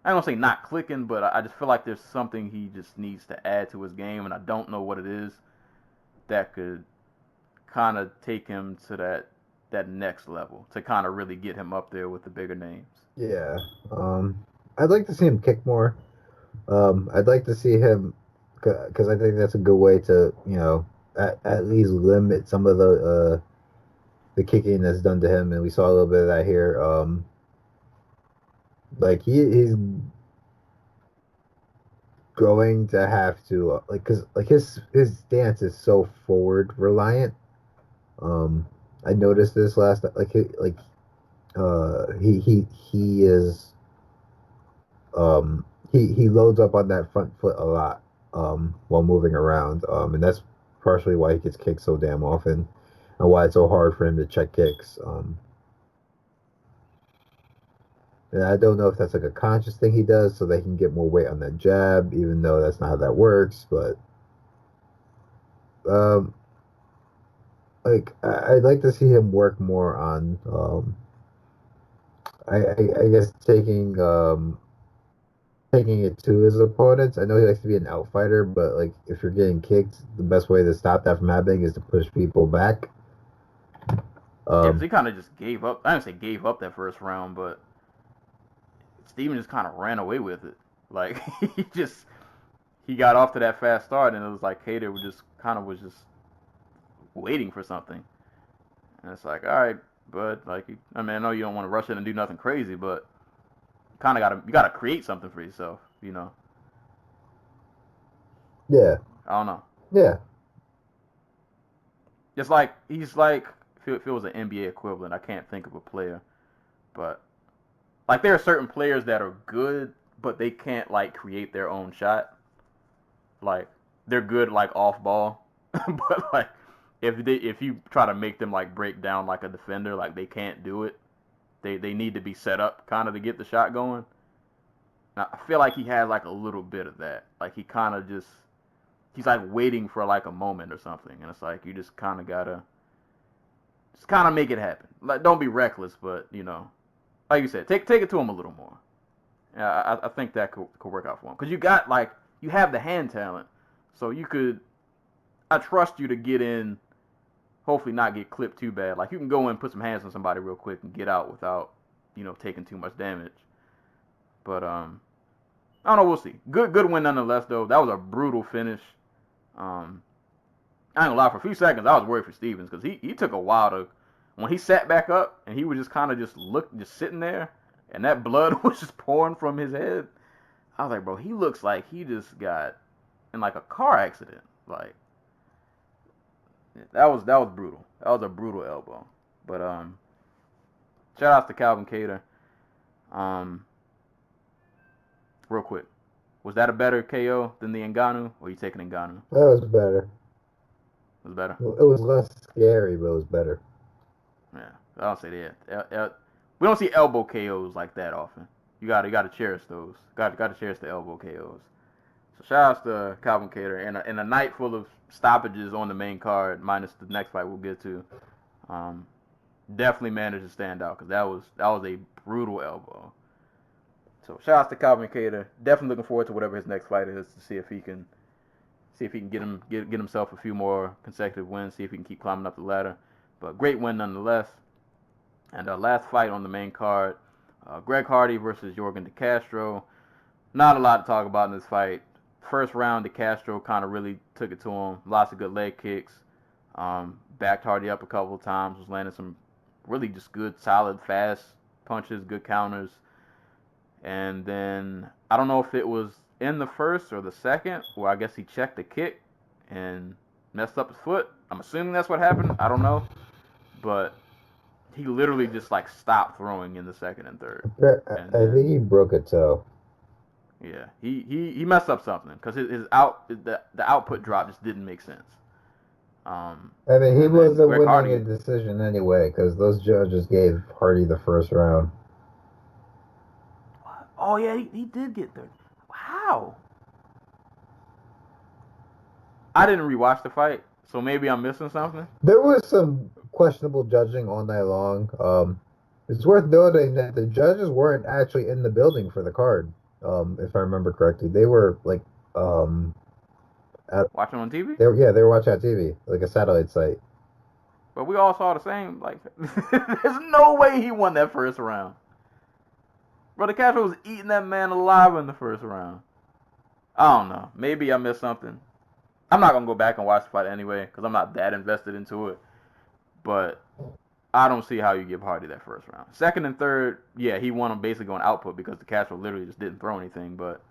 I don't want to say not clicking, but I just feel like there's something he just needs to add to his game, and I don't know what it is that could kind of take him to that next level to kind of really get him up there with the bigger names. Yeah. I'd like to see him kick more. I'd like to see him, because I think that's a good way to, at least limit some of the kicking that's done to him, and we saw a little bit of that here. Like he's going to have to because his stance is so forward reliant. I noticed this last he is he loads up on that front foot a lot while moving around, and that's partially why he gets kicked so damn often and why it's so hard for him to check kicks. And I don't know if that's like a conscious thing he does so they can get more weight on that jab, even though that's not how that works. But like I'd like to see him work more on I guess taking it to his opponents. I know he likes to be an outfighter, but like if you're getting kicked, the best way to stop that from happening is to push people back. Yeah, because Um, he kind of just gave up. I didn't say gave up that first round, but Steven just kind of ran away with it. Like he got off to that fast start, and it was like Cater was just waiting for something. And it's like, all right, but like, I mean, I know you don't want to rush in and do nothing crazy, but kind of gotta create something for yourself, you know. yeah, I don't know. yeah. It's like he's like if it was an NBA equivalent, I can't think of a player, but like there are certain players that are good, but they can't like create their own shot. Like they're good like off ball, but like if you try to make them like break down like a defender, like they can't do it. They need to be set up kind of to get the shot going. Now, I feel like he had like a little bit of that. Like he kind of he's like waiting for like a moment or something, and it's like you just kind of gotta just kind of make it happen. Like don't be reckless, but you know, like you said, take it to him a little more. Yeah, I think that could work out for him because you have the hand talent, so you could. I trust you to get in. Hopefully, not get clipped too bad. Like you can go in, put some hands on somebody real quick, and get out without taking too much damage. But I don't know. We'll see. Good win nonetheless, though. That was a brutal finish. I ain't gonna lie. For a few seconds, I was worried for Stevens because he took a while to when he sat back up and he was just kind of just sitting there, and that blood was just pouring from his head. I was like, bro, he looks like he just got in like a car accident. Like that was brutal. That was a brutal elbow. But shout outs to Calvin Kattar. Um, real quick, was that a better KO than the Ngannou, or you taking Ngannou? That was better. It was better. It was less scary, but it was better. Yeah, I don't say that. We don't see elbow KOs like that often. You gotta cherish those. Gotta cherish the elbow KOs. So shout outs to Calvin Kattar and a night full of stoppages on the main card, minus the next fight we'll get to. Um, definitely managed to stand out because that was a brutal elbow. So shout outs to Calvin Kattar. Definitely looking forward to whatever his next fight is to see if he can get himself a few more consecutive wins. See if he can keep climbing up the ladder. But great win nonetheless. And last fight on the main card, Greg Hardy versus Yorgan De Castro. Not a lot to talk about in this fight. First round, De Castro kind of really took it to him. Lots of good leg kicks. Backed Hardy up a couple of times. Was landing some really just good, solid, fast punches, good counters. And then, I don't know if it was in the first or the second, where I guess he checked the kick and messed up his foot. I'm assuming that's what happened. I don't know. But he literally just like stopped throwing in the second and third. And I think he broke a toe. Yeah, he messed up something because the output drop just didn't make sense. I mean, he And then wasn't Greg winning Hardy, a decision anyway because those judges gave Hardy the first round. oh yeah, he did get third. How? I didn't rewatch the fight, so maybe I'm missing something. There was some questionable judging all night long. It's worth noting that the judges weren't actually in the building for the card. If I remember correctly, they were like Watching on TV, they were watching on TV, like a satellite site. but we all saw the same. Like, there's no way he won that first round. Brother Castro was eating that man alive in the first round. I don't know. Maybe I missed something. I'm not gonna go back and watch the fight anyway because I'm not that invested into it. But I don't see how you give Hardy that first round. Second and third, yeah, he won him basically on output because the Castro literally just didn't throw anything. But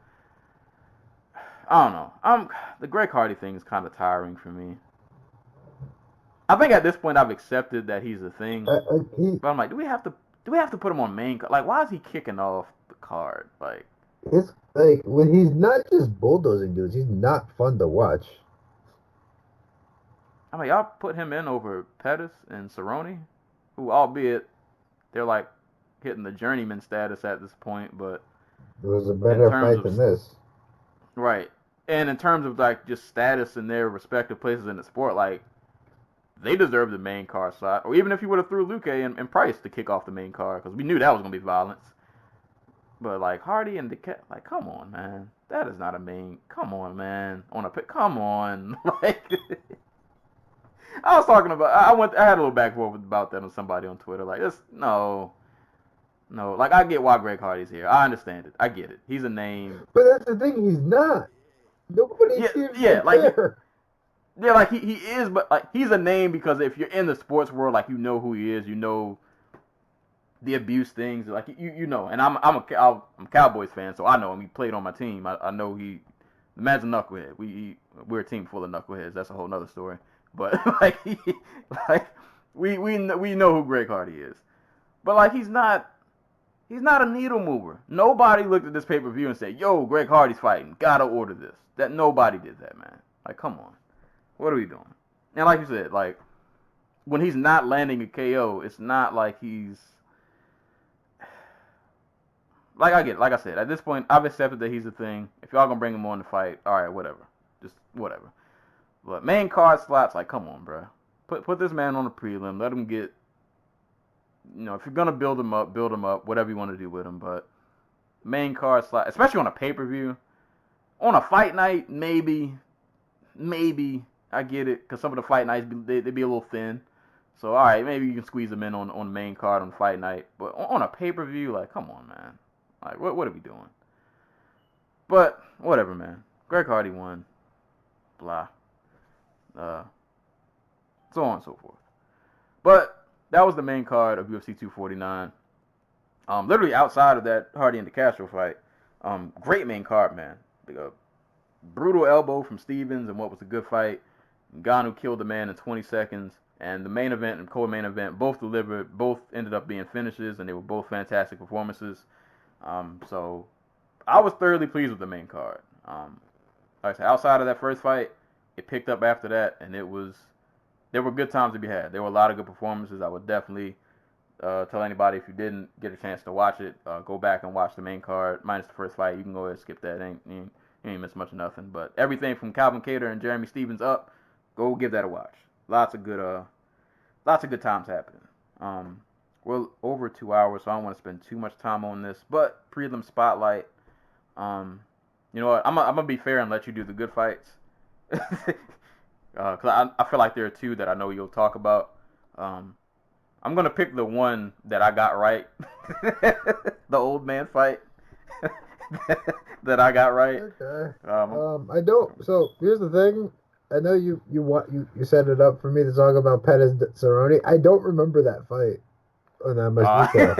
I don't know. The Greg Hardy thing is kind of tiring for me. I think at this point I've accepted that he's a thing. But I'm like, do we have to put him on main card? Like, why is he kicking off the card? Like, It's like when he's not just bulldozing dudes, he's not fun to watch. I mean, y'all put him in over Pettis and Cerrone, who, albeit they're like hitting the journeyman status at this point, but It was a better fight than this. Right. And in terms of like just status in their respective places in the sport, like they deserve the main card slot. Or even if you would have threw Luque and Price to kick off the main card, because we knew that was going to be violence. But, like, Hardy and Jacare, like, come on, man. That is not a main. Come on, man. Come on. Like, I was talking about, I had a little back and forth about that with somebody on Twitter. Like, no. Like, I get why Greg Hardy's here. I understand it. I get it. He's a name. But that's the thing. He's not. Nobody seems to care. Yeah, like, he is, but, like, he's a name because if you're in the sports world, like, you know who he is. You know the abuse things. Like, you know. And I'm a Cowboys fan, so I know him. He played on my team. I know the man's a knucklehead. We're a team full of knuckleheads. That's a whole nother story. But, like, we know who Greg Hardy is. But, like, he's not a needle mover. Nobody looked at this pay-per-view and said, yo, Greg Hardy's fighting. Gotta order this. That nobody did that, man. Like, come on. What are we doing? And like you said, like, when he's not landing a KO, it's not like he's... Like, I get it. Like I said, at this point, I've accepted that he's a thing. If y'all gonna bring him on to fight, all right, whatever. Just whatever. But main card slots, like, come on, bro. Put this man on the prelim. Let him get... You know, if you're gonna build him up, whatever you want to do with him. But main card slot, especially on a pay-per-view, on a fight night, maybe I get it, because some of the fight nights they'd be a little thin. So all right, maybe you can squeeze them in on the main card on fight night. But on a pay-per-view, like, come on, man. Like, what are we doing? But whatever, man. Greg Hardy won. Blah. So on and so forth. But that was the main card of UFC 249. Literally outside of that Hardy and DeCastro fight, great main card, man. Brutal elbow from Stevens in what was a good fight. Ngannou killed the man in 20 seconds. And the main event and co-main event both delivered, both ended up being finishes, and they were both fantastic performances. So I was thoroughly pleased with the main card. Like I said, outside of that first fight, it picked up after that, and there were good times to be had. There were a lot of good performances. I would definitely tell anybody, if you didn't get a chance to watch it, go back and watch the main card, minus the first fight. You can go ahead and skip that. You ain't miss much of nothing. But everything from Calvin Kattar and Jeremy Stevens up, go give that a watch. Lots of good times happening. We're over 2 hours, so I don't want to spend too much time on this. But Prelim Spotlight, you know what? I'm gonna be fair and let you do the good fights. Because I feel like there are two that I know you'll talk about. I'm going to pick the one that I got right. The old man fight that I got right. Okay. I don't. So, here's the thing. I know you set it up for me to talk about Pettis Cerrone. I don't remember that fight in that much detail.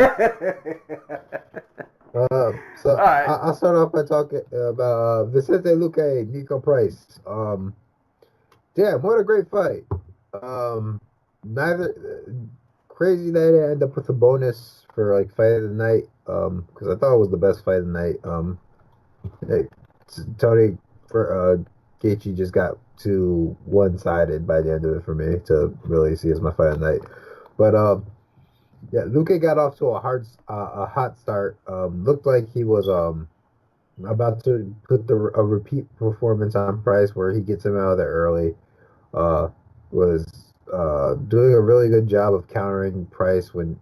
So, right. I'll start off by talking about Vicente Luque, Nico Price. Damn, what a great fight. Crazy that I ended up with a bonus for like fight of the night. Because I thought it was the best fight of the night. Tony Gaethje just got too one-sided by the end of it for me to really see as my fight of the night. But yeah, Luque got off to a hot start. Looked like he was about to put a repeat performance on Price where he gets him out of there early. Was doing a really good job of countering Price when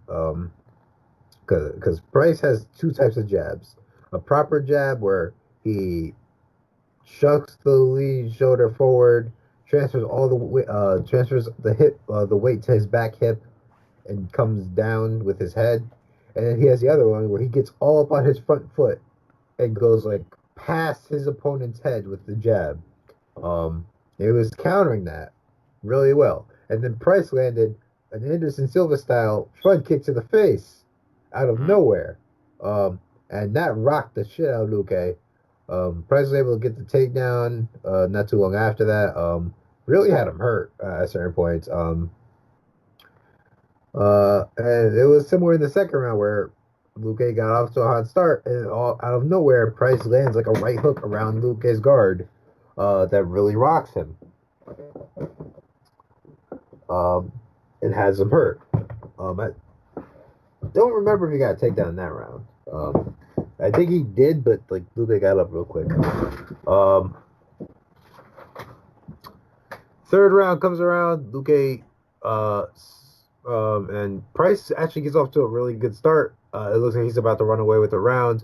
because Price has two types of jabs. A proper jab where he shucks the lead shoulder forward, transfers the hip the weight to his back hip and comes down with his head. And then he has the other one where he gets all up on his front foot and goes like past his opponent's head with the jab. It was countering that really well. And then Price landed an Anderson Silva style front kick to the face out of nowhere. And that rocked the shit out of Luque. Price was able to get the takedown not too long after that. Really had him hurt at certain points. And it was similar in the second round where Luque got off to a hot start, and out of nowhere, Price lands like a right hook around Luque's guard that really rocks him. And has him hurt. I don't remember if he got a takedown in that round. I think he did, but like Luque got up real quick. Third round comes around. Luque And Price actually gets off to a really good start. It looks like he's about to run away with the round.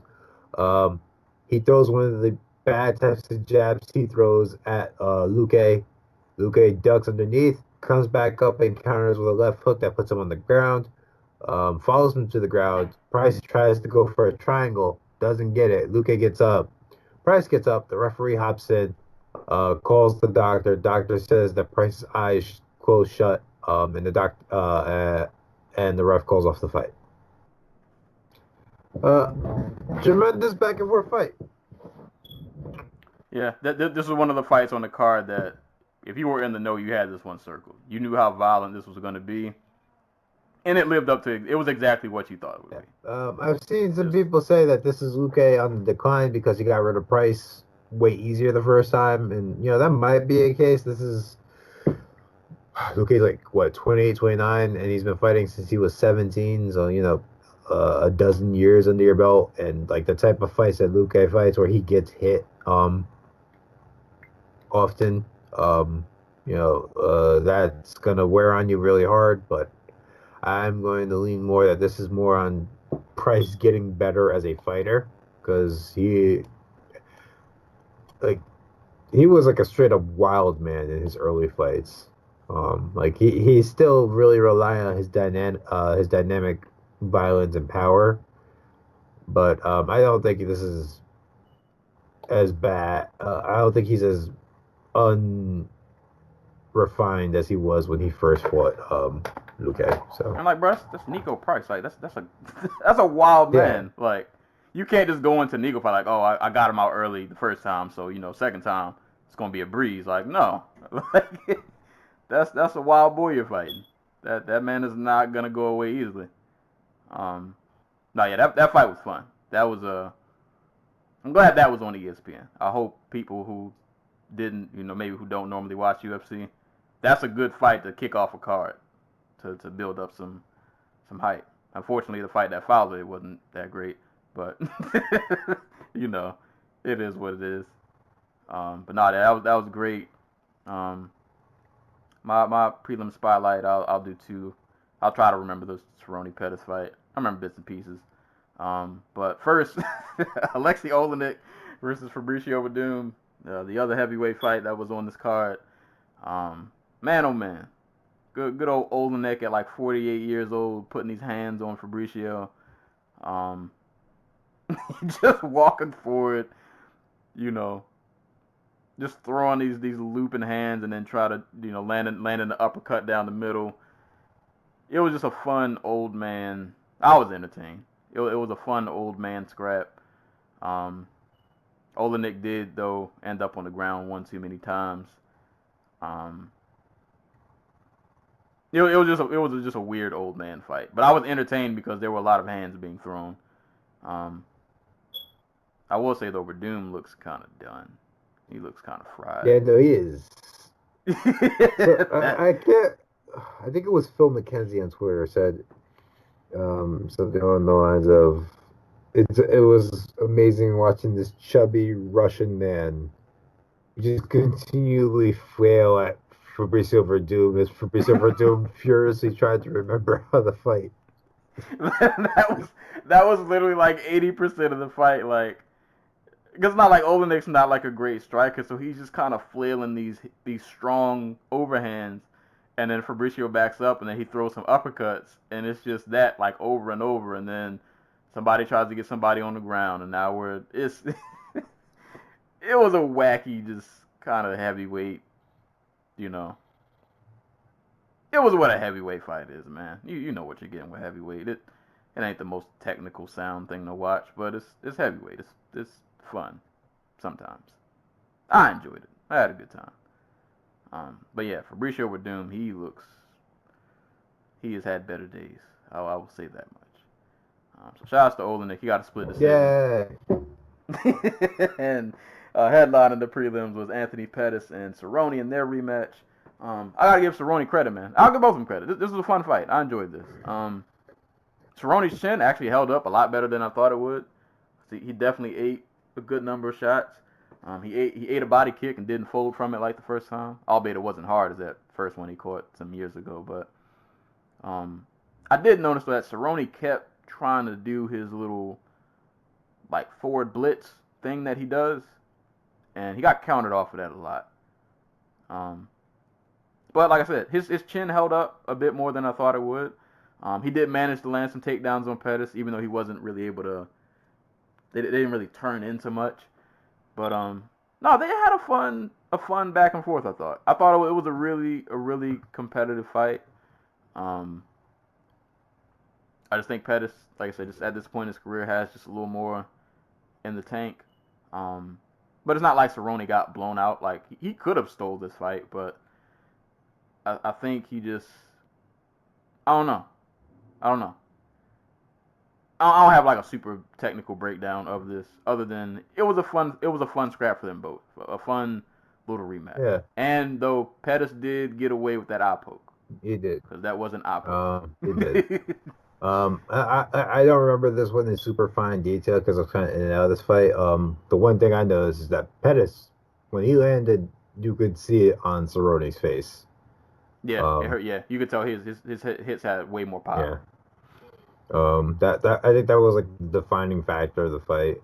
Um, he throws one of the bad types of jabs he throws at Luque. Luque ducks underneath, comes back up and counters with a left hook that puts him on the ground. Follows him to the ground. Price tries to go for a triangle, doesn't get it. Luque gets up. Price gets up. The referee hops in, calls the doctor. Doctor says that Price's eyes closed shut, and the ref calls off the fight. Tremendous back and forth fight. Yeah, this is one of the fights on the card that, if you were in the know, you had this one circled. You knew how violent this was going to be, and it lived up to it. It was exactly what you thought it would be. I've seen some people say that this is Luque on the decline because he got rid of Price way easier the first time, and that might be a case. This is Luque's like what 28, 29, and he's been fighting since he was 17. So a dozen years under your belt, and like the type of fights that Luque fights where he gets hit often, that's gonna wear on you really hard. But I'm going to lean more that this is more on Price getting better as a fighter, because he was like a straight up wild man in his early fights. He's still really relying on his dynamic violence and power, but I don't think this is as bad. I don't think he's as unrefined as he was when he first fought Luque. So I'm like, bro, that's Nico Price. Like that's a that's a wild man. Yeah. Like you can't just go into Nico fight like, oh, I got him out early the first time, so second time it's gonna be a breeze. Like no, like that's a wild boy you're fighting. That man is not gonna go away easily. That fight was fun. I'm glad that was on ESPN. I hope people who didn't, maybe who don't normally watch UFC, that's a good fight to kick off a card, to build up some hype. Unfortunately, the fight that followed it wasn't that great, but it is what it is. But no, that was great. My prelim spotlight, I'll do two. I'll try to remember the Cerrone Pettis fight. I remember bits and pieces. But first, Alexei Olenek versus Fabricio Verdum, the other heavyweight fight that was on this card. Man, oh man. Good old Olenek at like 48 years old, putting these hands on Fabricio. Just walking forward, just throwing these looping hands and then try to, landing the uppercut down the middle. It was just a fun old man. I was entertained. It was a fun old man scrap. Olenek did, though, end up on the ground one too many times. It was just a weird old man fight. But I was entertained because there were a lot of hands being thrown. I will say, though, Verdum looks kind of done. He looks kind of fried. Yeah, no, he is. So, I can't. I think it was Phil McKenzie on Twitter said something along the lines of, it was amazing watching this chubby Russian man just continually flail at Fabricio Verdum as Fabricio Verdum furiously tried to remember how to fight. that was literally like 80% of the fight, like. Because it's not like Olenek's not like a great striker, so he's just kind of flailing these strong overhands, and then Fabricio backs up, and then he throws some uppercuts, and it's just that like over and over, and then somebody tries to get somebody on the ground, and now it was a wacky, just kind of heavyweight, It was what a heavyweight fight is, man. You know what you're getting with heavyweight. It ain't the most technical sound thing to watch, but it's heavyweight. It's fun sometimes. I enjoyed it. I had a good time. But yeah, Fabricio Verdum, he has had better days. I will say that much. So shout out to Olenek. He got a split decision. Yeah. And headlining the prelims was Anthony Pettis and Cerrone in their rematch. I gotta give Cerrone credit, man. I'll give both of them credit. This was a fun fight. I enjoyed this. Cerrone's chin actually held up a lot better than I thought it would. He definitely ate a good number of shots. He ate a body kick and didn't fold from it like the first time. Albeit it wasn't hard as that first one he caught some years ago. But I did notice that Cerrone kept trying to do his little like forward blitz thing that he does, and he got countered off of that a lot. But like I said, his chin held up a bit more than I thought it would. He did manage to land some takedowns on Pettis, even though he wasn't really able to. They didn't really turn into much. But no, they had a fun back and forth. I thought it was a really competitive fight. I just think Pettis, like I said, just at this point in his career, has just a little more in the tank. But it's not like Cerrone got blown out. Like he could have stole this fight, but I think he just, I don't know. I don't have like a super technical breakdown of this, other than it was a fun scrap for them both, a fun little rematch. Yeah. And though Pettis did get away with that eye poke. He did. Because that wasn't eye poke. He did. I don't remember this one in super fine detail because I was kind of in and out of this fight. The one thing I noticed is that Pettis, when he landed, you could see it on Cerrone's face. Yeah, it hurt. Yeah, you could tell his hits had way more power. Yeah. That I think that was like the defining factor of the fight.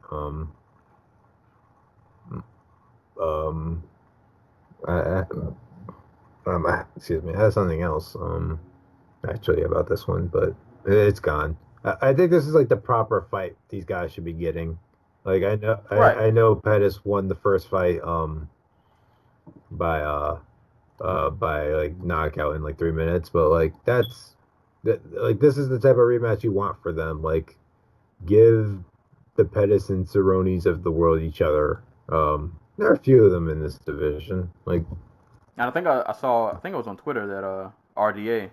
Excuse me. I had something else. Actually about this one, but it's gone. I think this is like the proper fight these guys should be getting. Like I know, Right. I know Pettis won the first fight by like knockout in like 3 minutes, but like like this is the type of rematch you want for them. Like give the Pettis and Cerrones of the world each other. There are a few of them in this division. Like, and I think it was on Twitter that RDA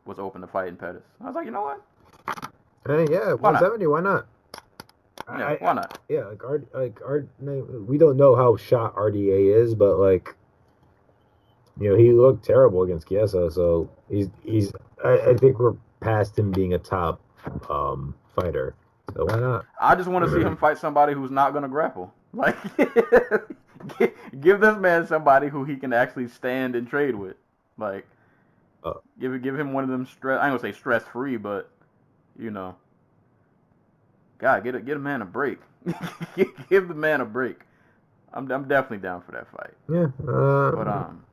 was open to fighting Pettis. I was like, you know what? hey, yeah, Why not? 170. Why not? Yeah, why not? Yeah, we don't know how shot RDA is, but like, you know, he looked terrible against Chiesa, so he's. I think we're past him being a top fighter. So why not? I just want to see him fight somebody who's not gonna grapple. Like, give this man somebody who he can actually stand and trade with. Like, give him one of them stress. I ain't gonna say stress free, but you know, God, get a man a break. Give the man a break. I'm definitely down for that fight. Yeah. But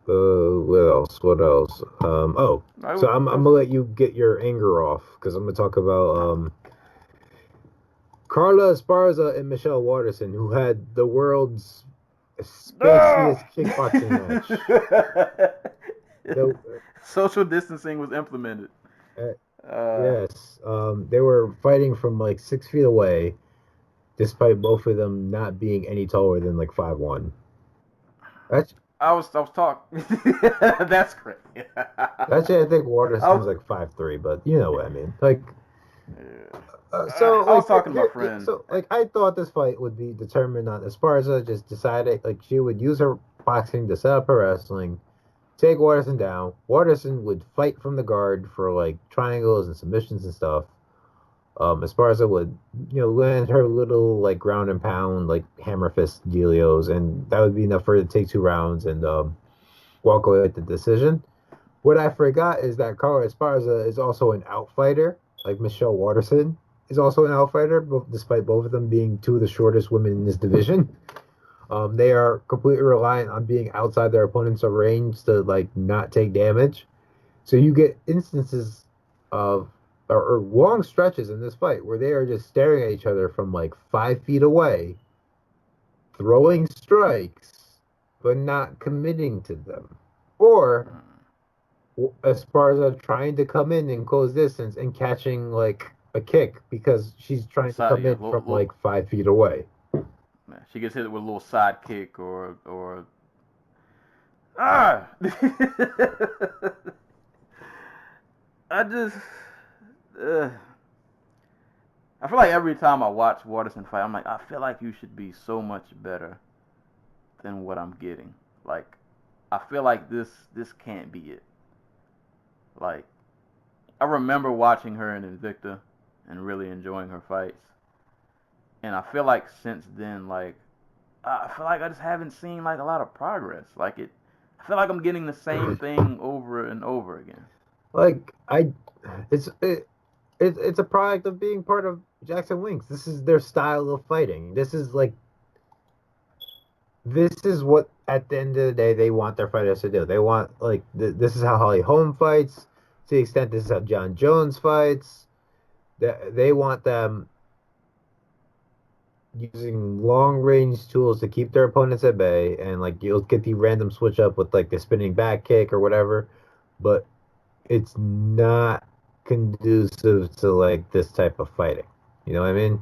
What else? So I'm gonna let you get your anger off because I'm gonna talk about Carla Esparza and Michelle Waterson, who had the world's spaciest kickboxing match. Social distancing was implemented. Yes. They were fighting from like 6 feet away, despite both of them not being any taller than like 5'1". I was talking. That's correct. Actually, I think Waterson's like 5'3", but you know what I mean. Like, so I was talking to my friend. So, like, I thought this fight would be determined on Esparza just decided like she would use her boxing to set up her wrestling, take Waterson down. Waterson would fight from the guard for like triangles and submissions and stuff. Esparza would, you know, land her little like ground and pound like hammer fist dealios, and that would be enough for her to take 2 rounds and walk away with the decision. What I forgot is that Carla Esparza is also an outfighter, like Michelle Waterson is also an outfighter, despite both of them being 2 of the shortest women in this division. They are completely reliant on being outside their opponent's range to like not take damage. So you get instances of or long stretches in this fight where they are just staring at each other from like 5 feet away, throwing strikes, but not committing to them. Or Esparza trying to come in close distance and catching like a kick because she's trying to come in from like 5 feet away. She gets hit with a little side kick or I feel like every time I watch Waterson fight, I'm like, I feel like you should be so much better than what I'm getting. Like, I feel like this can't be it. Like, I remember watching her in Invicta and really enjoying her fights. And I feel like since then, like, I feel like I just haven't seen like a lot of progress. Like I feel like I'm getting the same thing over and over again. Like it's a product of being part of Jackson Wings. This is their style of fighting. This is what at the end of the day they want their fighters to do. They want this is how Holly Holm fights. To the extent this is how John Jones fights. They want them using long range tools to keep their opponents at bay, and like you'll get the random switch up with like the spinning back kick or whatever, but it's not conducive to like this type of fighting. You know what I mean?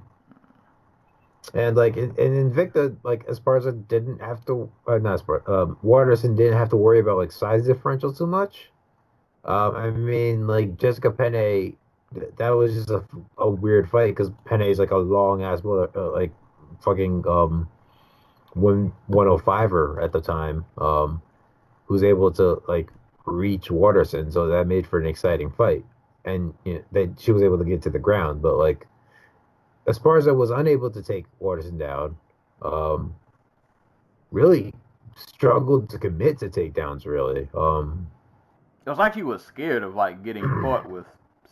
And like in Invicta, like Esparza didn't have to, not Esparza, Waterson didn't have to worry about like size differential too much. I mean, like Jessica Penne, that was just a weird fight because Penne is like a long ass mother, like fucking 105er at the time, who's able to like reach Waterson, so that made for an exciting fight. And you know, that she was able to get to the ground, but like Esparza was unable to take Waterson down. Really struggled to commit to takedowns. Really, It was like he was scared of like getting caught with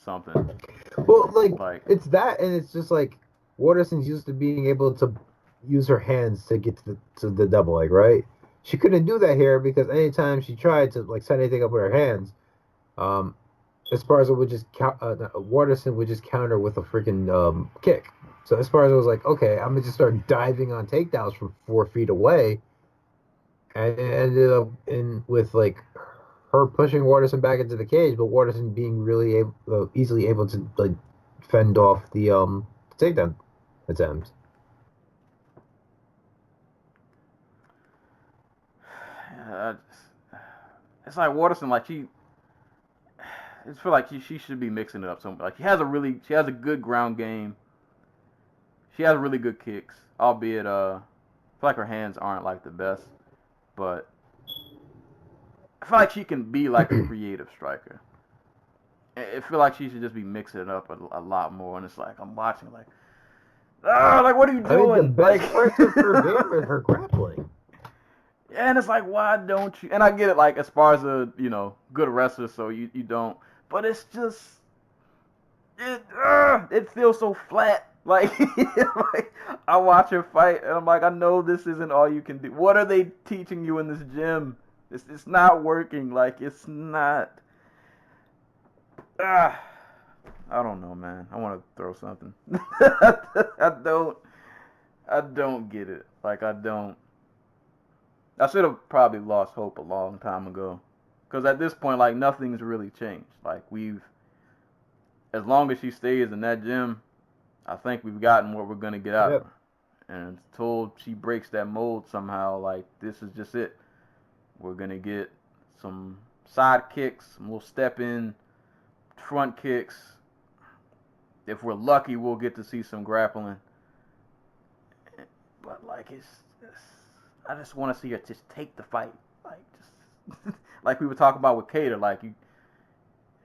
something. well, like it's that, and it's just like Waterson's used to being able to use her hands to get to the double leg, right? She couldn't do that here because anytime she tried to like set anything up with her hands, Esparza would just Waterson would just counter with a freaking kick. So Esparza was like, okay, I'm gonna just start diving on takedowns from 4 feet away, and it ended up with like her pushing Waterson back into the cage, but Waterson being really easily able to like fend off the takedown attempt. It's like Waterson, like I just feel like she should be mixing it up. So like she has a good ground game. She has really good kicks, albeit I feel like her hands aren't like the best, but I feel like she can be like a creative striker. I feel like she should just be mixing it up a lot more. And it's like I'm watching like, like what are you doing? I mean, the best like, part of her game is her grappling. Yeah, and it's like, why don't you? And I get it, like, as far as a, good wrestler, so you don't. But it's just, it feels so flat. Like, like, I watch her fight, and I'm like, I know this isn't all you can do. What are they teaching you in this gym? It's not working. Like, it's not. I don't know, man. I want to throw something. I don't get it. Like, I don't. I should have probably lost hope a long time ago. Because at this point, like, nothing's really changed. Like, as long as she stays in that gym, I think we've gotten what we're going to get out of her. And until she breaks that mold somehow, like, this is just it. We're going to get some side kicks, some little step in, front kicks. If we're lucky, we'll get to see some grappling. But, like, I just want to see her just take the fight, like just like we were talking about with Cater. Like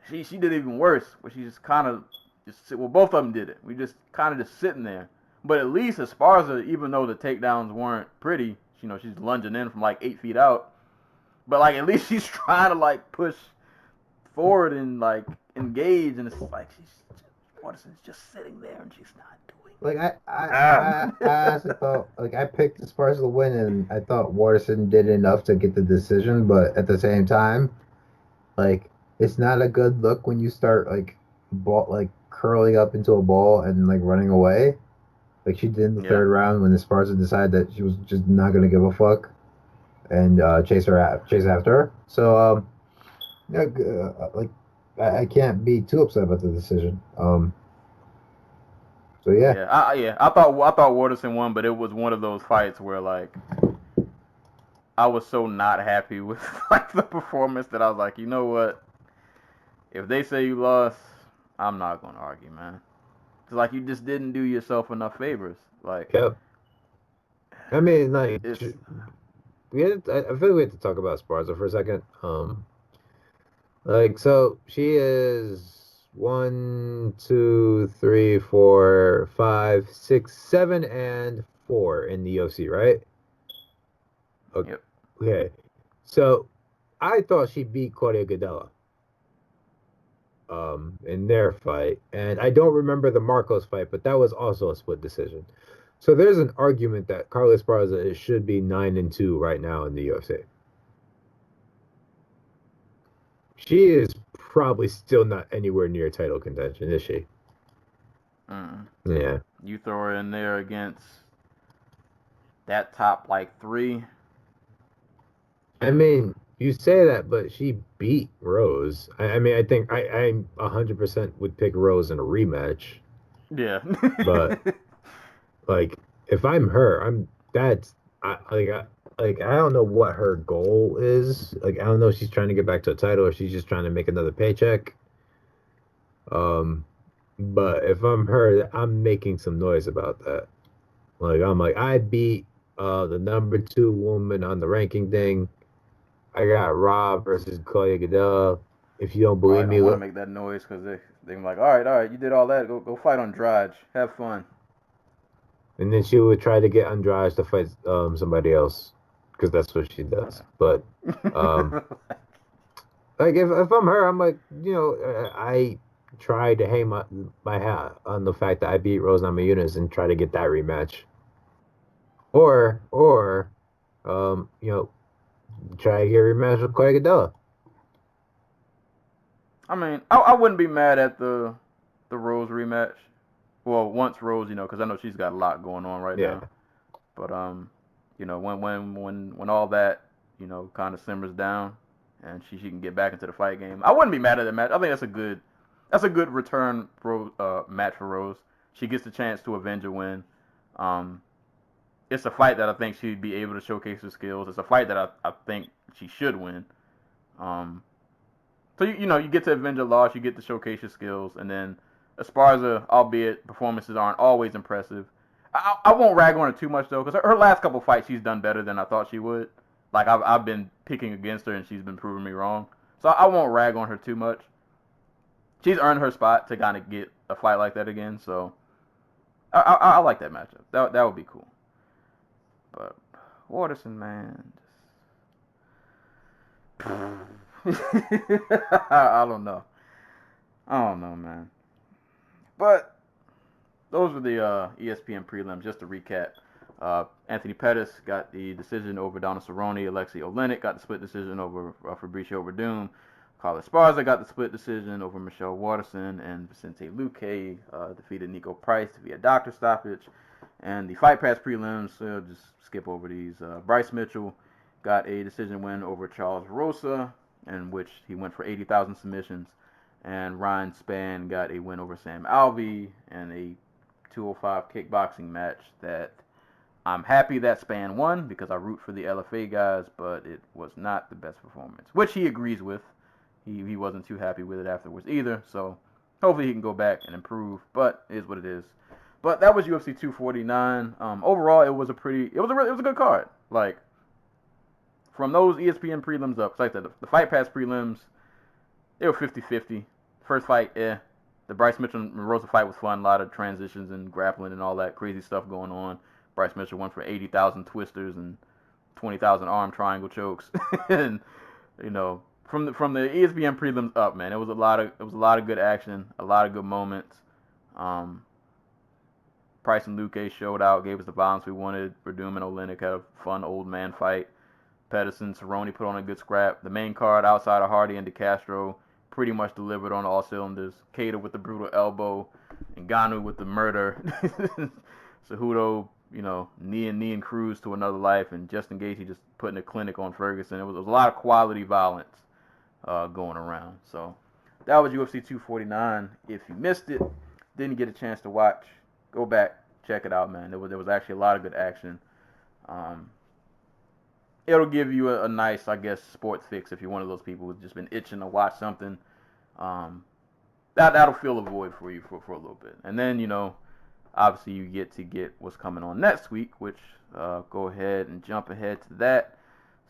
she did even worse, where she just kind of both of them did it. We just kind of just sitting there. But at least Esparza, even though the takedowns weren't pretty, she's lunging in from like 8 feet out. But like at least she's trying to like push forward and like engage, and it's like Waterson's just sitting there and she's not doing. Like I honestly thought, like I picked Esparza to win, and I thought Waterson did enough to get the decision. But at the same time, like it's not a good look when you start like curling up into a ball and like running away, like she did in the third round when Esparza decided that she was just not gonna give a fuck and chase after her. So like I can't be too upset about the decision. So I thought Waterson won, but it was one of those fights where like I was so not happy with like the performance that I was like, you know what? If they say you lost, I'm not gonna argue, man. Cause like you just didn't do yourself enough favors. Like, I mean, like I feel like we have to talk about Esparza for a second. Like so she is 1, 2, 3, 4, 5, 6, 7, and 4 in the UFC, right? Yep. Okay. So I thought she beat Claudia Gadelha in their fight. And I don't remember the Marcos fight, but that was also a split decision. So there's an argument that Carla Esparza should be 9-2 right now in the UFC. She is probably still not anywhere near title contention, is she? Yeah. You throw her in there against that top like 3. I mean, you say that, but she beat Rose. I mean, I think I 100% would pick Rose in a rematch. Yeah. But like, if I'm her, I don't know what her goal is. Like, I don't know if she's trying to get back to a title or she's just trying to make another paycheck. But if I'm her, I'm making some noise about that. Like, I'm like, I beat the number 2 woman on the ranking thing. I got Rob versus Claudia Gadelha. If you don't believe me, I want to make that noise because they're like, all right, you did all that. Go fight on Andrade. Have fun. And then she would try to get Andrade to fight somebody else because that's what she does. But like if I'm her, I'm like, I tried to hang my hat on the fact that I beat Rose Namajunas and try to get that rematch. Or try to get a rematch with Claudia Gadelha. I mean, I wouldn't be mad at the Rose rematch. Well, once Rose, because I know she's got a lot going on right now. But when all that, kind of simmers down, and she can get back into the fight game, I wouldn't be mad at that match. I think that's a good return match for Rose. She gets the chance to avenge a win. It's a fight that I think she'd be able to showcase her skills. It's a fight that I think she should win. So you get to avenge a loss, you get to showcase your skills, and then Esparza, albeit performances aren't always impressive. I won't rag on her too much though, because her last couple fights she's done better than I thought she would. Like I've been picking against her and she's been proving me wrong. So I won't rag on her too much. She's earned her spot to kind of get a fight like that again. So I like that matchup. That would be cool. But Waterson, man, I don't know. Man. But those were the ESPN prelims. Just to recap, Anthony Pettis got the decision over Donald Cerrone. Alexei Oleinik got the split decision over Fabricio Verdum. Carla Esparza got the split decision over Michelle Waterson. And Vicente Luque defeated Nico Price via doctor stoppage. And the Fight Pass prelims, just skip over these. Bryce Mitchell got a decision win over Charles Rosa, in which he went for 80,000 submissions. And Ryan Spann got a win over Sam Alvey in a 205 kickboxing match that I'm happy that Spann won because I root for the LFA guys, but it was not the best performance, which he agrees with. He wasn't too happy with it afterwards either, so hopefully he can go back and improve, but it is what it is. But that was UFC 249. Overall, it was a good card. Like, from those ESPN prelims up, like the Fight Pass prelims, they were 50-50. First fight, The Bryce Mitchell and Rosa fight was fun. A lot of transitions and grappling and all that crazy stuff going on. Bryce Mitchell went for 80,000 twisters and 20,000 arm triangle chokes. And from the ESPN prelims up, man, it was a lot of good action, a lot of good moments. Price and Luque showed out, gave us the violence we wanted. Verdum and Oleinik had a fun old man fight. Pettis and Cerrone put on a good scrap. The main card outside of Hardy and DeCastro pretty much delivered on all cylinders. Cater with the brutal elbow, Ngannou with the murder. Cejudo, kneeing Cruz to another life, and Justin Gaethje just putting a clinic on Ferguson. It was a lot of quality violence going around. So that was UFC 249. If you missed it, didn't get a chance to watch, go back, check it out, man. There was actually a lot of good action. It'll give you a nice, I guess, sports fix if you're one of those people who's just been itching to watch something. That'll fill a void for you for a little bit. And then, obviously you get to get what's coming on next week, which go ahead and jump ahead to that.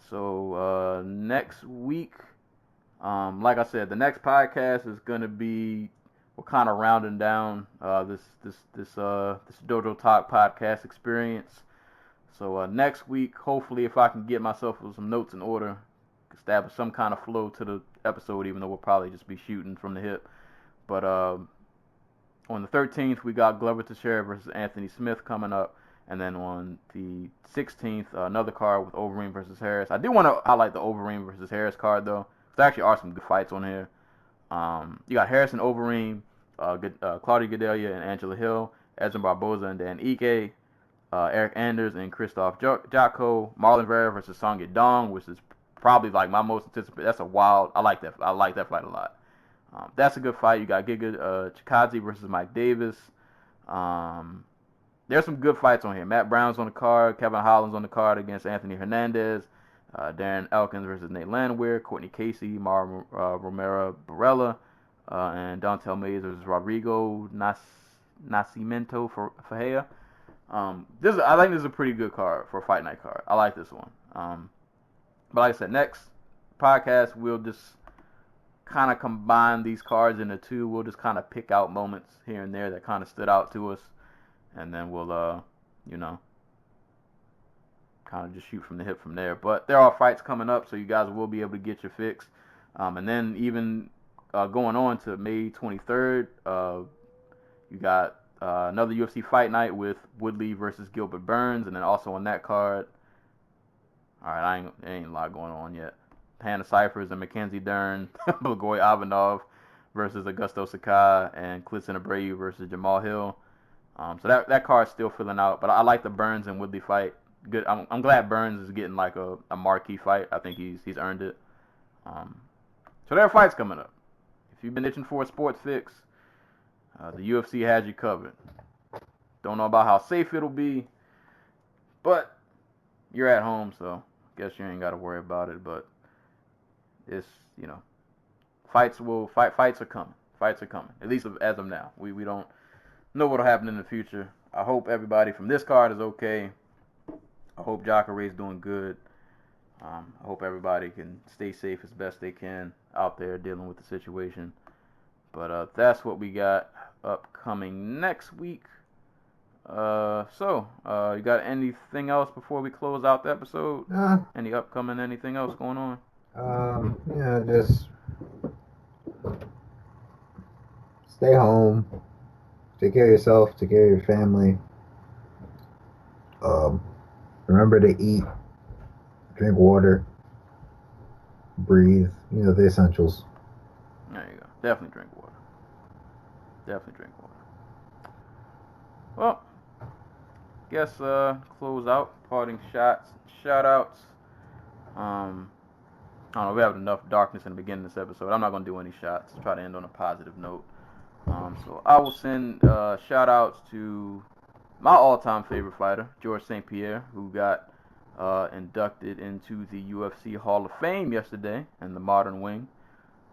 So next week, like I said, the next podcast is going to be, we're kind of rounding down this Dojo Talk podcast experience. So next week, hopefully, if I can get myself with some notes in order, establish some kind of flow to the episode, even though we'll probably just be shooting from the hip. But on the 13th, we got Glover Teixeira versus Anthony Smith coming up. And then on the 16th, another card with Overeem versus Harris. I do want to highlight the Overeem versus Harris card, though. There actually are some good fights on here. You got Harris and Overeem, Claudia Gadelha and Angela Hill, Edson Barboza and Dan Ige, Eric Anders and Christoph Jocko, Marlon Vera versus Song Yadong, which is probably like my most anticipated. That's a wild. I like that fight a lot. That's a good fight. You got Giga Chikadze versus Mike Davis. There's some good fights on here. Matt Brown's on the card. Kevin Holland's on the card against Anthony Hernandez. Darren Elkins versus Nate Landwehr. Courtney Casey, Mara Romero Barella. And Dontel Mays versus Rodrigo Nascimento Ferreira. I think this is a pretty good card for a fight night card. I like this one. But like I said, next podcast, we'll just kind of combine these cards into two. We'll just kind of pick out moments here and there that kind of stood out to us. And then we'll, kind of just shoot from the hip from there. But there are fights coming up, so you guys will be able to get your fix. And then even going on to May 23rd, you got another UFC fight night with Woodley versus Gilbert Burns. And then also on that card, all right, there ain't a lot going on yet. Hannah Cyphers and Mackenzie Dern, Blagoy Ivanov versus Augusto Sakai, and Clifton Abreu versus Jamal Hill. So that card's still filling out, but I like the Burns and Woodley fight. Good. I'm glad Burns is getting like a marquee fight. I think he's earned it. So there are fights coming up. If you've been itching for a sports fix, the UFC has you covered. Don't know about how safe it'll be, but you're at home, so I guess you ain't got to worry about it. But it's fights are coming. Fights are coming. At least as of now. We don't know what'll happen in the future. I hope everybody from this card is okay. I hope Jacare is doing good. I hope everybody can stay safe as best they can out there dealing with the situation. But that's what we got upcoming next week. So you got anything else before we close out the episode? Any upcoming anything else going on? Just stay home. Take care of yourself. Take care of your family. Remember to eat, drink water, breathe. The essentials. There you go. Definitely drink water. Well, guess close out. Parting shots, shout outs. I don't know. We have enough darkness in the beginning of this episode. I'm not gonna do any shots. Try to end on a positive note. So I will send shout outs to my all-time favorite fighter, George St. Pierre, who got inducted into the UFC Hall of Fame yesterday in the modern wing.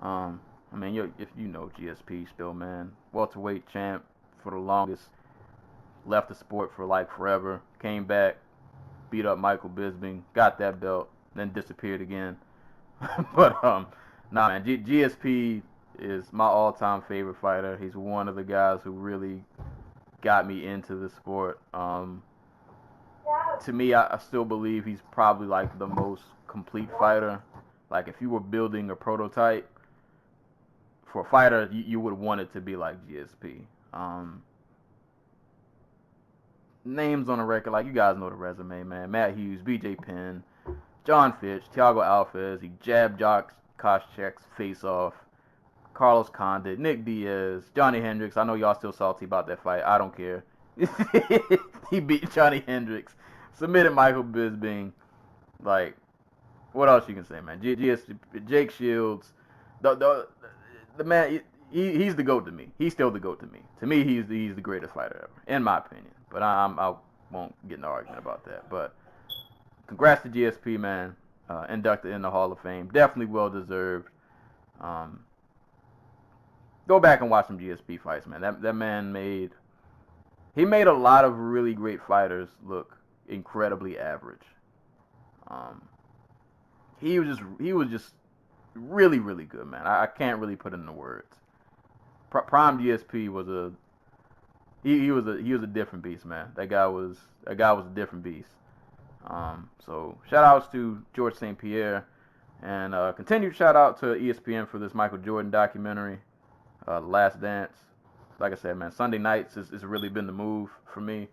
If you know GSP still, man. Welterweight champ for the longest. Left the sport for like forever. Came back, beat up Michael Bisping, got that belt, then disappeared again. But man, GSP is my all-time favorite fighter. He's one of the guys who really got me into the sport. To me, I still believe he's probably like the most complete fighter. Like if you were building a prototype for a fighter, you would want it to be like GSP. Names on the record, like you guys know the resume, man. Matt Hughes, BJ Penn, John Fitch, Thiago Alves. He jabbed Jock Koscheck's face off. Carlos Condit, Nick Diaz, Johnny Hendricks. I know y'all still salty about that fight. I don't care. He beat Johnny Hendricks. Submitted Michael Bisping. Like, what else you can say, man? Jake Shields. The man, he's the GOAT to me. He's still the GOAT to me. To me, he's the greatest fighter ever, in my opinion. But I won't get in an argument about that. But congrats to GSP, man. Inducted in the Hall of Fame. Definitely well deserved. Go back and watch some GSP fights, man. That man made a lot of really great fighters look incredibly average. He was just really, really good, man. I can't really put it into words. Prime GSP was he was a different beast, man. That guy was a different beast. So shout outs to George St. Pierre, and continued shout out to ESPN for this Michael Jordan documentary, Last Dance. Like I said, man, Sunday nights has really been the move for me.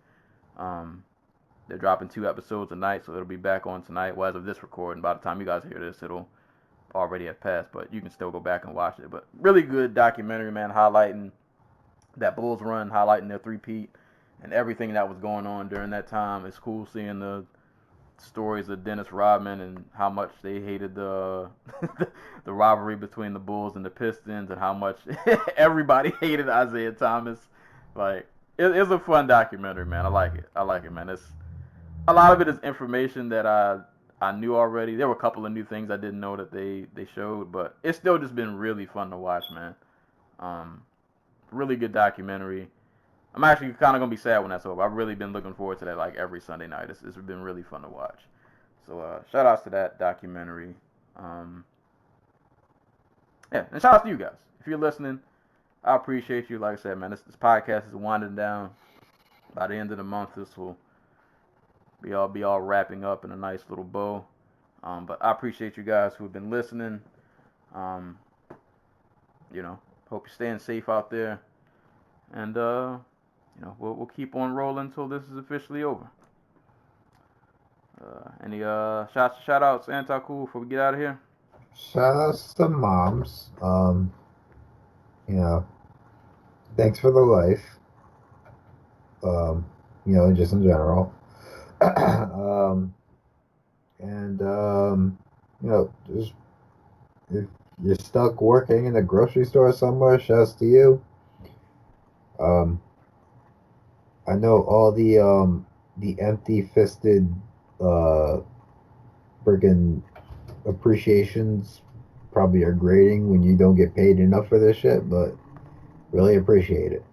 They're dropping 2 episodes a night, so it'll be back on tonight. Well, as of this recording, by the time you guys hear this, it'll already have passed, but you can still go back and watch it. But really good documentary, man, highlighting that Bulls run, highlighting their three-peat and everything that was going on during that time. It's cool seeing the stories of Dennis Rodman and how much they hated the the rivalry between the Bulls and the Pistons, and how much everybody hated Isaiah Thomas. Like, it's a fun documentary, man. I like it, man. It's a lot of it is information that I knew already. There were a couple of new things I didn't know that they showed, but it's still just been really fun to watch, man. Really good documentary. I'm actually kind of gonna be sad when that's over. I've really been looking forward to that like every Sunday night. It's been really fun to watch. So shout outs to that documentary. Yeah, and shout outs to you guys. If you're listening, I appreciate you. Like I said, man, this podcast is winding down. By the end of the month, this will be all wrapping up in a nice little bow. But I appreciate you guys who have been listening. You know, hope you're staying safe out there. And you know, we'll keep on rolling until this is officially over. Any shout outs, Anti-Cool, before we get out of here? Shout outs to moms. You know, thanks for the life. You know, just in general. You know, just if you're stuck working in a grocery store somewhere, shouts to you. I know all the empty-fisted friggin' appreciations probably are grating when you don't get paid enough for this shit, but really appreciate it.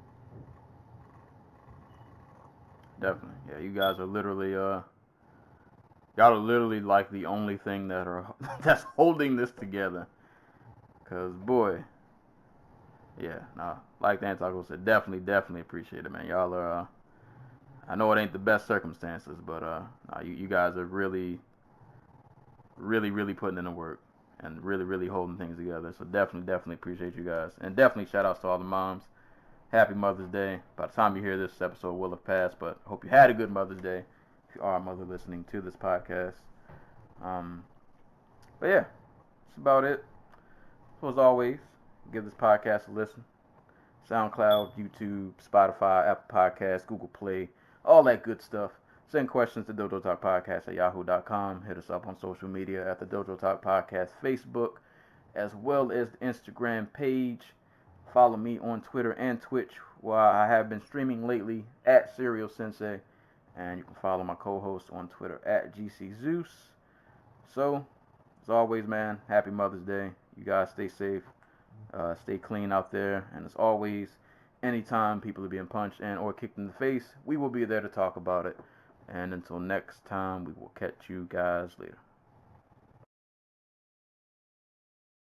Definitely. Yeah, you guys are literally y'all are literally like the only thing that's holding this together. Cause boy, yeah, like the Anti-Cool said, definitely appreciate it, man. Y'all are I know it ain't the best circumstances, but you guys are really putting in the work and really holding things together. So definitely appreciate you guys, and definitely shout outs to all the moms. Happy Mother's Day. By the time you hear this episode, will have passed, but I hope you had a good Mother's Day if you are a mother listening to this podcast. But yeah, that's about it. So as always, give this podcast a listen. SoundCloud, YouTube, Spotify, Apple Podcasts, Google Play, all that good stuff. Send questions to Dojo Talk Podcast at yahoo.com. Hit us up on social media at the Dojo Talk Podcast Facebook, as well as the Instagram page. Follow me on Twitter and Twitch, where I have been streaming lately at Serial Sensei. And you can follow my co-host on Twitter at GC Zeus. So, as always, man, happy Mother's Day. You guys stay safe. Stay clean out there. And as always, anytime people are being punched and or kicked in the face, we will be there to talk about it. And until next time, we will catch you guys later.